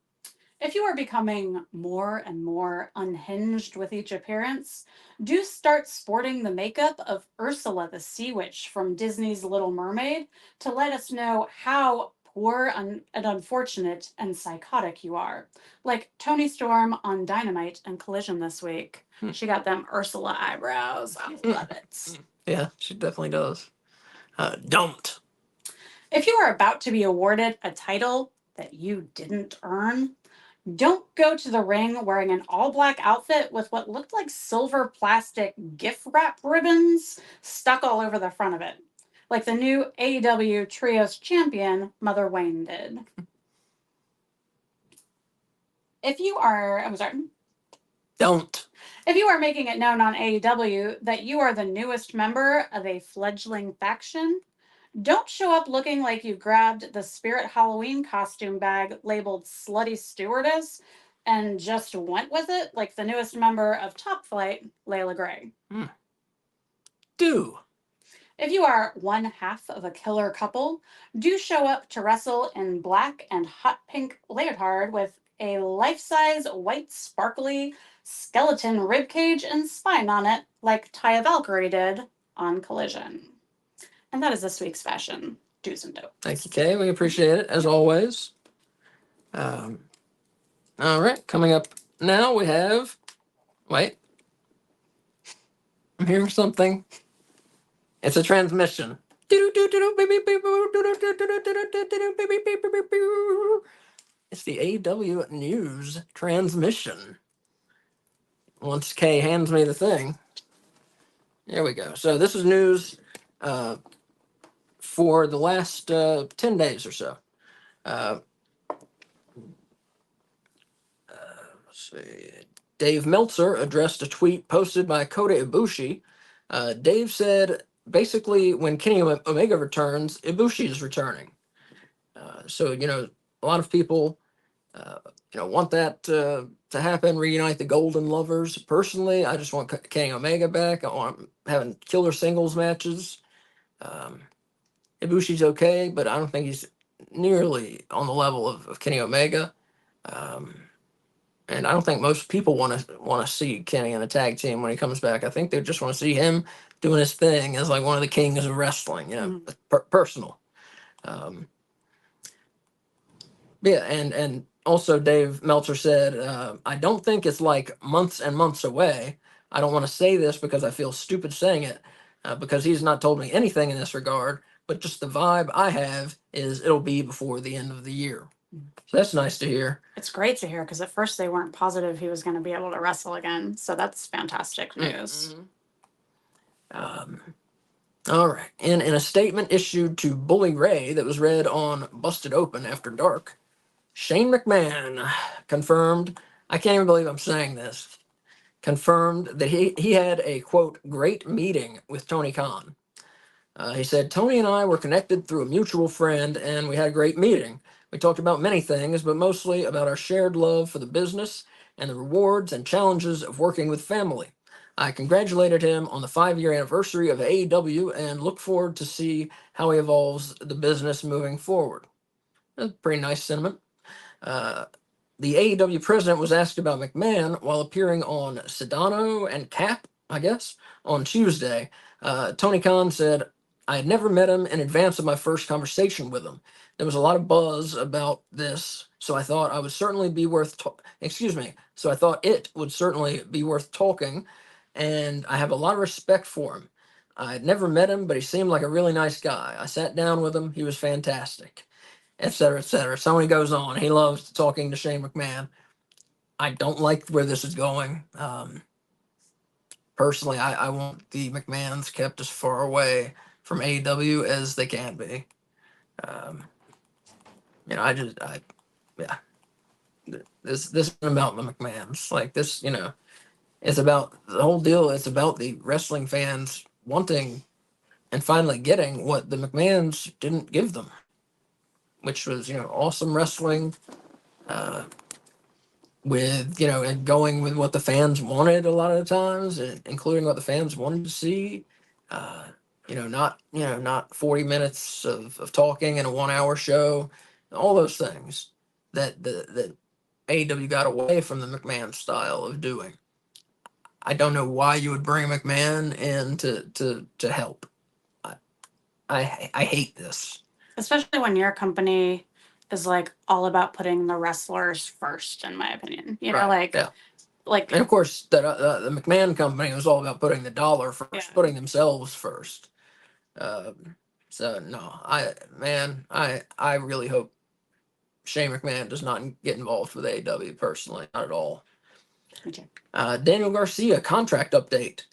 If you are becoming more and more unhinged with each appearance, do start sporting the makeup of Ursula the Sea Witch from Disney's Little Mermaid to let us know how poor and unfortunate and psychotic you are. Like Tony Storm on Dynamite and Collision this week. She got them Ursula eyebrows. I love it. Yeah, she definitely does. Don't. If you are about to be awarded a title that you didn't earn, don't go to the ring wearing an all black outfit with what looked like silver plastic gift wrap ribbons stuck all over the front of it, like the new AEW Trios champion, Mother Wayne did. If you are, I'm sorry. Don't. If you are making it known on AEW that you are the newest member of a fledgling faction, don't show up looking like you grabbed the Spirit Halloween costume bag labeled Slutty Stewardess and just went with it like the newest member of Top Flight, Layla Gray. Do. If you are one half of a killer couple, do show up to wrestle in black and hot pink leotard with a life-size white sparkly skeleton ribcage and spine on it like Taya Valkyrie did on Collision. And that is this week's fashion do's and don'ts. Thank you, Kay. We appreciate it, as always. All right, coming up now we have... Wait. I'm hearing something. It's a transmission. It's the AEW News transmission. Once Kay hands me the thing. There we go. So this is news for the last 10 days or so. Let's see. Dave Meltzer addressed a tweet posted by Kota Ibushi. Dave said, basically, when Kenny Omega returns, Ibushi is returning. So, a lot of people, want that to happen, reunite the Golden Lovers. Personally, I just want Kenny Omega back. I want having killer singles matches. Ibushi's okay, but I don't think he's nearly on the level of Kenny Omega. And I don't think most people want to see Kenny in a tag team when he comes back. I think they just want to see him doing his thing as like one of the kings of wrestling, personal. Yeah, and also Dave Meltzer said, I don't think it's like months and months away. I don't want to say this because I feel stupid saying it, because he's not told me anything in this regard, but just the vibe I have is it'll be before the end of the year. So that's nice to hear. It's great to hear because at first they weren't positive he was going to be able to wrestle again. So that's fantastic news. All right. In a statement issued to Bully Ray that was read on Busted Open After Dark, Shane McMahon confirmed, I can't even believe I'm saying this, confirmed that he had a, quote, great meeting with Tony Khan. He said, Tony and I were connected through a mutual friend, and we had a great meeting. We talked about many things, but mostly about our shared love for the business and the rewards and challenges of working with family. I congratulated him on the 5-year anniversary of AEW and look forward to see how he evolves the business moving forward. That's a pretty nice sentiment. The AEW president was asked about McMahon while appearing on Sedano and Cap, I guess, on Tuesday. Tony Khan said, I had never met him in advance of my first conversation with him. There was a lot of buzz about this, so I thought it would certainly be worth talking, and I have a lot of respect for him. I had never met him, but he seemed like a really nice guy. I sat down with him. He was fantastic, etc., etc. So he goes on. He loves talking to Shane McMahon. I don't like where this is going. Personally, I want the McMahons kept as far away from AEW as they can be. Yeah. This isn't about the McMahons. Like this, it's about the whole deal. It's about the wrestling fans wanting and finally getting what the McMahons didn't give them, which was, awesome wrestling, with, and going with what the fans wanted a lot of the times, including what the fans wanted to see. Uh, not 40 minutes of talking in a 1 hour show, all those things that AEW got away from the McMahon style of doing. I don't know why you would bring McMahon in to help. I hate this. Especially when your company is like all about putting the wrestlers first, in my opinion. Right, yeah. Like, and of course, the McMahon company was all about putting the dollar first, Yeah. putting themselves first. So no, I really hope Shane McMahon does not get involved with AEW personally, not at all. Daniel Garcia contract update.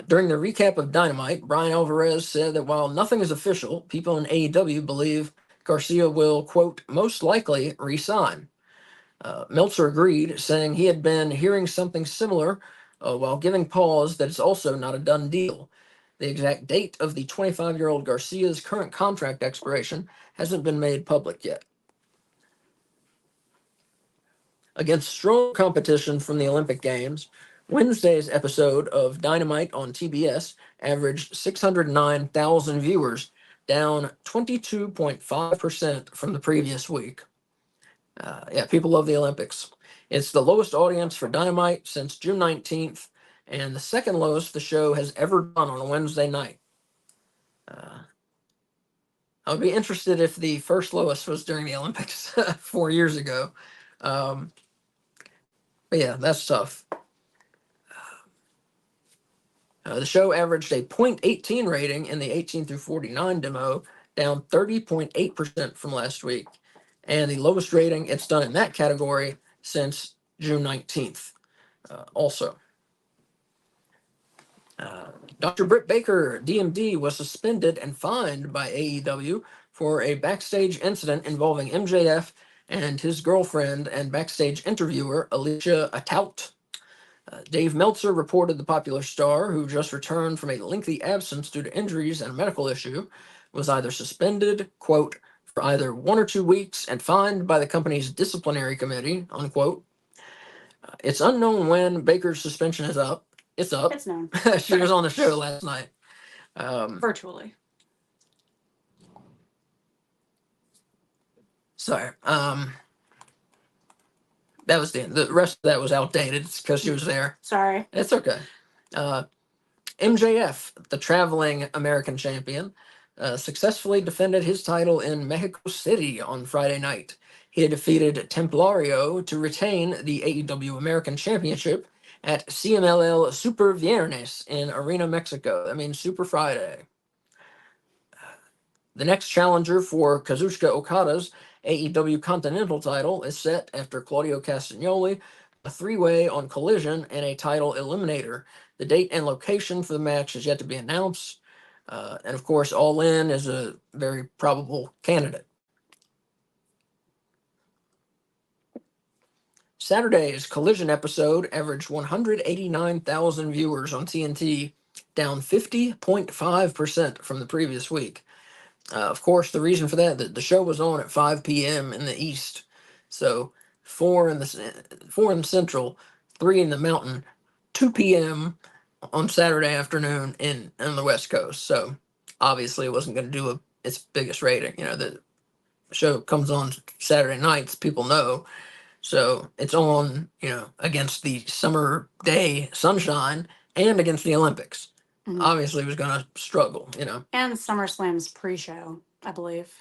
During the recap of Dynamite, Brian Alvarez said that while nothing is official, people in AEW believe Garcia will, quote, most likely resign. Meltzer agreed, saying he had been hearing something similar while giving pause that it's also not a done deal. The exact date of the 25-year-old Garcia's current contract expiration hasn't been made public yet. Against strong competition from the Olympic Games, Wednesday's episode of Dynamite on TBS averaged 609,000 viewers, down 22.5% from the previous week. People love the Olympics. It's the lowest audience for Dynamite since June 19th, and the second lowest the show has ever done on a Wednesday night. I would be interested if the first lowest was during the Olympics 4 years ago. But yeah, that's tough. The show averaged a .18 rating in the 18 through 49 demo, down 30.8% from last week, and the lowest rating it's done in that category since June 19th. Also, Dr. Britt Baker, DMD, was suspended and fined by AEW for a backstage incident involving MJF and his girlfriend and backstage interviewer, Alicia Atout. Dave Meltzer reported the popular star, who just returned from a lengthy absence due to injuries and a medical issue, was either suspended, quote, for either 1 or 2 weeks and fined by the company's disciplinary committee, unquote. It's unknown when Baker's suspension is up. It's up. It's known. She was on the show last night. Virtually. Sorry. That was the rest of that was outdated. It's because she was there. Sorry. It's okay. MJF, the traveling American champion, successfully defended his title in Mexico City on Friday night. He had defeated Templario to retain the AEW American Championship at CMLL Super Viernes in Arena, Mexico. That means Super Friday. The next challenger for Kazuchika Okada's AEW Continental title is set after Claudio Castagnoli, a 3-way on Collision, and a title eliminator. The date and location for the match is yet to be announced. And of course, All In is a very probable candidate. Saturday's Collision episode averaged 189,000 viewers on TNT, down 50.5% from the previous week. Of course, the reason for that, the show was on at 5 p.m. in the East. So 4 in the Central, 3 in the Mountain, 2 p.m. on Saturday afternoon in the West Coast. So obviously it wasn't going to do its biggest rating. The show comes on Saturday nights, people know. So it's on, against the summer day sunshine and against the Olympics. Mhm. Obviously, it was going to struggle, And SummerSlam's pre-show, I believe.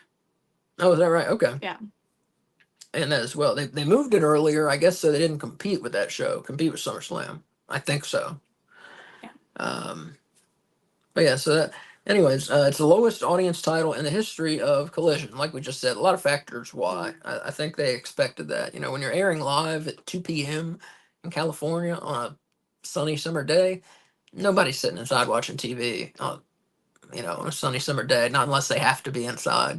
Oh, is that right? Okay. Yeah. And as well, they moved it earlier, I guess, so they didn't compete with that show, compete with SummerSlam. I think so. Yeah. But But yeah, so that, anyways, it's the lowest audience title in the history of Collision. Like we just said, a lot of factors why. I think they expected that. You know, when you're airing live at 2 p.m. in California on a sunny summer day, nobody's sitting inside watching TV on, on a sunny summer day, not unless they have to be inside,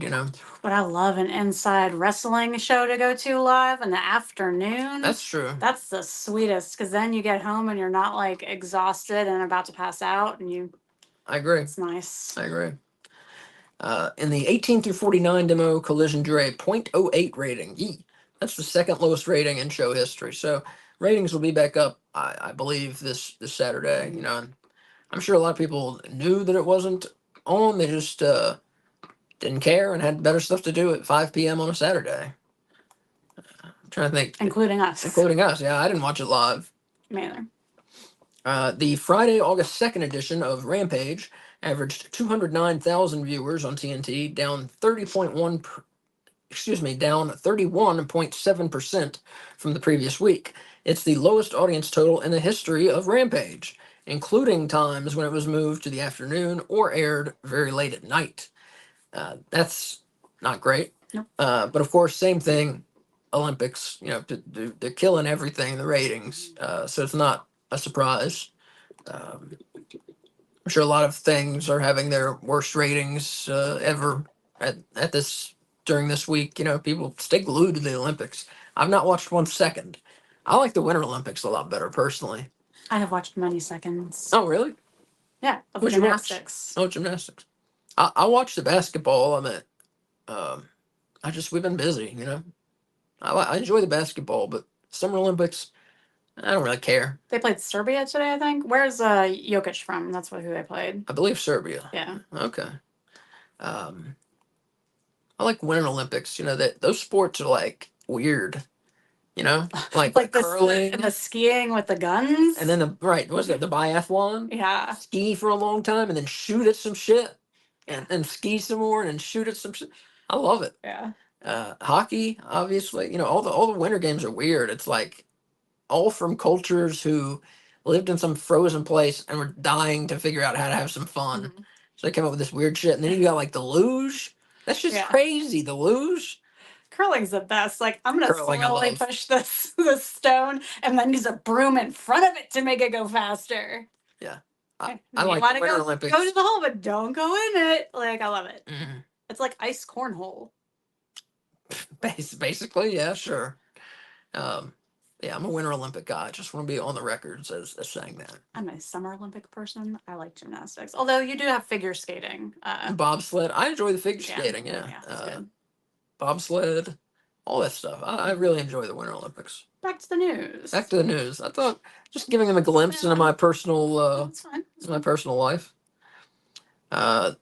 But I love an inside wrestling show to go to live in the afternoon. That's true. That's the sweetest, because then you get home and you're not like exhausted and about to pass out, and I agree. it's nice. I agree. In the 18 through 49 demo, Collision drew a .08 rating. Yee. That's the second lowest rating in show history. So ratings will be back up, I believe, this Saturday. And I'm sure a lot of people knew that it wasn't on. They just didn't care and had better stuff to do at 5 p.m. on a Saturday. I'm trying to think. Including us. Including us, yeah. I didn't watch it live. Me either. The Friday, August 2nd edition of Rampage averaged 209,000 viewers on TNT, down 31.7% from the previous week. It's the lowest audience total in the history of Rampage, including times when it was moved to the afternoon or aired very late at night. That's not great. Nope. But of course, same thing. Olympics, they're killing everything, the ratings. So it's not a surprise. I'm sure a lot of things are having their worst ratings ever at this during this week. People stay glued to the Olympics. I've not watched 1 second. I like the Winter Olympics a lot better personally. I have watched many seconds. Oh, really? Yeah, of What'd you watch? gymnastics. Oh, gymnastics. I watched the basketball. We've been busy. I enjoy the basketball, but Summer Olympics, I don't really care. They played Serbia today, I think. Where's Jokic from? That's who they played. I believe Serbia. Yeah. Okay. I like Winter Olympics. That those sports are like weird. Like curling and the skiing with the guns. And then the biathlon? Yeah. Ski for a long time and then shoot at some shit and ski some more and then shoot at some shit. I love it. Yeah. Hockey, obviously, all the winter games are weird. It's like all from cultures who lived in some frozen place and were dying to figure out how to have some fun. Mm-hmm. So they came up with this weird shit. And then you got like the luge. That's just crazy. The luge. Curling's the best. Like, I'm gonna slowly push this stone and then use a broom in front of it to make it go faster. Yeah. I like the Winter Olympics. Go to the hole, but don't go in it. Like, I love it. Mm-hmm. It's like ice cornhole. Basically, yeah, sure. Yeah, I'm a Winter Olympic guy. I just want to be on the records as saying that. I'm a Summer Olympic person. I like gymnastics. Although you do have figure skating. Bobsled. I enjoy the figure skating, yeah. Bobsled, all that stuff. I really enjoy the Winter Olympics. Back to the news. I thought just giving them a glimpse into my personal my personal life. Let's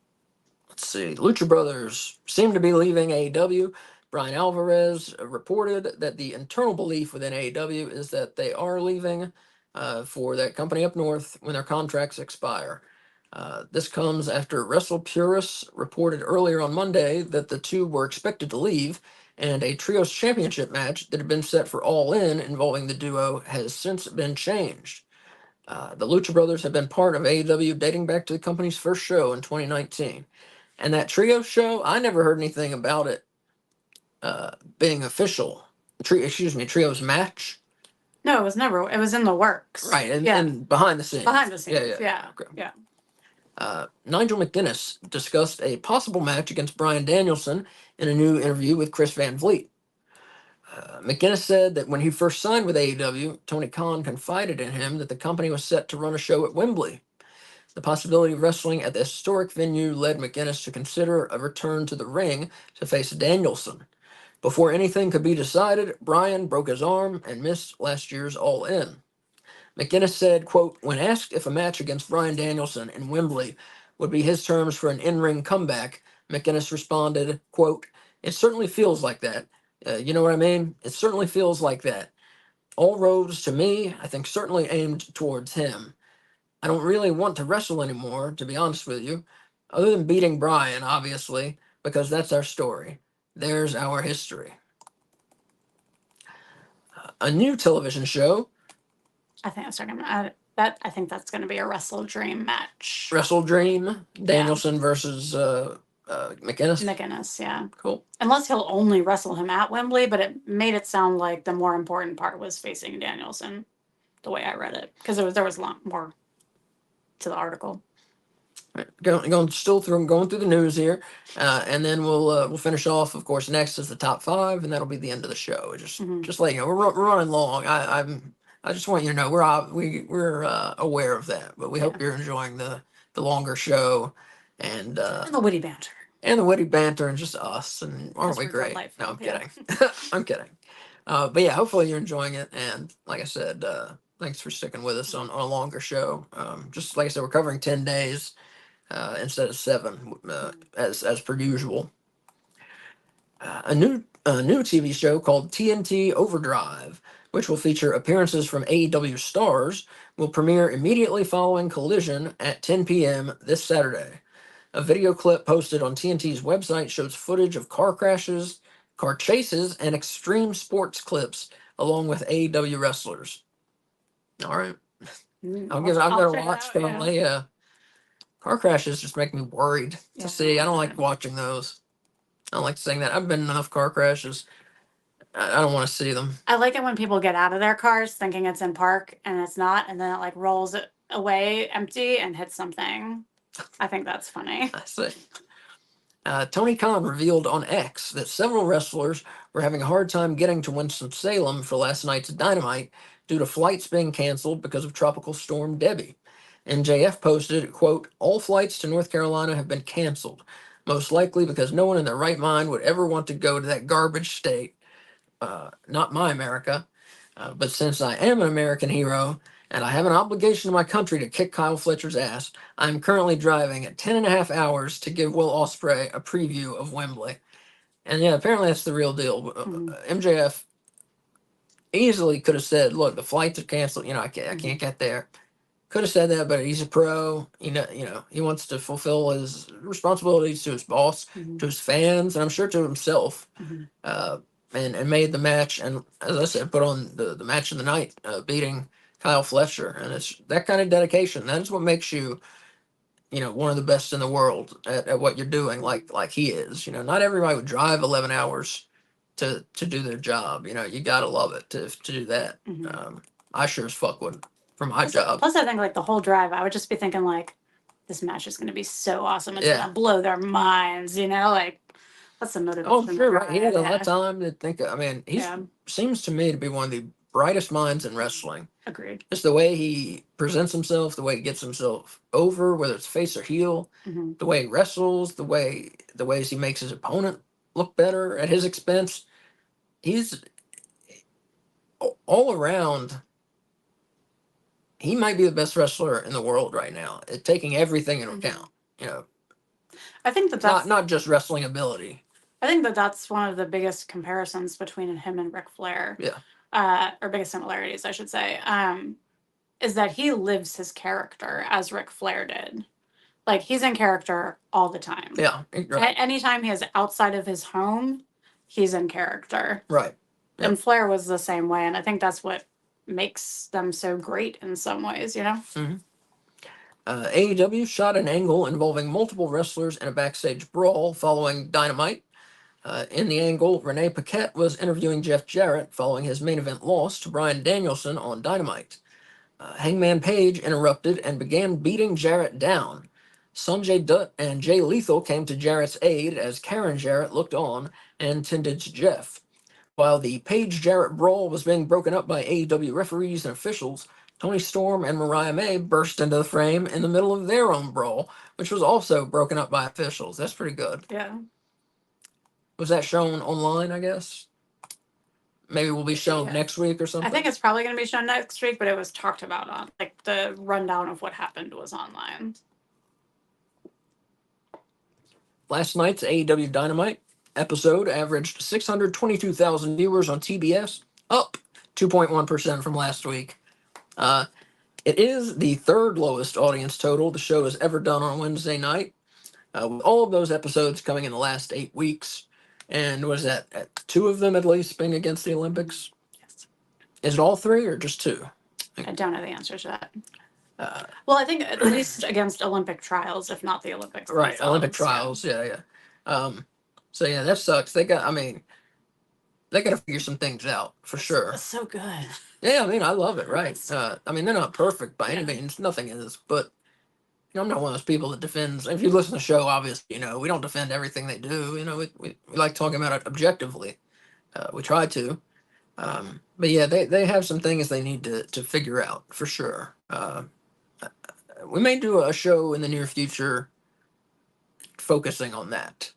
see. Lucha Brothers seem to be leaving AEW. Brian Alvarez reported that the internal belief within AEW is that they are leaving for that company up north when their contracts expire. This comes after Wrestle Purists reported earlier on Monday that the two were expected to leave, and a Trios Championship match that had been set for All In involving the duo has since been changed. The Lucha Brothers have been part of AEW dating back to the company's first show in 2019. And that Trios show, I never heard anything about it being official. Trios match. No, it was never. It was in the works. Right, and behind the scenes. Behind the scenes, yeah. Okay. Yeah. Nigel McGuinness discussed a possible match against Bryan Danielson in a new interview with Chris Van Vliet. McGuinness said that when he first signed with AEW, Tony Khan confided in him that the company was set to run a show at Wembley. The possibility of wrestling at the historic venue led McGuinness to consider a return to the ring to face Danielson. Before anything could be decided, Bryan broke his arm and missed last year's All In. McGuinness said, quote, when asked if a match against Bryan Danielson in Wembley would be his terms for an in-ring comeback, McGuinness responded, quote, it certainly feels like that. You know what I mean? It certainly feels like that. All roads to me, I think, certainly aimed towards him. I don't really want to wrestle anymore, to be honest with you, other than beating Bryan, obviously, because that's our story. There's our history. A new television show. I think I'm sorry. I'm gonna add I think that's going to be a Wrestle Dream match. Wrestle Dream, Danielson versus McInnes. McInnes, yeah. Cool. Unless he'll only wrestle him at Wembley, but it made it sound like the more important part was facing Danielson, the way I read it, because there was a lot more to the article. Going through the news here, and then we'll finish off. Of course, next is the top 5, and that'll be the end of the show. Just let you know we're running long. I just want you to know we're aware of that, but we hope you're enjoying the longer show and the witty banter and just us, and aren't we great? No, I'm kidding. I'm kidding. But yeah, hopefully you're enjoying it, and like I said, thanks for sticking with us on a longer show. Just like I said, we're covering 10 days. Instead of 7, as per usual. A new TV show called TNT Overdrive, which will feature appearances from AEW stars, will premiere immediately following Collision at 10 p.m. this Saturday. A video clip posted on TNT's website shows footage of car crashes, car chases, and extreme sports clips, along with AEW wrestlers. All right, I've got to watch, but car crashes just make me worried to see. I don't like watching those. I don't like seeing that. I've been in enough car crashes. I don't want to see them. I like it when people get out of their cars thinking it's in park and it's not, and then it like rolls it away empty and hits something. I think that's funny. I see. Tony Khan revealed on X that several wrestlers were having a hard time getting to Winston-Salem for last night's Dynamite due to flights being canceled because of Tropical Storm Debbie. MJF posted, quote, "All flights to North Carolina have been canceled, most likely because no one in their right mind would ever want to go to that garbage state. Not my America. But since I am an American hero and I have an obligation to my country to kick Kyle Fletcher's ass, I'm currently driving at 10.5 hours to give Will Ospreay a preview of Wembley." And yeah, apparently that's the real deal. MJF easily could have said, "Look, the flights are canceled. I can't get there." Could have said that, but he's a pro. He wants to fulfill his responsibilities to his boss, to his fans, and I'm sure to himself. And made the match, and as I said, put on the match of the night, beating Kyle Fletcher, and it's that kind of dedication. That is what makes you, one of the best in the world at what you're doing, like he is. Not everybody would drive 11 hours to do their job. You gotta love it to do that. I sure as fuck would. For my job. Plus, I think like the whole drive, I would just be thinking like, this match is going to be so awesome. It's going to blow their minds. Like that's the motivation. Oh, sure, right. He had a lot of time to think. I mean, he seems to me to be one of the brightest minds in wrestling. Agreed. Just the way he presents himself, the way he gets himself over, whether it's face or heel, the way he wrestles, the ways he makes his opponent look better at his expense. He's all around. He might be the best wrestler in the world right now, taking everything into account. I think that's not just wrestling ability. I think that's one of the biggest comparisons between him and Ric Flair. Yeah. Or biggest similarities, I should say, is that he lives his character as Ric Flair did. Like he's in character all the time. Yeah. Right. Anytime he is outside of his home, he's in character. Right. Yep. And Flair was the same way, and I think that's what makes them so great in some ways, AEW shot an angle involving multiple wrestlers in a backstage brawl following Dynamite. In the angle, Renee Paquette was interviewing Jeff Jarrett following his main event loss to Bryan Danielson on Dynamite. Hangman Page interrupted and began beating Jarrett down. Sanjay Dutt and Jay Lethal came to Jarrett's aid as Karen Jarrett looked on and tended to Jeff. While the Page-Jarrett brawl was being broken up by AEW referees and officials, Toni Storm and Mariah May burst into the frame in the middle of their own brawl, which was also broken up by officials. That's pretty good. Yeah. Was that shown online, I guess? Maybe will be shown next week or something? I think it's probably going to be shown next week, but it was talked about on, like, the rundown of what happened was online. Last night's AEW Dynamite episode averaged 622,000 viewers on TBS, up 2.1% from last week. It is the third lowest audience total the show has ever done on a Wednesday night, with all of those episodes coming in the last 8 weeks. And was that 2 of them at least being against the Olympics? Yes. Is it all 3 or just 2? I don't know the answer to that. Well, I think at least against Olympic trials, if not the Olympics. Right, themselves, Olympic trials. Yeah. So yeah, that sucks. They got to figure some things out for sure. It's so good. Yeah, I mean, I love it. Right. I mean, they're not perfect by any Yeah. means. Nothing is, but I'm not one of those people that defends. If you listen to the show, obviously, we don't defend everything they do. We like talking about it objectively. We try to. But yeah, they have some things they need to figure out for sure. We may do a show in the near future focusing on that.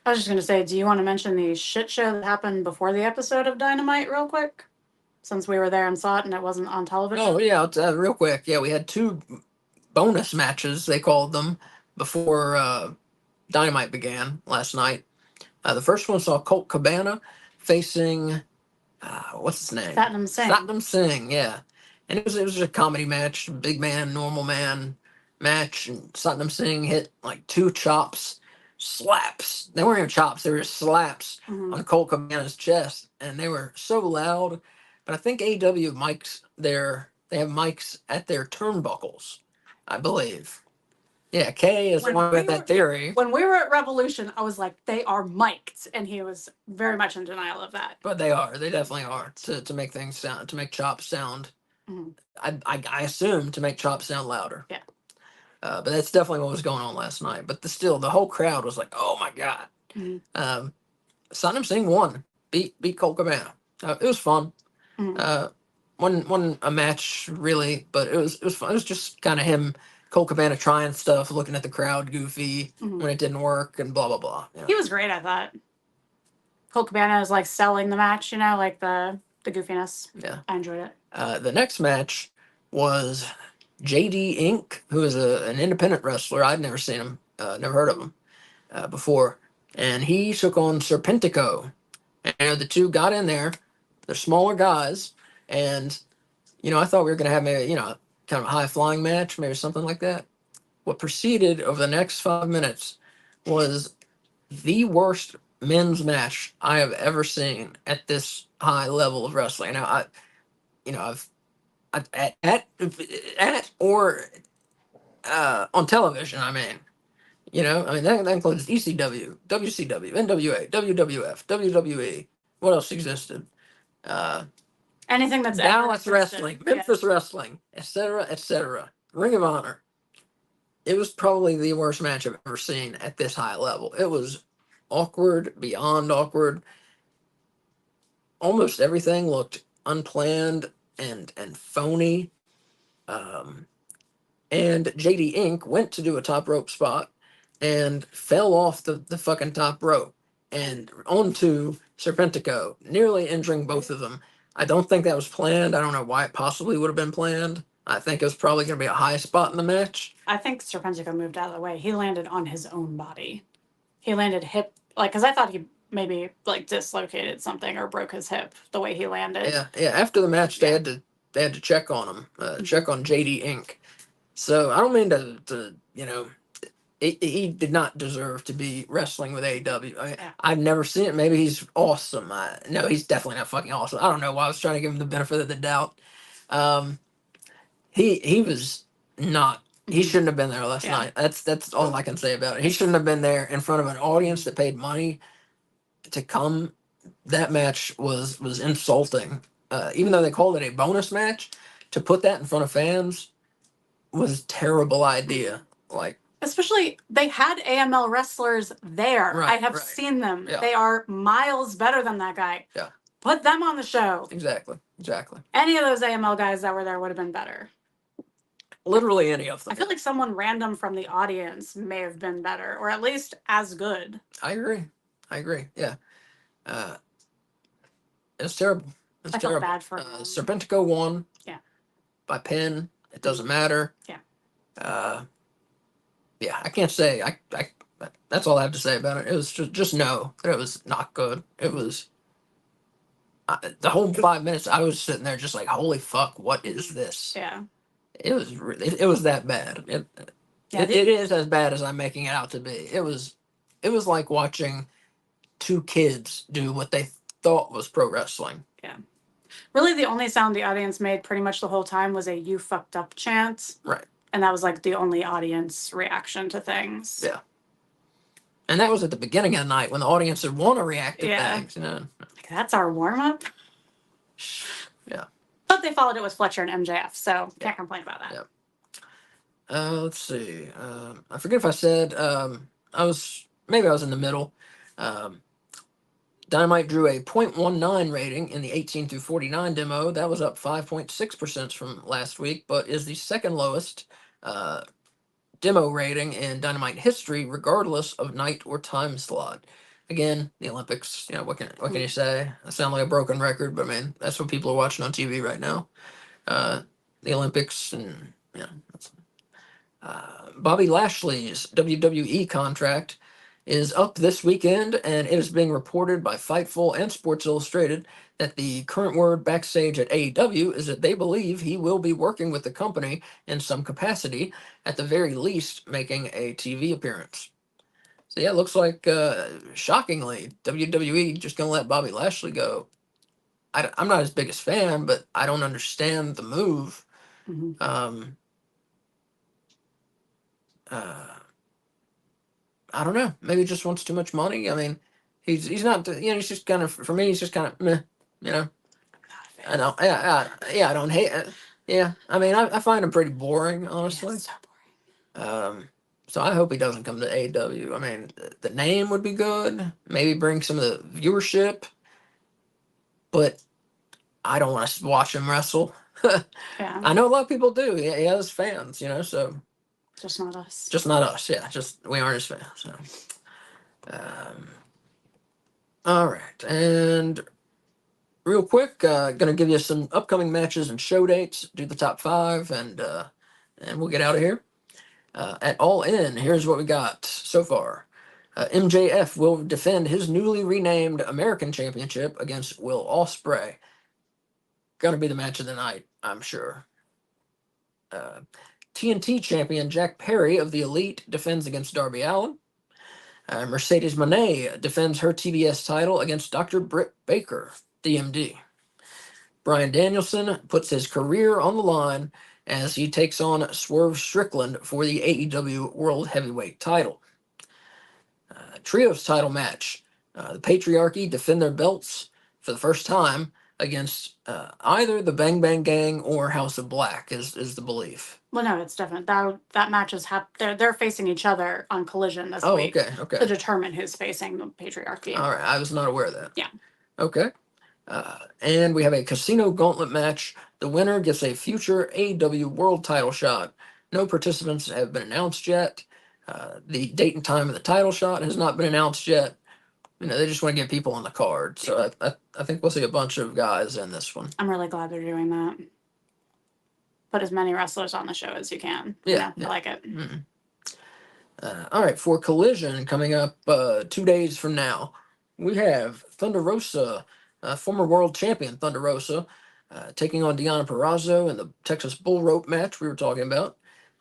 I was just going to say, do you want to mention the shit show that happened before the episode of Dynamite real quick? Since we were there and saw it and it wasn't on television. Oh, yeah, real quick. Yeah, we had 2 bonus matches, they called them, before Dynamite began last night. The first one saw Colt Cabana facing, what's his name? Satnam Singh. Satnam Singh, yeah. And it was a comedy match, big man, normal man match. And Satnam Singh hit like 2 chops, slaps. They weren't even chops, they were slaps on Colt Cabana's chest. And they were so loud. But I think AEW mics they have mics at their turnbuckles, I believe. Yeah, Kay is the one with that theory. When we were at Revolution, I was like, they are mic'd, and he was very much in denial of that. But they are. They definitely are to make things sound, to make chops sound. I assume to make chops sound louder. Yeah. But that's definitely what was going on last night. But still, the whole crowd was like, "Oh my god!" Satnam Singh won, beat Colt Cabana. It was fun. Wasn't a match really, but it was fun. It was just kind of him, Colt Cabana trying stuff, looking at the crowd goofy when it didn't work, and blah blah blah. He was great, I thought. Colt Cabana is like selling the match, like the goofiness. Yeah, I enjoyed it. The next match was JD Inc., who is an independent wrestler. I'd never seen him, never heard of him before, and he took on Serpentico. And the 2 got in there. They're smaller guys, and I thought we were gonna have maybe kind of a high flying match, maybe something like that. What proceeded over the next 5 minutes was the worst men's match I have ever seen at this high level of wrestling. Now, I've at or on television. I mean, that includes ECW, WCW, NWA, WWF, WWE. What else existed? Anything that's Dallas Wrestling, Memphis Wrestling, etc. Ring of Honor. It was probably the worst match I've ever seen at this high level. It was awkward, beyond awkward. Almost everything looked unplanned and phony. And JD Inc. went to do a top rope spot and fell off the fucking top rope and onto Serpentico, nearly injuring both of them. I don't think that was planned. I don't know why it possibly would have been planned. I think it was probably going to be a high spot in the match. I think Serpentico moved out of the way. He landed on his own body. He landed hip, because I thought he maybe dislocated something or broke his hip the way he landed. Yeah. After the match, they had to check on him, check on JD Inc. So I don't mean to he did not deserve to be wrestling with AEW. I've never seen it. Maybe he's awesome. No, he's definitely not fucking awesome. I don't know why I was trying to give him the benefit of the doubt. He was not. He shouldn't have been there last night. That's all I can say about it. He shouldn't have been there in front of an audience that paid money to come. That match was insulting. Even though they called it a bonus match, to put that in front of fans was a terrible idea. Especially, they had AML wrestlers there. I have seen them. Yeah. They are miles better than that guy. Yeah. Put them on the show. Exactly. Any of those AML guys that were there would have been better. Literally any of them. I feel like someone random from the audience may have been better, or at least as good. I agree. Yeah. It's terrible. I felt bad for him. Serpentico won. Yeah. By pin. It doesn't matter. Yeah. Yeah, I can't say. I that's all I have to say about it. It was just know that it was not good. It was the whole 5 minutes. I was sitting there just like, holy fuck, what is this? Yeah. It was that bad. It is as bad as I'm making it out to be. It was like watching 2 kids do what they thought was pro wrestling. Yeah. Really, the only sound the audience made pretty much the whole time was a "you fucked up" chant. Right. And that was like the only audience reaction to things. Yeah. And that was at the beginning of the night when the audience would want to react to things, Like, that's our warm up. Yeah. But they followed it with Fletcher and MJF, so can't complain about that. Yeah. Let's see. I forget if I said I was in the middle. Dynamite drew a .19 rating in the 18 through 49 demo. That was up 5.6% from last week, but is the second lowest demo rating in Dynamite history, regardless of night or time slot. Again, the Olympics. What can you say? I sound like a broken record, but man, that's what people are watching on TV right now. The Olympics, and Bobby Lashley's WWE contract is up this weekend, and it is being reported by Fightful and Sports Illustrated that the current word backstage at AEW is that they believe he will be working with the company in some capacity, at the very least making a TV appearance. So yeah, it looks like, shockingly, WWE just going to let Bobby Lashley go. I'm not his biggest fan, but I don't understand the move. Mm-hmm. I don't know. Maybe he just wants too much money. I mean, he's not. He's just kind of, for me. He's just kind of meh. I don't. Yeah. I don't hate it. Yeah. I mean, I find him pretty boring, honestly. Yeah, so boring. So I hope he doesn't come to AEW. I mean, the name would be good. Maybe bring some of the viewership, but I don't want to watch him wrestle. Yeah. I know a lot of people do. Yeah, he has fans. So. Just not us. Just not us, yeah. Just we aren't his fans. So. All right, and real quick, gonna give you some upcoming matches and show dates. Do the top 5, and we'll get out of here. At All In, here's what we got so far. MJF will defend his newly renamed American Championship against Will Ospreay. Gonna be the match of the night, I'm sure. TNT champion Jack Perry of the Elite defends against Darby Allin. Mercedes Moné defends her TBS title against Dr. Britt Baker, DMD. Bryan Danielson puts his career on the line as he takes on Swerve Strickland for the AEW World Heavyweight title. Trios title match. The Patriarchy defend their belts for the first time against either the Bang Bang Gang or House of Black, is the belief. Well, no, it's different. That match is they're facing each other on Collision this week. Okay. To determine who's facing the Patriarchy. All right, I was not aware of that. Yeah. Okay. And we have a Casino Gauntlet match. The winner gets a future AEW World title shot. No participants have been announced yet. The date and time of the title shot has not been announced yet. They just want to get people on the card. So I think we'll see a bunch of guys in this one. I'm really glad they're doing that. Put as many wrestlers on the show as you can. Yeah. I like it. Mm-hmm. All right, for Collision coming up 2 days from now, we have Thunder Rosa, former world champion Thunder Rosa, taking on Deonna Purrazzo in the Texas Bull Rope match we were talking about,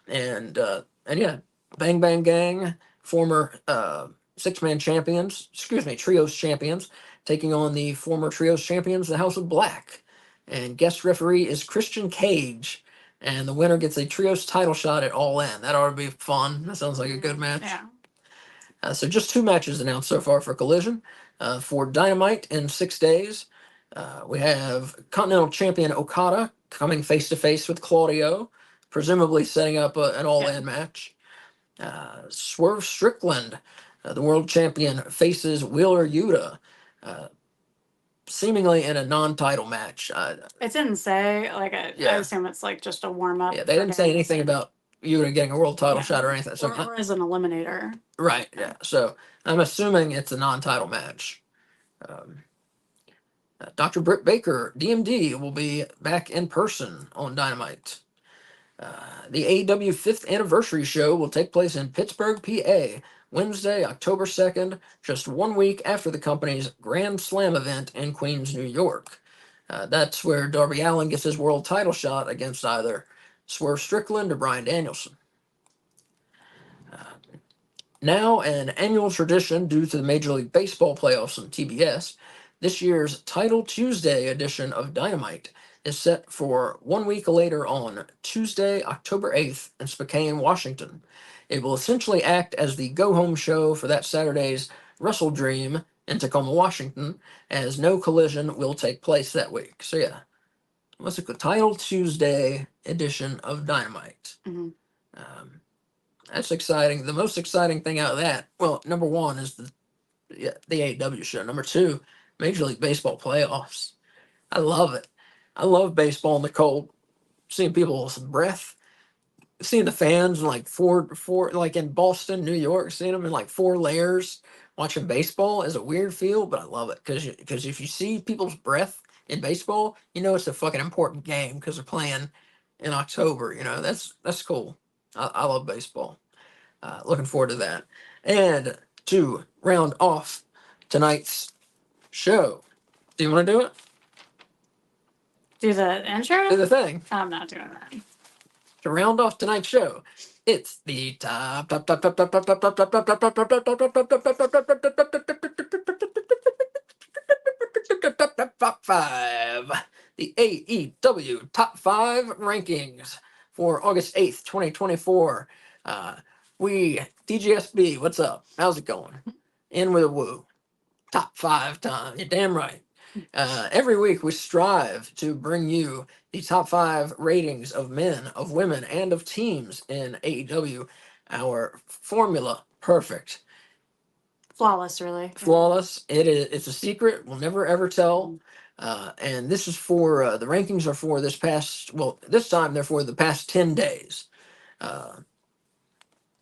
and yeah, Bang Bang Gang, former trios champions, taking on the former trios champions, the House of Black, and guest referee is Christian Cage. And the winner gets a trios title shot at All In. That ought to be fun. That sounds like a good match. Yeah. So just 2 matches announced so far for Collision. For Dynamite in 6 days, we have Continental Champion Okada coming face-to-face with Claudio, presumably setting up an All-In match. Swerve Strickland, the world champion, faces Wheeler Yuta, seemingly in a non-title match. It didn't say, I assume it's just a warm-up. Yeah, they didn't say anything about Yuta getting a world title shot or anything. So or as an eliminator. Right, yeah. So I'm assuming it's a non-title match. Dr. Britt Baker, DMD, will be back in person on Dynamite. The AEW 5th anniversary show will take place in Pittsburgh, PA, Wednesday, October 2nd, just 1 week after the company's Grand Slam event in Queens, New York. That's where Darby Allin gets his world title shot against either Swerve Strickland or Bryan Danielson. Now, an annual tradition due to the Major League Baseball playoffs on TBS, this year's Title Tuesday edition of Dynamite is set for 1 week later on Tuesday, October 8th in Spokane, Washington. It will essentially act as the go-home show for that Saturday's Wrestle Dream in Tacoma, Washington, as no collision will take place that week. So yeah, what's it called? Title Tuesday edition of Dynamite. Mm-hmm. That's exciting. The most exciting thing out of that, well, number one is the AEW show. Number two, Major League Baseball playoffs. I love it. I love baseball in the cold. Seeing people's breath, seeing the fans in like four, like in Boston, New York, seeing them in like 4 layers. Watching baseball is a weird feel, but I love it because if you see people's breath in baseball, you know it's a fucking important game because they're playing in October. You know that's cool. I love baseball. Looking forward to that. And to round off tonight's show, do you want to do it? Do the intro? Do the thing. I'm not doing that. To round off tonight's show, it's the top 5, the AEW top 5 rankings for August 8th, 2024. We DGSB, what's up? How's it going? In with a woo. Top 5 time. You're damn right. Every week we strive to bring you the top 5 ratings of men, of women, and of teams in AEW. Our formula, perfect. Flawless, really. Flawless. It's a secret. We'll never ever tell. And this is for the rankings are for this time they're for the past 10 days.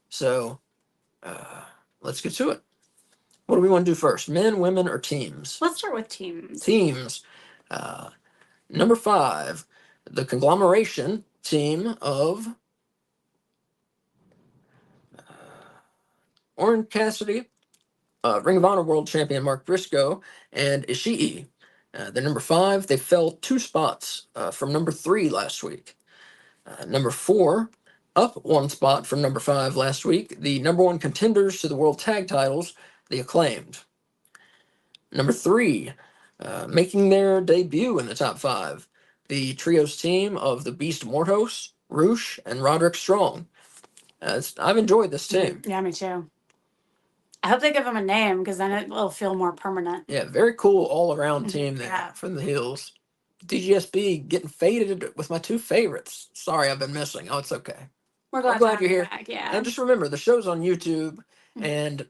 So let's get to it. What do we want to do first? Men, women, or teams? Let's start with teams. Teams. Number 5, the conglomeration team of Orange Cassidy, Ring of Honor World Champion Mark Briscoe, and Ishii. They're number 5. They fell 2 spots from number 3 last week. Number 4, up 1 spot from number 5 last week. The number 1 contenders to the World Tag Titles, the Acclaimed. Number 3, making their debut in the top 5, the trios team of the Beast Mortos, Roosh, and Roderick Strong. I've enjoyed this team. Yeah, me too. I hope they give them a name because then it will feel more permanent. Yeah, very cool all-around team there from the Hills. DGSB getting faded with my 2 favorites. Sorry, I've been missing. Oh, it's okay. We're glad, glad you're here. Back, yeah. And just remember, the show's on YouTube, and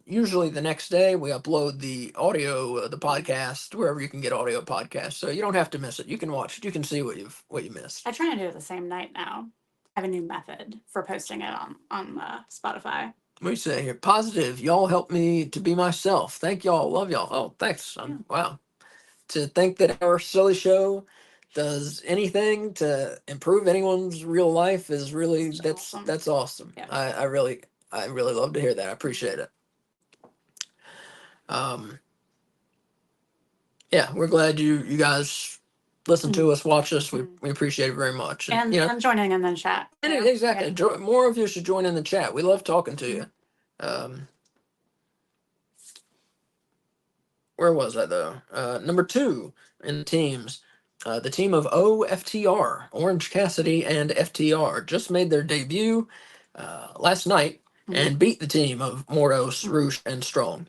usually the next day we upload the audio, the podcast, wherever you can get audio podcasts. So you don't have to miss it. You can watch it. You can see what you missed. I try to do it the same night now. I have a new method for posting it on Spotify. What do you say here? Positive. Y'all help me to be myself. Thank y'all. Love y'all. Oh, thanks. Wow. To think that our silly show does anything to improve anyone's real life is really that's awesome. Yeah. I really love to hear that. I appreciate it. Yeah, we're glad you guys listen to us, watch us. We appreciate it very much. And joining in the chat. And exactly. Yeah. More of you should join in the chat. We love talking to you. Where was I though? Number 2 in the teams. The team of OFTR, Orange Cassidy and FTR, just made their debut last night and beat the team of Mortos, Roosh, and Strong.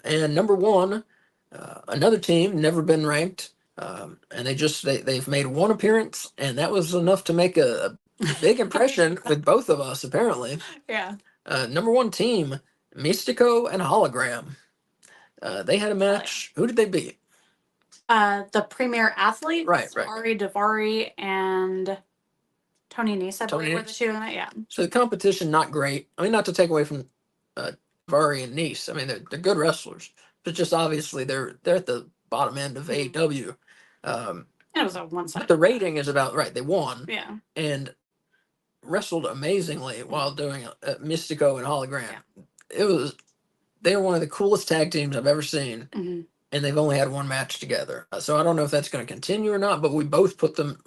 And number 1, another team, never been ranked, and they've made 1 appearance, and that was enough to make a big impression with both of us, apparently. Yeah. Number 1 team, Mystico and Hologram. They had a match. Who did they beat? The premier athletes, right. Ari Daivari and Tony Nese, I believe, were the 2 in that. Yeah. So the competition not great. I mean, not to take away from Daivari and Nese. I mean, they're good wrestlers, but just obviously they're at the bottom end of AEW. It was a one-sided. But the rating is about right. They won. Yeah. And wrestled amazingly while doing Mystico and Hologram. Yeah. They were one of the coolest tag teams I've ever seen. And they've only had 1 match together. So I don't know if that's going to continue or not, but we both put them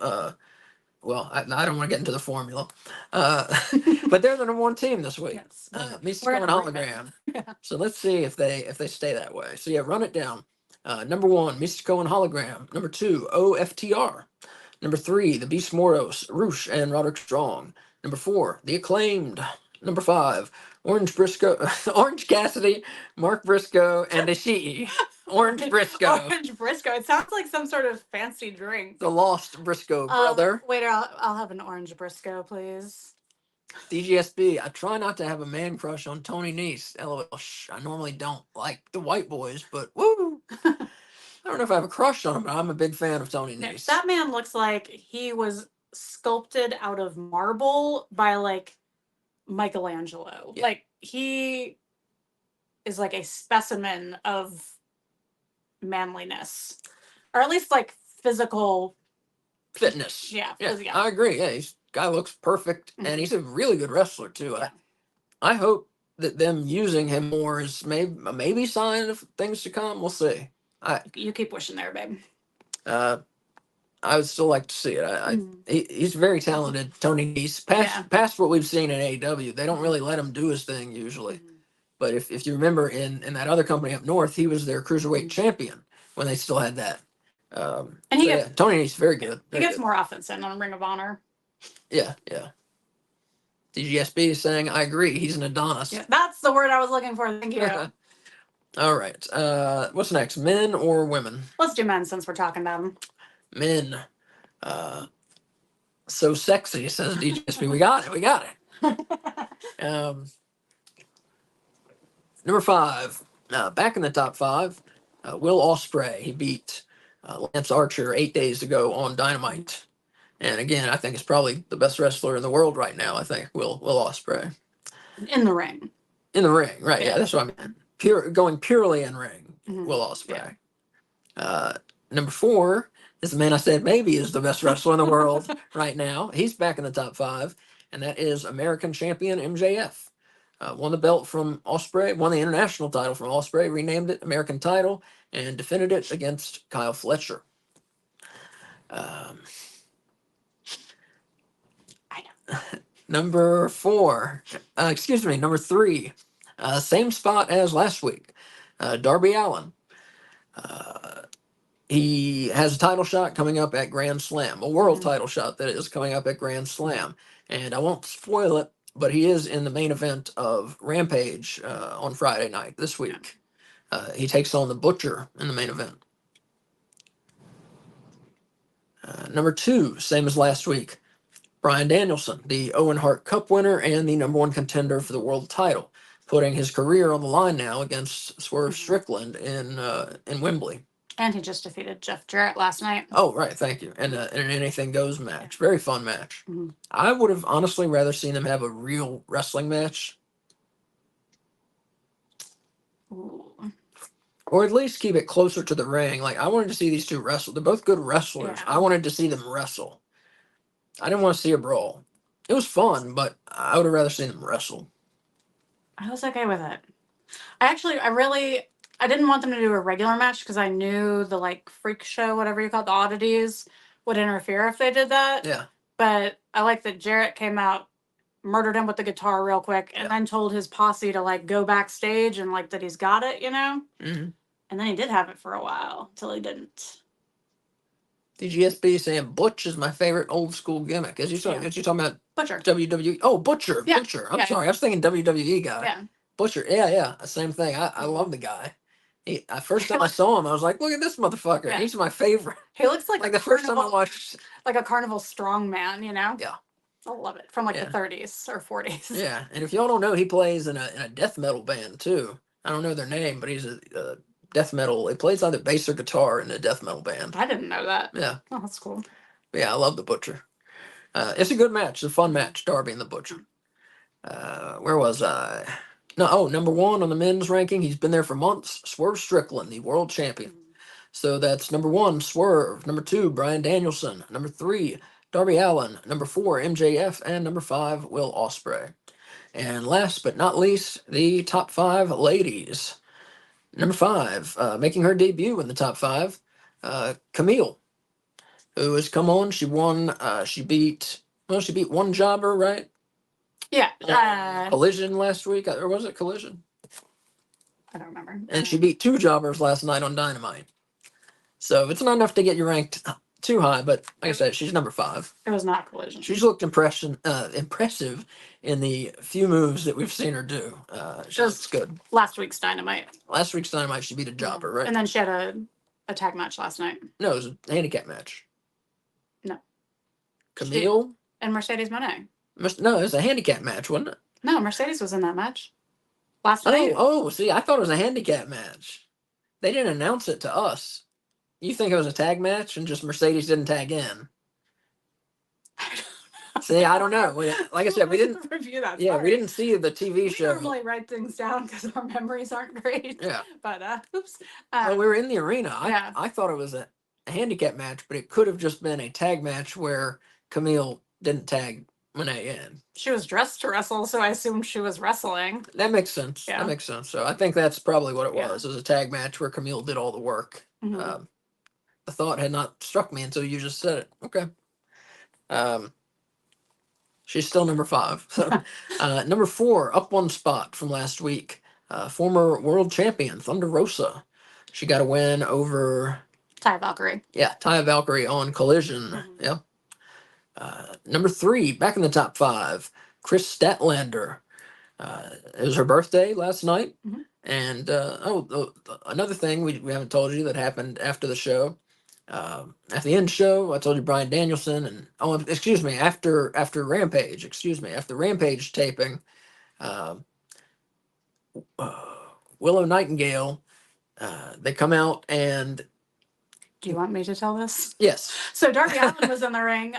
well, I don't want to get into the formula, but they're the number one team this week. Yes. Mystico and Hologram. Yeah. So let's see if they stay that way. So yeah, run it down. Number one, Mystico and Hologram. Number two, OFTR. Number three, the Beast Moros, Roosh and Roderick Strong. Number four, the Acclaimed. Number five, Orange Briscoe, Orange Cassidy, Mark Briscoe, and Ishii. Orange Briscoe, Orange Briscoe. It sounds like some sort of fancy drink. the lost Briscoe brother. Waiter, I'll have an orange Briscoe, please. DGSB, I try not to have a man crush on Tony Nese. LOL. I normally don't like the white boys, but woo! I don't know if I have a crush on him, but I'm a big fan of Tony Nese. That man looks like he was sculpted out of marble by like Michelangelo. Yeah. Like he is like a specimen of manliness, or at least like physical Fitness. Yeah, yeah. I agree. Yeah, guy looks perfect, and he's a really good wrestler too. Yeah. I hope that them using him more is maybe sign of things to come. We'll see. You keep wishing there, babe. I would still like to see it. He's very talented, Tony Nese. Past what we've seen in AEW, they don't really let him do his thing usually. But if you remember in that other company up north, he was their cruiserweight champion when they still had that. And Tony Nese very good. He gets more offense in on Ring of Honor. Yeah. DGSB is saying, I agree. He's an Adonis. Yeah, that's the word I was looking for. Thank you. All right. What's next? Men or women? Let's do men since we're talking about them. Men. So sexy, says DGSB. We got it. Number 5. Back in the top 5. Will Ospreay. He beat Lance Archer 8 days ago on Dynamite. And again, I think it's probably the best wrestler in the world right now. I think Will Ospreay. In the ring. Right? Yeah, that's what I meant. Going purely in ring. Will Ospreay. Number 4 is the man I said maybe is the best wrestler in the world right now. He's back in the top 5, and that is American champion MJF. Won the belt from Ospreay, won the international title from Ospreay, renamed it American title, and defended it against Kyle Fletcher. Number 3, same spot as last week, Darby Allin. He has a title shot coming up at Grand Slam, a world title shot that is coming up at Grand Slam. And I won't spoil it, but he is in the main event of Rampage on Friday night this week. He takes on the Butcher in the main event. Number 2, same as last week, Bryan Danielson, the Owen Hart Cup winner and the number 1 contender for the world title, putting his career on the line now against Swerve Strickland in Wembley. And he just defeated Jeff Jarrett last night. Oh, right. Thank you. And an Anything Goes match. Very fun match. I would have honestly rather seen them have a real wrestling match. Ooh. Or at least keep it closer to the ring. Like, I wanted to see these two wrestle. They're both good wrestlers. Yeah. I wanted to see them wrestle. I didn't want to see a brawl. It was fun, but I would have rather seen them wrestle. I was okay with it. I didn't want them to do a regular match because I knew the like freak show, whatever you call it, the oddities, would interfere if they did that. Yeah. But I like that Jarrett came out, murdered him with the guitar real quick, and then told his posse to like go backstage and like that he's got it, you know? Mm-hmm. And then he did have it for a while till he didn't. DGSB saying Butch is my favorite old school gimmick. As you talking about Butcher. WWE. Oh, Butcher. Yeah. Butcher. I'm sorry. I was thinking WWE guy. Yeah. Butcher. Yeah. Same thing. I love the guy. First time I saw him, I was like, look at this motherfucker. Yeah. He's my favorite. He looks like the first time I watched. Like a carnival strongman, you know? Yeah. I love it. From like the 30s or 40s. Yeah. And if y'all don't know, he plays in a death metal band too. I don't know their name, but he's a death metal. He plays either bass or guitar in a death metal band. I didn't know that. Yeah. Oh, that's cool. But yeah, I love the Butcher. It's a good match. It's a fun match, Darby and the Butcher. Where was I? Number 1 on the men's ranking. He's been there for months. Swerve Strickland, the world champion. So that's number 1, Swerve. Number 2, Bryan Danielson. Number 3, Darby Allin. Number 4, MJF. And number 5, Will Ospreay. And last but not least, the top 5 ladies. Number 5, making her debut in the top 5, Camille. who has come on. She won. She beat one jobber, right? Yeah. Collision last week, or was it Collision? I don't remember. And she beat two jobbers last night on Dynamite. So it's not enough to get you ranked too high, but like I said, she's number 5. It was not Collision. She's looked impressive in the few moves that we've seen her do. She's good. Last week's Dynamite. Last week's Dynamite, she beat a jobber, right? And then she had a tag match last night. No, it was a handicap match. No. Camille? And Mercedes Moné. No, it was a handicap match, wasn't it? No, Mercedes was in that match. Last night. Oh, see, I thought it was a handicap match. They didn't announce it to us. You think it was a tag match and just Mercedes didn't tag in? See, I don't know. Like I said, we didn't review that. Yeah, we didn't see the TV show. We normally write things down because our memories aren't great. Yeah. But oops. Well, we were in the arena. Yeah. I thought it was a handicap match, but it could have just been a tag match where Camille didn't tag Monet in. She was dressed to wrestle, so I assumed she was wrestling. That makes sense. Yeah. That makes sense. So I think that's probably what it was. It was a tag match where Camille did all the work. Mm-hmm. The thought had not struck me until you just said it. Okay. She's still number 5. So, number 4, up one spot from last week. Former world champion Thunder Rosa. She got a win over Taya Valkyrie. Yeah, Taya Valkyrie on Collision. Mm-hmm. Yeah. Number 3, back in the top 5, Chris Statlander. It was her birthday last night. Mm-hmm. And another thing we haven't told you that happened after the show. At the end show, I told you Bryan Danielson and after Rampage, after Rampage taping, Willow Nightingale, they come out and. Do you want me to tell this? Yes. So Darby Allin was in the ring,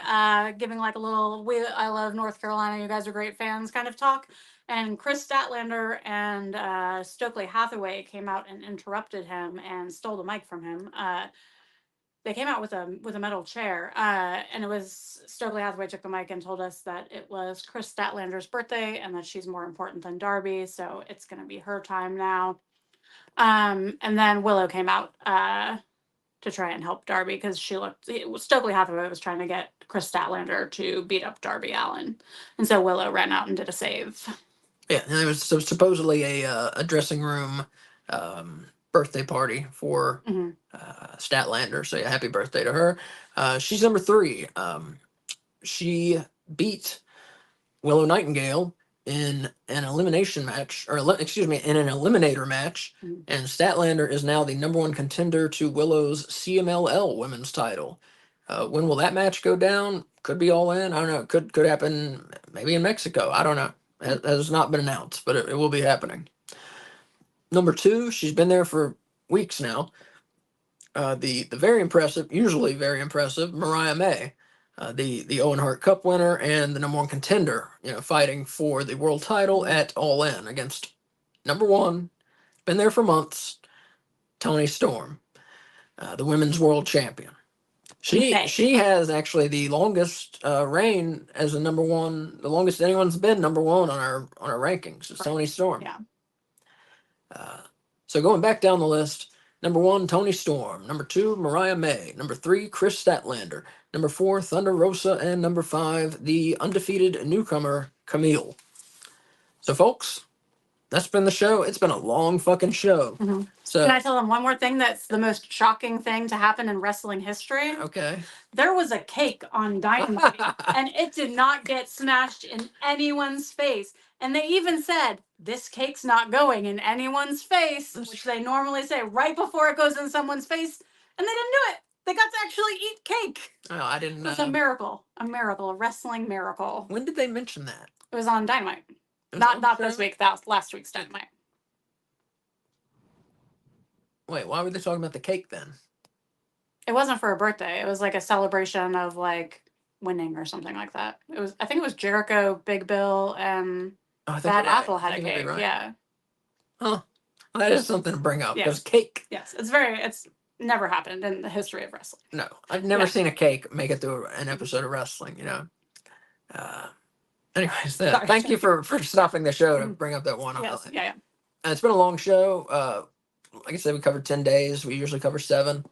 giving like a little "I love North Carolina, you guys are great fans" kind of talk. And Chris Statlander and Stokely Hathaway came out and interrupted him and stole the mic from him. They came out with a metal chair, and it was Stokely Hathaway took the mic and told us that it was Chris Statlander's birthday and that she's more important than Darby, so it's going to be her time now. And then Willow came out to try and help Darby because Stokely Hathaway was trying to get Chris Statlander to beat up Darby Allin, and so Willow ran out and did a save. Yeah, and it was supposedly a dressing room birthday party for Statlander. So yeah, happy birthday to her. She's number 3. She beat Willow Nightingale in an elimination match, in an eliminator match, and Statlander is now the number 1 contender to Willow's CMLL women's title. When will that match go down? Could be All In. I don't know. Could happen maybe in Mexico. I don't know. It has not been announced, but it will be happening. Number 2, she's been there for weeks now. The usually very impressive Mariah May, the Owen Hart Cup winner and the number 1 contender, fighting for the world title at All In against number 1, been there for months, Toni Storm, the women's world champion. She has actually the longest reign as a number 1, the longest anyone's been number 1 on our rankings is Toni Storm. Yeah. So going back down the list, number 1, Toni Storm. Number 2, Mariah May. Number 3, Chris Statlander. Number 4, Thunder Rosa. And number 5, the undefeated newcomer, Camille. So, folks, that's been the show. It's been a long fucking show. Mm-hmm. So, can I tell them one more thing that's the most shocking thing to happen in wrestling history? Okay. There was a cake on Dynamite, and it did not get smashed in anyone's face. And they even said, this cake's not going in anyone's face, which they normally say right before it goes in someone's face. And they didn't do it. They got to actually eat cake. Oh, I didn't know. It was a miracle, a wrestling miracle. When did they mention that? It was on Dynamite. Not this week, that was last week's Dynamite. Wait, why were they talking about the cake then? It wasn't for a birthday. It was like a celebration of like winning or something like that. I think it was Jericho, Big Bill, and Bad Apple had a cake. Right. Yeah. Huh. Well, that is something to bring up because cake. Yes, it's never happened in the history of wrestling. No, I've never seen a cake make it through an episode of wrestling. Anyways, thank you for stopping the show to bring up that one. Yes. Yeah. It's been a long show. Like I said, we covered 10 days. We usually cover 7.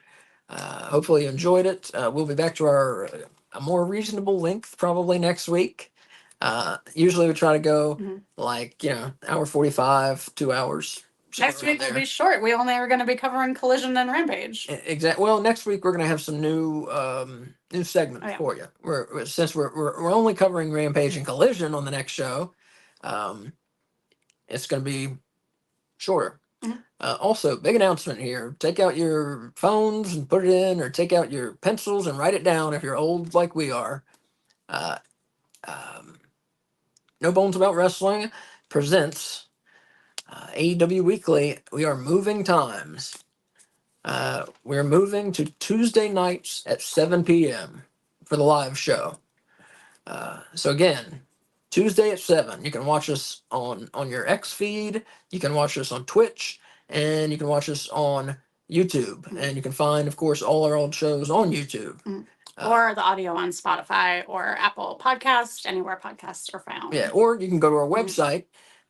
Hopefully you enjoyed it. We'll be back to a more reasonable length probably next week. Usually we try to go like, hour 45, 2 hours. Next week will be short. We only are going to be covering Collision and Rampage. Exactly. Well, next week we're going to have some new segments for you. Since we're only covering Rampage and Collision on the next show, it's going to be shorter. Also, big announcement here. Take out your phones and put it in, or take out your pencils and write it down if you're old like we are. No Bones About Wrestling presents AEW Weekly. We are moving times. We're moving to Tuesday nights at 7 p.m. for the live show. So again, Tuesday at 7. You can watch us on your X feed. You can watch us on Twitch. And you can watch us on YouTube. And you can find, of course, all our old shows on YouTube. Or the audio on Spotify or Apple Podcasts, anywhere podcasts are found. Yeah, or you can go to our website,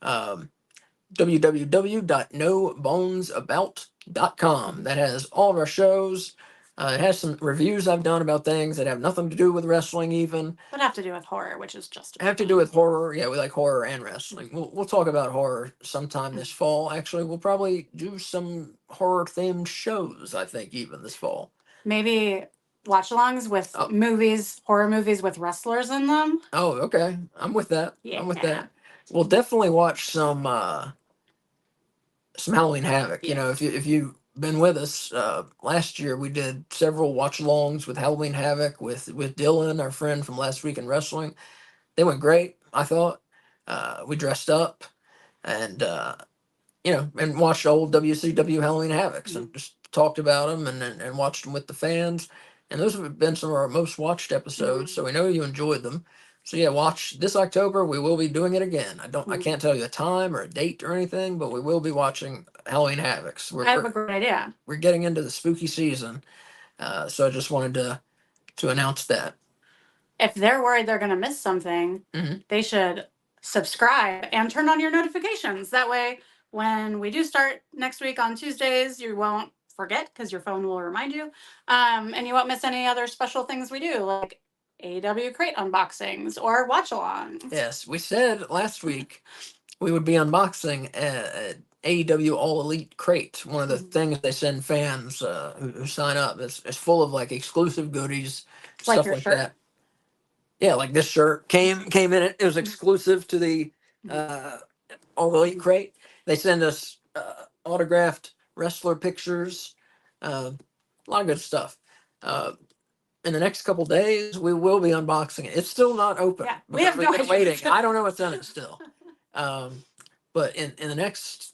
www.nobonesabout.com. That has all of our shows. It has some reviews I've done about things that have nothing to do with wrestling even. But have to do with horror, which is just have to do with horror. Yeah, we like horror and wrestling. We'll talk about horror sometime this fall. Actually, we'll probably do some horror themed shows, I think, even this fall. Maybe watch-alongs with horror movies with wrestlers in them. Oh, okay. I'm with that. Yeah. I'm with that. We'll definitely watch some Halloween Havoc. Yes. If you've been with us, last year we did several watch-alongs with Halloween Havoc with Dylan, our friend from Last Week in Wrestling. They went great, I thought. We dressed up and and watched old WCW Halloween Havocs and just talked about them and watched them with the fans. And those have been some of our most watched episodes, so we know you enjoyed them. So yeah, watch this October. We will be doing it again. I can't tell you a time or a date or anything, but we will be watching Halloween Havocs. I have a great idea. We're getting into the spooky season, so I just wanted to announce that. If they're worried they're going to miss something, they should subscribe and turn on your notifications. That way, when we do start next week on Tuesdays, you won't forget because your phone will remind you. And you won't miss any other special things we do, like AEW crate unboxings or watch-alongs. Yes, we said last week we would be unboxing AEW All Elite crate. One of the things they send fans who sign up. It's full of like exclusive goodies, Like stuff your like shirt? that. Yeah, like this shirt came in it. It was exclusive to the All Elite crate. They send us autographed wrestler pictures, a lot of good stuff. In the next couple days, we will be unboxing it. It's still not open. Yeah, we have we've no been idea. waiting. I don't know what's in it still. But in the next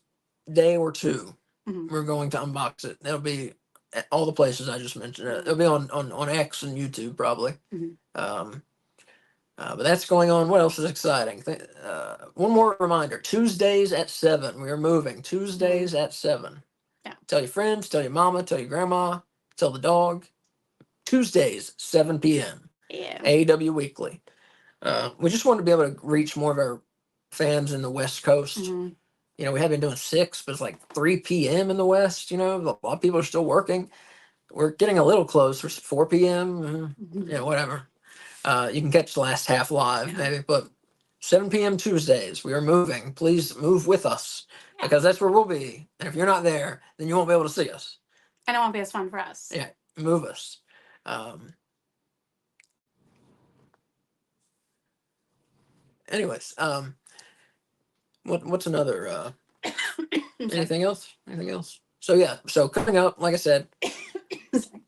day or two, we're going to unbox it. That'll be at all the places I just mentioned. It'll be on X and YouTube probably. But that's going on. What else is exciting? One more reminder: Tuesdays at 7. We are moving. Tuesdays at 7. Yeah. Tell your friends. Tell your mama. Tell your grandma. Tell the dog. Tuesdays 7 p.m. Yeah. AEW Weekly. We just wanted to be able to reach more of our fans in the West Coast. We have been doing 6, but it's like 3 p.m. in the West. A lot of people are still working. We're getting a little close. We're 4 p.m. Whatever. You can catch the last half live, maybe, but 7 p.m. Tuesdays, we are moving. Please move with us because that's where we'll be. And if you're not there, then you won't be able to see us. And it won't be as fun for us. Yeah, move us. Anyways, what's another? Anything else? Anything else? So coming up, like I said,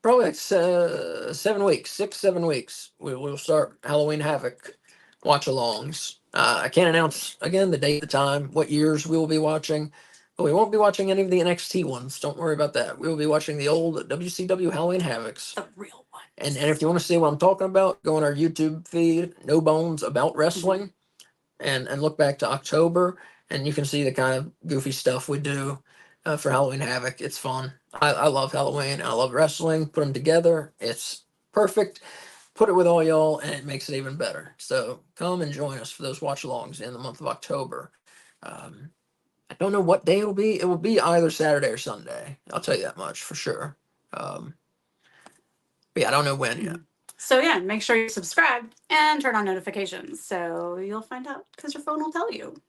probably like 7 weeks, 6-7 weeks, we'll start Halloween Havoc watch-alongs. I can't announce again the date, the time, what years we will be watching, but we won't be watching any of the NXT ones. Don't worry about that. We will be watching the old WCW Halloween Havocs, the real one. And if you want to see what I'm talking about, go on our YouTube feed, No Bones About Wrestling, and look back to October, and you can see the kind of goofy stuff we do for Halloween Havoc. It's fun. I love Halloween. I love wrestling. Put them together. It's perfect. Put it with all y'all, and it makes it even better. So come and join us for those watch-alongs in the month of October. I don't know what day it will be. It will be either Saturday or Sunday. I'll tell you that much for sure. But yeah, I don't know when yet. So yeah, make sure you subscribe and turn on notifications so you'll find out because your phone will tell you.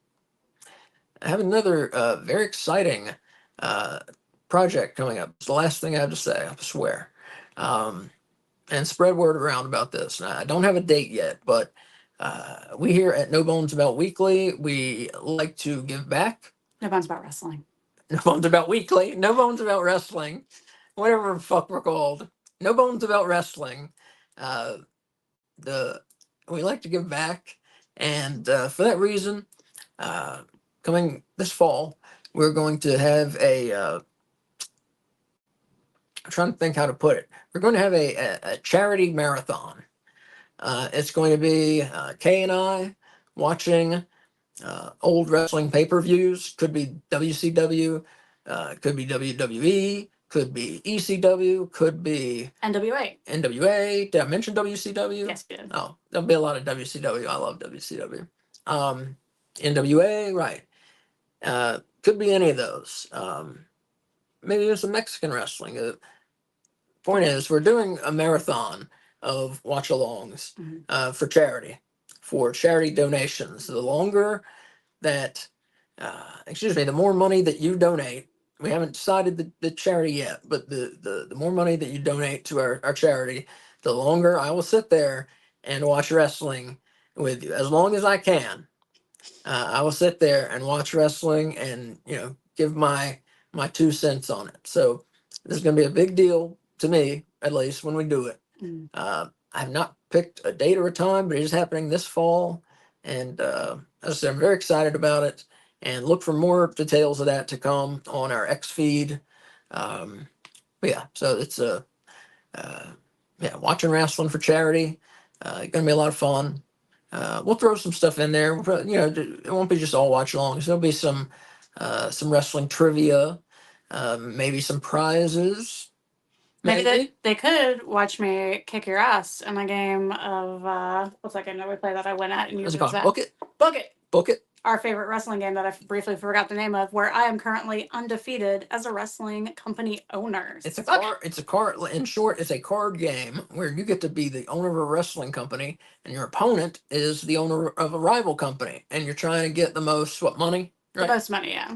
I have another very exciting project coming up. It's the last thing I have to say, I swear. And spread word around about this. Now, I don't have a date yet, but we here at No Bones About Weekly, we like to give back. No Bones About Wrestling. No Bones About Weekly. No Bones About Wrestling. Whatever the fuck we're called. No Bones About Wrestling. We like to give back. And for that reason, coming this fall, we're going to have I'm trying to think how to put it. We're going to have a charity marathon. It's going to be Kay and I watching old wrestling pay-per-views. Could be WCW, could be WWE, could be ECW, could be NWA. NWA. Did I mention WCW? Yes, you did. Oh, there'll be a lot of WCW. I love WCW. NWA, right. Could be any of those. Maybe there's some Mexican wrestling. Point is, we're doing a marathon of watch-alongs for charity donations. The longer that, the more money that you donate, we haven't decided the charity yet, but the more money that you donate to our charity, the longer I will sit there and watch wrestling with you. As long as I can, I will sit there and watch wrestling and, give my 2 cents on it. So this is going to be a big deal to me, at least when we do it. I have not picked a date or a time, but it is happening this fall. And as I said, I'm very excited about it. And look for more details of that to come on our X feed. But yeah, so it's watching wrestling for charity. Going to be a lot of fun. We'll throw some stuff in there. It won't be just all watch alongs. There'll be some wrestling trivia, maybe some prizes. Maybe they could watch me kick your ass in a game of what's that game that we play that I win at and you What's it lose called? at? Book it. Book it. Book it. Our favorite wrestling game that I briefly forgot the name of, where I am currently undefeated as a wrestling company owner. It's a card. It's a card. In short, it's a card game where you get to be the owner of a wrestling company, and your opponent is the owner of a rival company, and you're trying to get the most money? Right? The most money, yeah.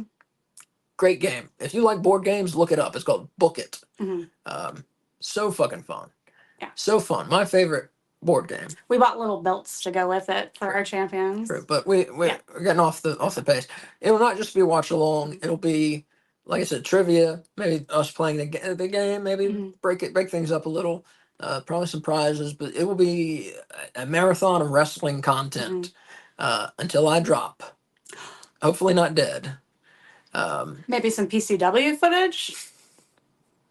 Great game. If you like board games, look it up. It's called Book It. So fucking fun. Yeah. So fun. My favorite board game. We bought little belts to go with it for our champions. True, but we're getting off the pace. It'll not just be a watch along. It'll be, like I said, trivia. Maybe us playing the game. Maybe break things up a little. Probably some prizes, but it will be a marathon of wrestling content until I drop. Hopefully not dead. Maybe some PCW footage.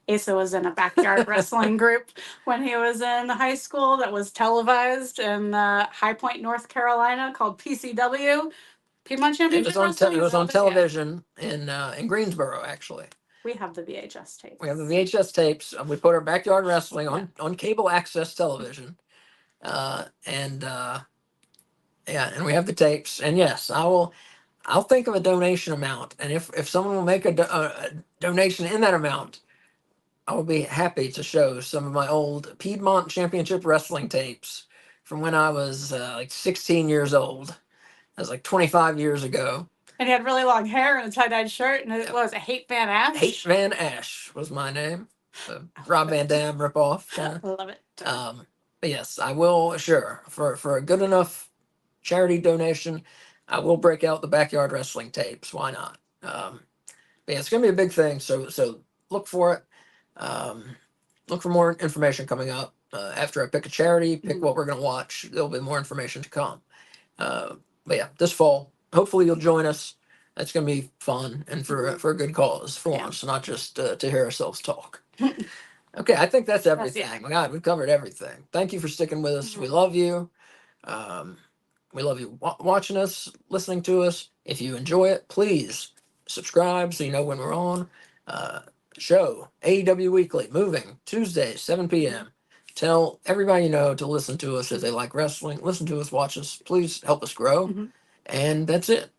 Asa was in a backyard wrestling group when he was in high school that was televised in High Point, North Carolina, called PCW, Piedmont Championship Wrestling. It was on television in Greensboro, actually. We have the VHS tapes. We have the VHS tapes. We put our backyard wrestling on cable access television, and we have the tapes. And yes, I'll think of a donation amount, and if someone will make a donation in that amount, I will be happy to show some of my old Piedmont Championship Wrestling tapes from when I was 16 years old. That was 25 years ago. And he had really long hair and a tie-dyed shirt, and it was a Hate Van Ash. Hate Van Ash was my name. Rob Van Dam ripoff. I love it. But yes, I will, sure, for a good enough charity donation, I will break out the backyard wrestling tapes. Why not? But yeah, it's going to be a big thing, so look for it. Look for more information coming up. After I pick a charity, pick what we're going to watch, there'll be more information to come. But yeah, this fall, hopefully you'll join us. That's going to be fun and for a good cause for once, not just to hear ourselves talk. Okay, I think that's everything. My God, we've covered everything. Thank you for sticking with us. We love you. We love you watching us, listening to us. If you enjoy it, please subscribe so you know when we're on. Show AEW Weekly, moving Tuesdays, 7 p.m. Tell everybody you know to listen to us if they like wrestling. Listen to us, watch us. Please help us grow. And that's it.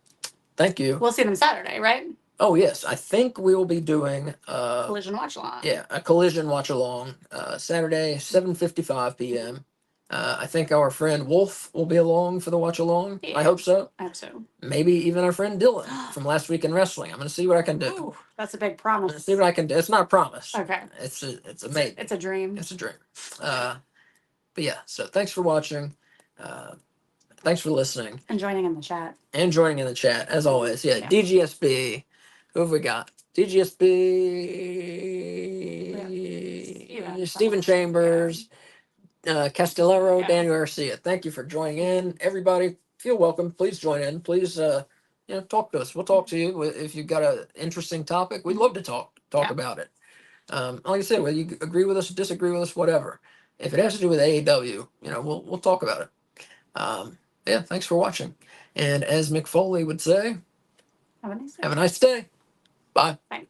Thank you. We'll see them Saturday, right? Oh yes, I think we will be doing Collision watch along. yeah, a collision watch along Saturday 7:55 p.m. I think our friend Wolf will be along for the watch along. I hope so. I hope so. Maybe even our friend Dylan from Last Week in Wrestling. I'm going to see what I can do. Ooh, that's a big I'm promise. going to see what I can do. It's not a promise. Okay. It's a maybe. It's a dream. It's a dream. But yeah, so thanks for watching. Thanks for listening. And joining in the chat. And joining in the chat, as always. Yeah, Yeah. DGSB. Who have we got? DGSB. Stephen Chambers. Castellero, Yeah. Daniel Garcia. Thank you for joining in. Everybody, feel welcome. Please join in. Please, talk to us. We'll talk to you if you've got an interesting topic. We'd love to talk Yeah. about it. Like I said, whether you agree with us, disagree with us, whatever. If it has to do with AEW, we'll talk about it. Yeah, thanks for watching. And as Mick Foley would say, Have a nice day. have a nice day. Bye. Bye.